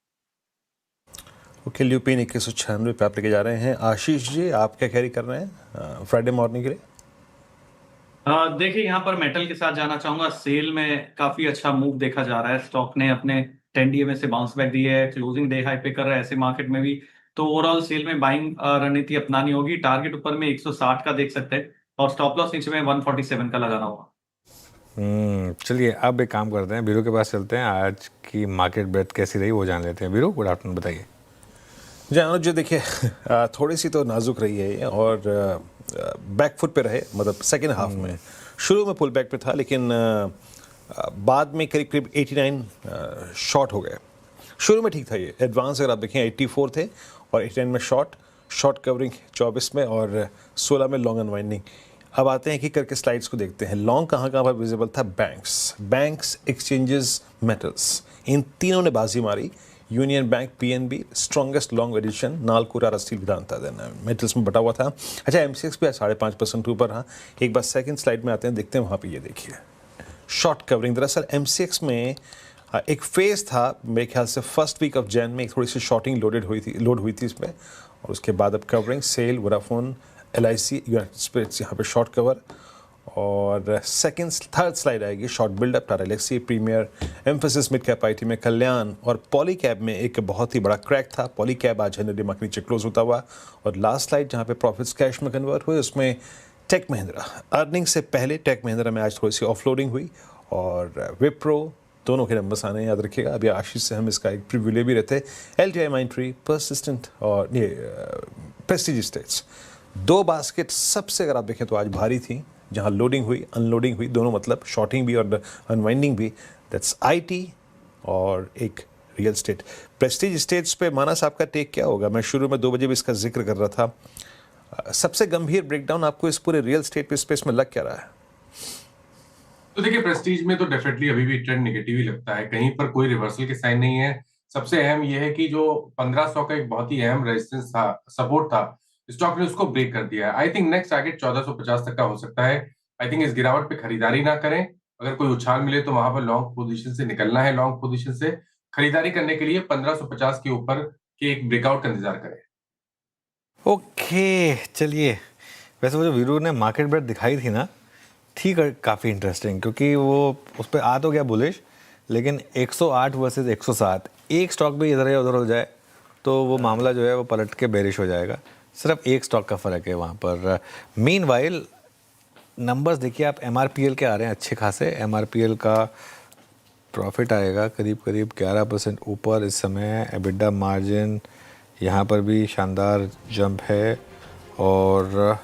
ओके, ल्यूपिन 2196 पे आप लेके जा रहे हैं। आशीष जी, आप क्या कैरी कर रहे हैं फ्राइडे मॉर्निंग के लिए? देखिए यहाँ पर मेटल के साथ जाना चाहूंगा। सेल में काफी अच्छा मूव देखा जा रहा है। स्टॉक ने अपने 10 डे में से बाउंस बैक दी है, क्लोजिंग डे हाई पे कर रहा है ऐसे मार्केट में भी। तो ओवरऑल सेल में बाइंग रणनीति अपनानी होगी। टारगेट ऊपर में 160 का देख सकते हैं और स्टॉप लॉस नीचे में 147 का लगाना होगा। चलिए अब एक काम करते हैं, बीरू के पास चलते हैं। आज की मार्केट ब्रेथ कैसी रही वो जान लेते हैं। बीरू, गुड आफ्टरनून, बताइए। जी अनुज जी, देखिए थोड़ी सी तो नाजुक रही है ये, और बैक फुट पे रहे, मतलब सेकेंड हाफ में शुरू में पुल बैक पे था, लेकिन बाद में करीब करीब 89 शॉर्ट हो गए। शुरू में ठीक था ये, एडवांस अगर आप देखें 84 थे और 89 में शॉर्ट कवरिंग 24 में और 16 में लॉन्ग अनवाइंडिंग। अब आते हैं कि करके स्लाइड्स को देखते हैं। लॉन्ग कहाँ पर विजिबल था? बैंक्स, एक्सचेंजेस, मेटल्स, इन तीनों ने बाजी मारी। Union Bank, PNB strongest long addition, NALCO steel Vedanta देना मेटल्स में बटा हुआ था। अच्छा, एमसीएक्स भी 5.5% ऊपर। हाँ, एक बार सेकंड स्लाइड में आते हैं, देखते हैं वहाँ पे। ये देखिए शॉर्ट कवरिंग। दरअसल एमसीएक्स में एक फेज था, मेरे ख्याल से फर्स्ट वीक ऑफ जैन में एक थोड़ी सी शॉर्टिंग लोड हुई थी इसमें, और उसके बाद अब covering sell, Vodafone, LIC, United Spirits यहाँ पे शॉर्ट कवर। और थर्ड स्लाइड आएगी short buildup, Tata Elxsi, Premier, Mphasis, mid cap IT में कल्याण, और पॉली कैब में एक बहुत ही बड़ा क्रैक था। पॉली कैब आज 100 डे मार्क नीचे क्लोज होता हुआ। और लास्ट स्लाइड जहाँ पे प्रॉफिट्स कैश में कन्वर्ट हुए, उसमें टेक महिंद्रा अर्निंग से पहले टेक महिंद्रा में आज थोड़ी सी ऑफलोडिंग हुई, और विप्रो, दोनों के नंबर्स आने याद रखिएगा। अभी आशीष से हम इसका एक प्रीव्यू ले भी रहते। एलटीआई, माइंट्री, परसिस्टेंट और ये प्रेस्टीज एस्टेट्स, दो बास्केट सबसे अगर आप देखें तो आज भारी थी, जहां लोडिंग हुई, अनलोडिंग हुई, दोनों, मतलब शॉर्टिंग भी और अनवाइंडिंग भी। दैट्स आईटी और एक रियल स्टेट। प्रेस्टीज स्टेट्स पे मानस आपका टेक क्या होगा? मैं शुरू में 2 बजे भी इसका जिक्र कर रहा था। सबसे गंभीर ब्रेकडाउन आपको इस पूरे रियल स्टेट पे स्पेस में लग क्या रहा है? तो देखिए, प्रेस्टीज में तो डेफिनेटली अभी भी ट्रेंड नेगेटिव ही लगता है, कहीं पर कोई रिवर्सल के साइन नहीं है। सबसे अहम यह है कि जो 1500 का एक बहुत ही अहम रेजिस्टेंस था, सपोर्ट था, स्टॉक ने उसको ब्रेक कर दिया है। आई थिंक नेक्स्ट टारगेट 1450 तक का हो सकता है। आई थिंक इस गिरावट पे खरीदारी ना करें। अगर कोई उछाल मिले तो वहां पर लॉन्ग पोजीशन से निकलना है। लॉन्ग पोजीशन से खरीदारी करने के लिए 1550 के ऊपर के एक ब्रेकआउट का इंतजार करें। ओके, चलिए। वैसे वो जो वीरू ने मार्केट ब्रेथ दिखाई थी ना, ठीक है, काफ़ी इंटरेस्टिंग, क्योंकि वो उस पर आ तो गया बुलिश, लेकिन 108 वर्सेस 107, एक स्टॉक भी इधर या उधर हो जाए तो वो मामला जो है वो पलट के बेरिश हो जाएगा। सिर्फ एक स्टॉक का फ़र्क है वहाँ पर। मीनवाइल नंबर्स देखिए आप, एमआरपीएल के आ रहे हैं अच्छे खासे। एमआरपीएल का प्रॉफिट आएगा करीब करीब 11% ऊपर इस समय। एबिडा मार्जिन यहाँ पर भी शानदार जंप है, और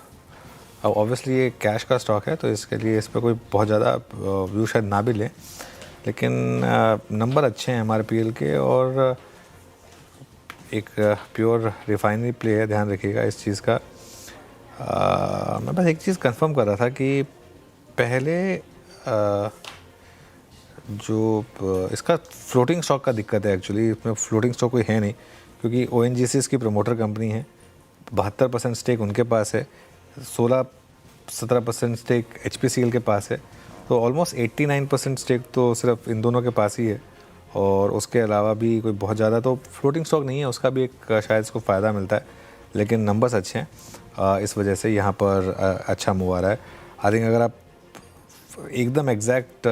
अब ऑब्वियसली ये कैश का स्टॉक है तो इसके लिए इस पर कोई बहुत ज़्यादा व्यू शायद ना भी लें, लेकिन नंबर अच्छे हैं एमआरपीएल के, और एक प्योर रिफाइनरी प्ले है, ध्यान रखिएगा इस चीज़ का। मैं बस एक चीज़ कंफर्म कर रहा था कि पहले जो इसका फ्लोटिंग स्टॉक का दिक्कत है एक्चुअली, इसमें फ्लोटिंग स्टॉक कोई है नहीं, क्योंकि ओएनजीसी इसकी प्रमोटर कंपनी है, 72% स्टेक उनके पास है, 16-17% स्टेक एचपीसीएल के पास है, तो ऑलमोस्ट 89% स्टेक तो सिर्फ इन दोनों के पास ही है, और उसके अलावा भी कोई बहुत ज़्यादा तो फ्लोटिंग स्टॉक नहीं है। उसका भी एक शायद इसको फ़ायदा मिलता है, लेकिन नंबर्स अच्छे हैं, इस वजह से यहाँ पर अच्छा मूव आ रहा है। आई थिंक अगर आप एकदम एग्जैक्ट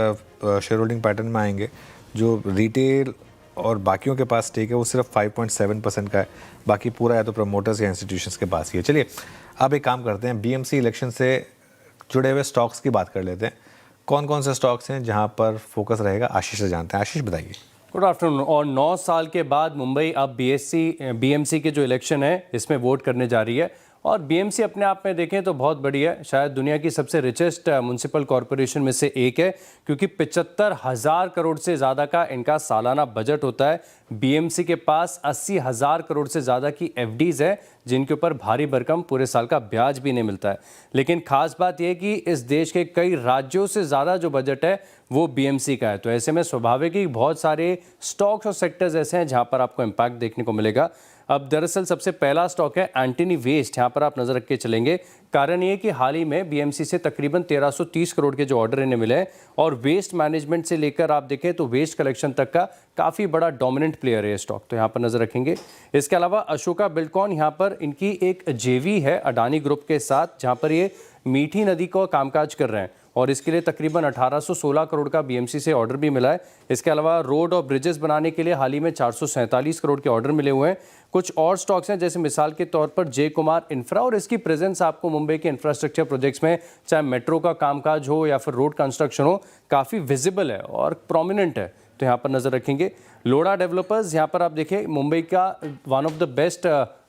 शेयर होल्डिंग पैटर्न में आएंगे, जो रिटेल और बाकियों के पास स्टेक है वो सिर्फ 5.7% का है, बाकी पूरा या तो प्रमोटर्स या इंस्टीट्यूशंस के पास ही है। चलिए अब एक काम करते हैं, बीएमसी इलेक्शन से जुड़े हुए स्टॉक्स की बात कर लेते हैं। कौन कौन से स्टॉक्स हैं जहां पर फोकस रहेगा, आशीष से जानते हैं। आशीष बताइए। Good afternoon. और 9 साल के बाद मुंबई अब बीएमसी के जो इलेक्शन है इसमें वोट करने जा रही है, और बीएमसी अपने आप में देखें तो बहुत बड़ी है, शायद दुनिया की सबसे रिचेस्ट म्युनिसिपल कॉरपोरेशन में से एक है, क्योंकि 75,000 करोड़ से ज़्यादा का इनका सालाना बजट होता है। बीएमसी के पास 80,000 करोड़ से ज़्यादा की एफडीज है, जिनके ऊपर भारी भरकम पूरे साल का ब्याज भी नहीं मिलता है। लेकिन खास बात यह कि इस देश के कई राज्यों से ज़्यादा जो बजट है वो बीएमसी का है। तो ऐसे में स्वाभाविक ही बहुत सारे स्टॉक्स और सेक्टर्स ऐसे हैं जहां पर आपको इम्पैक्ट देखने को मिलेगा। अब दरअसल सबसे पहला स्टॉक है एंटनी वेस्ट, यहाँ पर आप नजर रख के चलेंगे। कारण ये कि हाल ही में बीएमसी से तकरीबन 1330 करोड़ के जो ऑर्डर इन्हें मिले हैं और वेस्ट मैनेजमेंट से लेकर आप देखें तो वेस्ट कलेक्शन तक का काफ़ी बड़ा डोमिनेंट प्लेयर है ये स्टॉक, तो यहाँ पर नजर रखेंगे। इसके अलावा अशोका बिल्डकॉन, यहाँ पर इनकी एक जेवी है अडानी ग्रुप के साथ, जहाँ पर ये मीठी नदी को कामकाज कर रहे हैं और इसके लिए तकरीबन 1816 करोड़ का बीएमसी से ऑर्डर भी मिला है। इसके अलावा रोड और ब्रिजेस बनाने के लिए हाल ही में 447 करोड़ के ऑर्डर मिले हुए हैं। कुछ और स्टॉक्स हैं, जैसे मिसाल के तौर पर जय कुमार इंफ्रा, और इसकी प्रेजेंस आपको मुंबई के इंफ्रास्ट्रक्चर प्रोजेक्ट्स में, चाहे मेट्रो का कामकाज हो या फिर रोड कंस्ट्रक्शन हो, काफ़ी विजिबल है और प्रोमिनेंट है, तो यहाँ पर नज़र रखेंगे। लोड़ा डेवलपर्स, यहाँ पर आप देखें मुंबई का one of the best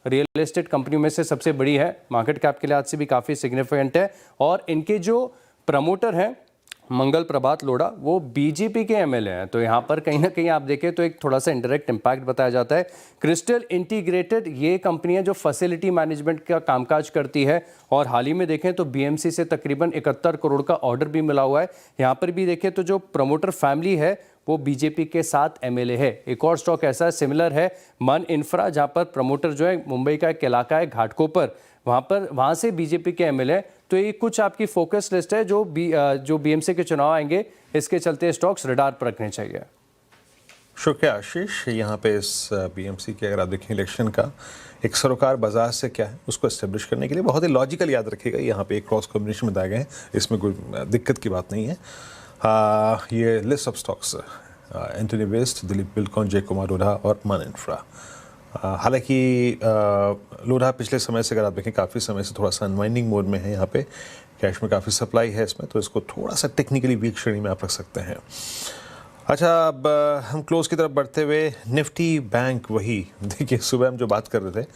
real estate कंपनियों में से सबसे बड़ी है, मार्केट कैप के लिहाज से भी काफ़ी सिग्निफिकेंट है, और इनके जो प्रमोटर हैं मंगल प्रभात लोढ़ा, वो बीजेपी के एमएलए हैं, तो यहाँ पर कहीं ना कहीं आप देखें तो एक थोड़ा सा इंडायरेक्ट इम्पैक्ट बताया जाता है। क्रिस्टल इंटीग्रेटेड, ये कंपनी है जो फैसिलिटी मैनेजमेंट का कामकाज करती है और हाल ही में देखें तो बीएमसी से तकरीबन 71 करोड़ का ऑर्डर भी मिला हुआ है। यहाँ पर भी देखें तो जो प्रमोटर फैमिली है वो बीजेपी के साथ एमएलए है। एक और स्टॉक ऐसा सिमिलर है मन इंफ्रा, जहाँ पर प्रमोटर जो है मुंबई का एक इलाका है घाटकोपर, वहाँ से बीजेपी के एमएलए। तो ये कुछ आपकी फोकस लिस्ट है जो बीएमसी के चुनाव आएंगे, इसके चलते स्टॉक्स रडार पर रखने चाहिए। शुक्रिया आशीष। यहाँ पे इस बीएमसी के अगर आप देखें इलेक्शन का एक सरोकार बाजार से क्या है उसको एस्टेब्लिश करने के लिए बहुत ही लॉजिकल याद रखिएगा, यहाँ पे एक क्रॉस कॉम्बिनेशन बताए गए हैं, इसमें कोई दिक्कत की बात नहीं है। ये list of stocks Antony Waste, Dilip Buildcon, Jay Kumar Lodha और मन इंफ्रा। हालांकि लोढ़ा पिछले समय से अगर आप देखें काफ़ी समय से थोड़ा सा अनवाइंडिंग मोड में है, यहाँ पे कैश में काफ़ी सप्लाई है इसमें, तो इसको थोड़ा सा टेक्निकली वीक श्रेणी में आप रख सकते हैं। अच्छा, अब हम क्लोज की तरफ बढ़ते हुए निफ्टी बैंक, वही देखिए सुबह हम जो बात कर रहे थे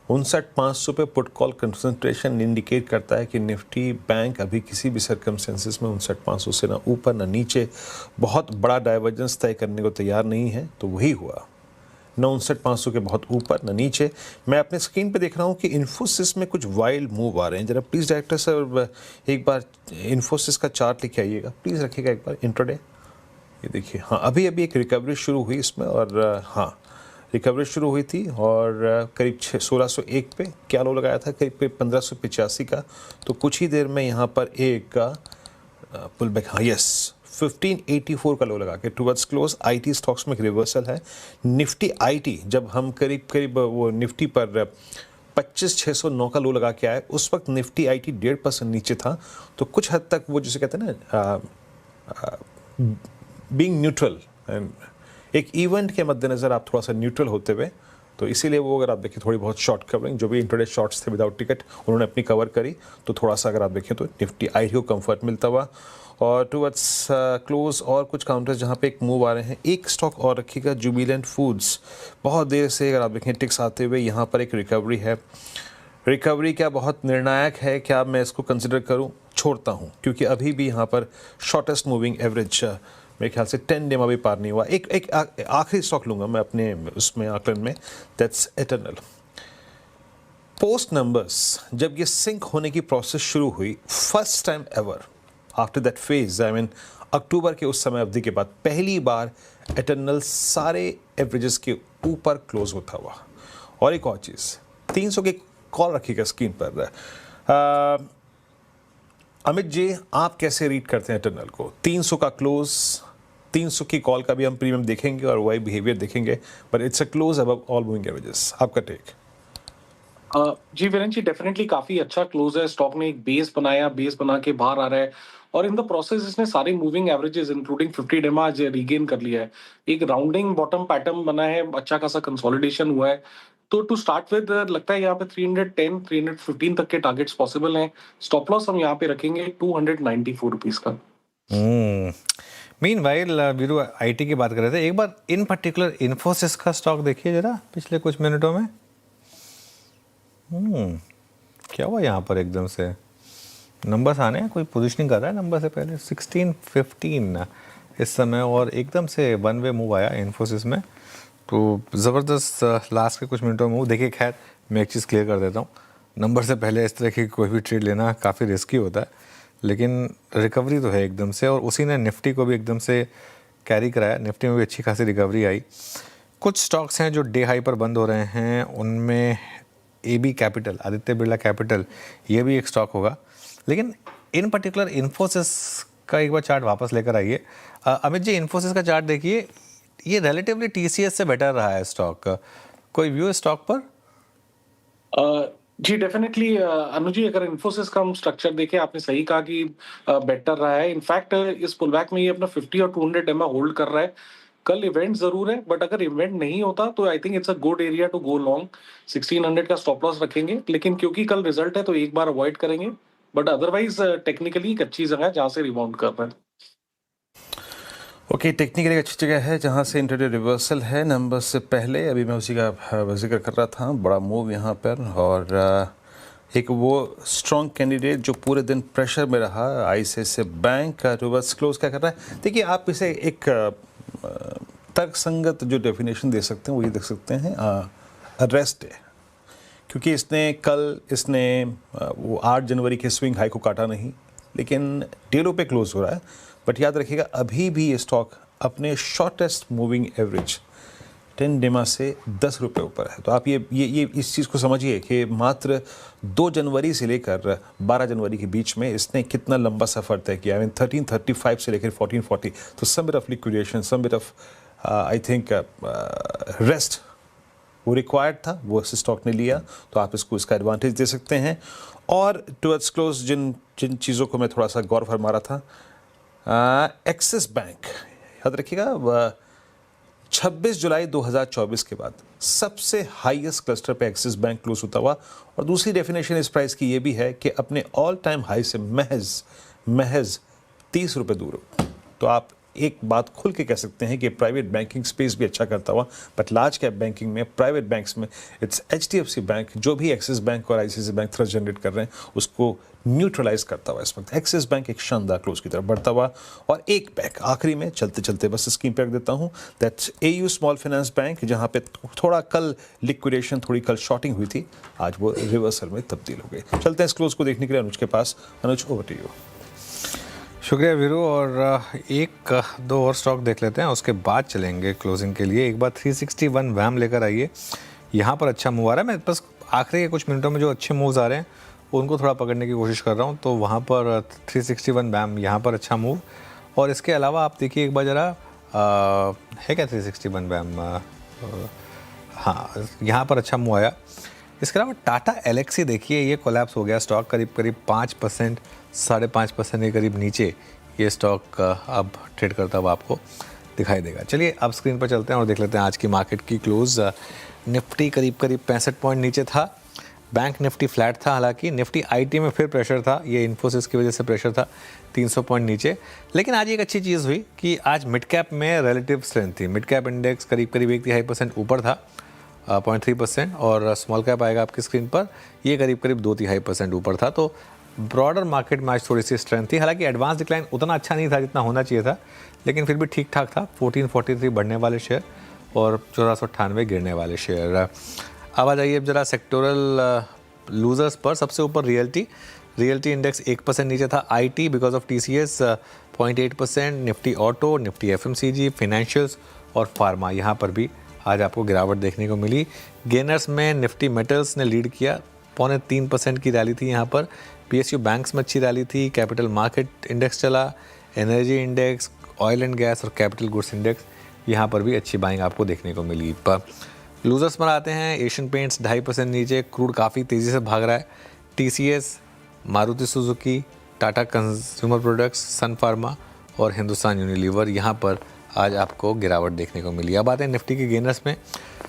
59,500 पे पुट कॉल कंसंट्रेशन इंडिकेट करता है कि निफ्टी बैंक अभी किसी भी सर्कमस्टेंसेस में 59,500 से ना ऊपर ना नीचे बहुत बड़ा डाइवर्जेंस तय करने को तैयार नहीं है, तो वही हुआ, न 59,500 के बहुत ऊपर न नीचे। मैं अपने स्क्रीन पे देख रहा हूँ कि इन्फोसिस में कुछ वाइल्ड मूव आ रहे हैं। जरा प्लीज़ डायरेक्टर सर एक बार इन्फोसिस का चार्ट लेके आइएगा, प्लीज़ रखिएगा एक बार इंट्राडे। ये देखिए, हाँ अभी एक रिकवरी शुरू हुई इसमें, और हाँ रिकवरी शुरू हुई थी और करीब 1601 पे क्या लो लगाया था, करीब 1585 का, तो कुछ ही देर में यहाँ पर एक पुल बैक, हाँ यस 1584 का लो लगा के टुवर्ड्स क्लोज। आईटी स्टॉक्स में एक रिवर्सल है। निफ्टी आईटी जब हम करीब वो निफ्टी पर 25,609 का लो लगा के आए, उस वक्त निफ्टी आईटी 1.5% नीचे था, तो कुछ हद तक वो जिसे कहते हैं ना बीइंग न्यूट्रल, एक इवेंट के मद्देनज़र आप थोड़ा सा न्यूट्रल होते हुए, तो इसीलिए वो अगर आप देखें थोड़ी बहुत शॉर्ट कवरिंग, जो भी इंट्राडे शॉर्ट्स थे विदाउट टिकट उन्होंने अपनी कवर करी, तो थोड़ा सा अगर आप देखें तो निफ्टी आईटी को कंफर्ट मिलता हुआ। और टुवर्ड्स क्लोज और कुछ काउंटर्स जहाँ पे एक मूव आ रहे हैं। एक स्टॉक और रखिएगा जुबिलेंट फूड्स, बहुत देर से अगर आप देखें टिक्स आते हुए यहाँ पर एक रिकवरी है। रिकवरी क्या बहुत निर्णायक है, क्या मैं इसको कंसिडर करूँ? छोड़ता हूँ, क्योंकि अभी भी यहाँ पर शॉर्टेस्ट मूविंग एवरेज मेरे ख्याल से 10 डे में भी पार नहीं हुआ। एक आखिरी स्टॉक लूँगा मैं अपने उसमें आकलन में, दैट्स एटर्नल। पोस्ट नंबर्स जब ये सिंक होने की प्रोसेस शुरू हुई, first time ever after that phase, I mean October के उस समय अवधि के बाद पहली बार एटर्नल सारे एवरेजेस के ऊपर क्लोज होता हुआ। और एक और चीज़, 300 की कॉल रखिएगा स्क्रीन पर। अमित जी, आप कैसे रीड करते हैं एटर्नल को? 300 का क्लोज, 300 की कॉल का भी हम प्रीमियम देखेंगे और वही बिहेवियर देखेंगे, but it's a close above all moving averages. आपका टेक? जी वीरेंद्र जी, डेफिनेटली काफी अच्छा क्लोज है। स्टॉक ने एक बेस बनाया, बेस बना के बाहर आ रहा है और इन द प्रोसेस इसने सारे मूविंग एवरेजेस इंक्लूडिंग 50 डेमा आज रीगेन कर लिया है। एक राउंडिंग बॉटम पैटर्न बना है, अच्छा खासा कंसोलिडेशन हुआ है। तो टू स्टार्ट विद लगता है यहाँ पे 310, 315 तक के टारगेट्स पॉसिबल हैं। स्टॉप लॉस हम यहाँ पे रखेंगे 294 रुपीज का। मीनवाइल वीरू आईटी की बात कर रहे थे, एक बार इन पर्टिकुलर इन्फोसिस का स्टॉक देखिए जरा पिछले कुछ मिनटों में। क्या हुआ यहाँ पर एकदम से नंबर्स आने हैं, कोई पोजीशनिंग कर रहा है नंबर से पहले 16-15 इस समय, और एकदम से वन वे मूव आया इन्फोसिस में, तो ज़बरदस्त लास्ट के कुछ मिनटों में मूव। देखिए खैर मैं एक चीज़ क्लियर कर देता हूँ, नंबर से पहले इस तरह की कोई भी ट्रेड लेना काफ़ी रिस्की होता है, लेकिन रिकवरी तो है एकदम से, और उसी ने निफ्टी को भी एकदम से कैरी कराया। निफ्टी में भी अच्छी खासी रिकवरी आई। कुछ स्टॉक्स हैं जो डे हाई पर बंद हो रहे हैं, उनमें AB capital, Aditya Birla capital, ये भी एक स्टॉक होगा, लेकिन इन पर्टिकुलर इन्फोसिस का एक बार चार्ट वापस लेकर आइए। अमित जी, इन्फोसिस का चार्ट देखिए, ये रिलेटिवली TCS से बेटर रहा है स्टॉक, कोई व्यू है स्टॉक पर? जी डेफिनेटली अनुज जी, अगर इन्फोसिस का हम स्ट्रक्चर देखें, आपने सही कहा कि बेटर रहा है। इनफैक्ट इस पुलबैक में ये अपना 50 और 200 EMA होल्ड कर रहा है। कल इवेंट जरूर है, बट अगर इवेंट नहीं होता तो I think it's a good area to go long. 1600 का स्टॉप लॉस रखेंगे, लेकिन क्योंकि कल रिजल्ट है तो एक बार अवॉइड करेंगे, बट अदरवाइज टेक्निकली एक अच्छी जगह है जहां से रिबाउंड कर रहा है। ओके, टेक्निकली एक अच्छी जगह है जहां से इंटरडे रिवर्सल है। नंबर से पहले अभी मैं उसी का जिक्र कर रहा था, बड़ा मूव यहाँ पर, और एक वो स्ट्रॉन्ग कैंडिडेट जो पूरे दिन प्रेशर में रहा, ICICI बैंक का रिवर्स क्लोज क्या कर रहा है। देखिए आप इसे एक तर्कसंगत जो डेफिनेशन दे सकते हैं वो ये देख सकते हैं, अरेस्ट है, क्योंकि इसने वो 8 जनवरी के स्विंग हाई को काटा नहीं, लेकिन डेलो पे क्लोज हो रहा है। बट याद रखिएगा अभी भी ये स्टॉक अपने शॉर्टेस्ट मूविंग एवरेज 10 EMA से 10 रुपये ऊपर है। तो आप ये इस चीज़ को समझिए कि मात्र 2 जनवरी से लेकर 12 जनवरी के बीच में इसने कितना लंबा सफ़र तय किया। 1335 से लेकर 1440, तो some bit of liquidation, some bit of I think rest वो रिक्वायर्ड था, वो स्टॉक ने लिया, तो आप इसको इसका एडवांटेज दे सकते हैं। और टुवर्ड्स क्लोज जिन चीज़ों को मैं थोड़ा सा गौर फरमा रहा था, एक्सिस बैंक, याद रखिएगा 26 जुलाई 2024 के बाद सबसे हाईएस्ट क्लस्टर पे एक्सिस बैंक क्लोज होता हुआ। और दूसरी डेफिनेशन इस प्राइस की ये भी है कि अपने ऑल टाइम हाई से महज 30 रुपये दूर हो। तो आप एक बात खुल के कह सकते हैं कि प्राइवेट बैंकिंग स्पेस भी अच्छा करता हुआ, बट लार्ज कैप बैंकिंग में, प्राइवेट बैंक्स में इट्स HDFC बैंक जो भी एक्सिस बैंक और ICICI बैंक थ्रस्ट जनरेट कर रहे हैं उसको न्यूट्रलाइज करता हुआ इस वक्त एक्सिस बैंक एक शानदार क्लोज की तरफ बढ़ता हुआ। और एक बैंक आखिरी में चलते चलते बस स्कीम पे रख देता हूँ, that's AU small finance bank, जहाँ पे थोड़ा कल लिक्विडेशन, थोड़ी कल शॉर्टिंग हुई थी, आज वो रिवर्सल में तब्दील हो गई। चलते हैं इस क्लोज को देखने के लिए अनुज के पास। अनुज, ओवर टू यू। शुक्रिया वीरू, और एक दो और स्टॉक देख लेते हैं, उसके बाद चलेंगे क्लोजिंग के लिए। एक बार 361 वैम लेकर आइए, यहाँ पर अच्छा मूव आ रहा है। मैं बस आखिरी के कुछ मिनटों में जो अच्छे मूव्स आ रहे हैं उनको थोड़ा पकड़ने की कोशिश कर रहा हूँ, तो वहाँ पर 361 वैम यहाँ पर अच्छा मूव। और इसके अलावा आप देखिए एक बार ज़रा है क्या 361 वैम, हाँ यहाँ पर अच्छा मूव आया। इसके अलावा टाटा एलेक्सी देखिए, ये कोलैप्स हो गया स्टॉक, करीब 5%, 5.5% के करीब नीचे ये स्टॉक अब ट्रेड करता हुआ आपको दिखाई देगा। चलिए अब स्क्रीन पर चलते हैं और देख लेते हैं आज की मार्केट की क्लोज। निफ्टी करीब 65 पॉइंट नीचे था, बैंक निफ्टी फ्लैट था, हालांकि निफ्टी IT में फिर प्रेशर था, ये इन्फोसिस की वजह से प्रेशर था 300 पॉइंट नीचे। लेकिन आज एक अच्छी चीज़ हुई कि आज मिड कैप में रिलेटिव स्ट्रेंथ थी। मिड कैप इंडेक्स करीब 1/3% ऊपर था, 0.3%, और स्मॉल कैप आएगा आपकी स्क्रीन पर, ये करीब 2/3% ऊपर था। तो ब्रॉडर मार्केट में आज थोड़ी सी स्ट्रेंथ थी। हालांकि एडवांस डिक्लाइन उतना अच्छा नहीं था जितना होना चाहिए था, लेकिन फिर भी ठीक ठाक था। 1443 बढ़ने वाले शेयर और 1498 गिरने वाले शेयर। अब आ जाइए अब जरा सेक्टोरल लूजर्स पर। सबसे ऊपर रियल्टी इंडेक्स 1% नीचे था, IT because of TCS 0.8%, Nifty auto, Nifty FMCG, financials और फार्मा, यहाँ पर भी आज आपको गिरावट देखने को मिली। गेनर्स में निफ्टी मेटल्स ने लीड किया, 0.3% की रैली थी यहाँ पर। PSU बैंक्स में अच्छी रैली थी, कैपिटल मार्केट इंडेक्स चला, energy index, oil and gas और कैपिटल गुड्स इंडेक्स, यहाँ पर भी अच्छी बाइंग आपको देखने को मिली। पर लूजर्स पर आते हैं, एशियन पेंट्स 2.5% नीचे, क्रूड काफ़ी तेज़ी से भाग रहा है। TCS, Maruti Suzuki, Tata consumer products, sun pharma और हिंदुस्तान यूनिलीवर, यहाँ पर आज आपको गिरावट देखने को मिली। अब आते हैं निफ्टी के गेनर्स में।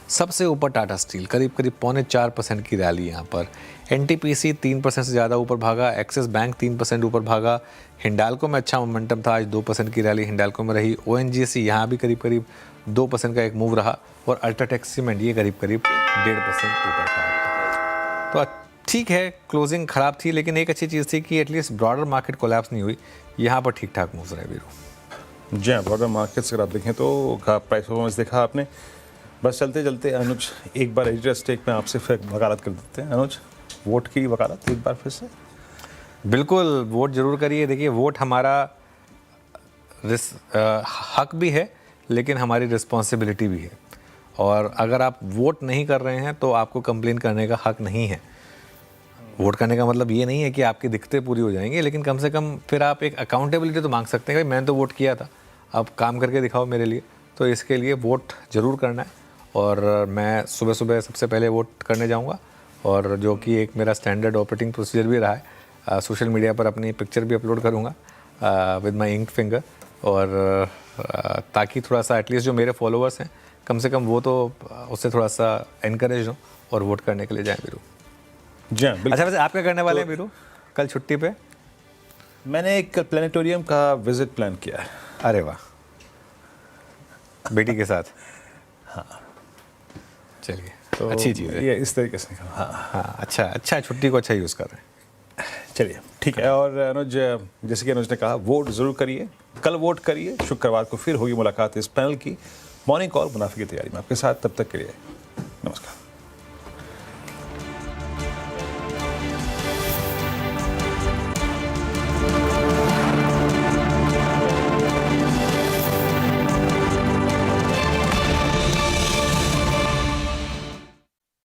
सबसे ऊपर टाटा स्टील, करीब 0.4% की रैली यहाँ पर। NTPC 3% से ज़्यादा ऊपर भागा, एक्सिस बैंक 3% ऊपर भागा, हिंडाल्को में अच्छा मोमेंटम था, आज 2% की रैली हिंडाल्को में रही। ONGC यहाँ भी करीब 2% का एक मूव रहा, और अल्ट्राटेक सीमेंट ये करीब 1.5% ऊपर था। तो ठीक है, क्लोजिंग ख़राब थी, लेकिन एक अच्छी चीज़ थी कि एटलीस्ट ब्रॉडर मार्केट कोलैप्स नहीं हुई, यहाँ पर ठीक ठाक मूव रहे वीरू। जी हाँ, ब्रॉडर मार्केट्स अगर आप देखें तो प्राइस परफॉर्मेंस देखा आपने। बस चलते चलते अनुज एक बार एडिटर स्टेक में आपसे फिर वकालत कर देते हैं। अनुज, वोट की वकालत एक बार फिर से। बिल्कुल, वोट ज़रूर करिए। देखिए, वोट हमारा हक भी है, लेकिन हमारी रिस्पॉन्सिबिलिटी भी है, और अगर आप वोट नहीं कर रहे हैं तो आपको कंप्लेन करने का हक नहीं है। वोट करने का मतलब ये नहीं है कि आपकी दिक्कतें पूरी हो जाएंगी, लेकिन कम से कम फिर आप एक अकाउंटेबिलिटी तो मांग सकते हैं, भाई मैंने तो वोट किया था, अब काम करके दिखाओ मेरे लिए। तो इसके लिए वोट ज़रूर करना है, और मैं सुबह सुबह सबसे पहले वोट करने जाऊंगा, और जो कि एक मेरा स्टैंडर्ड ऑपरेटिंग प्रोसीजर भी रहा है। सोशल मीडिया पर अपनी पिक्चर भी अपलोड करूँगा विद माई इंक फिंगर, और ताकि थोड़ा सा एटलीस्ट जो मेरे फॉलोअर्स हैं कम से कम वो तो उससे थोड़ा सा इनकरेज हो और वोट करने के लिए जाएं वीरू। जी हाँ, अच्छा, वैसे आप क्या करने वाले हैं वीरू कल छुट्टी पे? मैंने एक प्लानिटोरियम का विजिट प्लान किया है। अरे वाह, बेटी के साथ? हाँ, चलिए, तो अच्छी चीज़ है ये इस तरीके से। हाँ हाँ, अच्छा, छुट्टी को अच्छा यूज़ कर रहे हैं। चलिए ठीक है। और अनुज, जैसे कि अनुज ने कहा, वोट ज़रूर करिए, कल वोट करिए। शुक्रवार को फिर होगी मुलाकात इस पैनल की मॉर्निंग कॉल मुनाफे की तैयारी में आपके साथ। तब तक के लिए नमस्कार।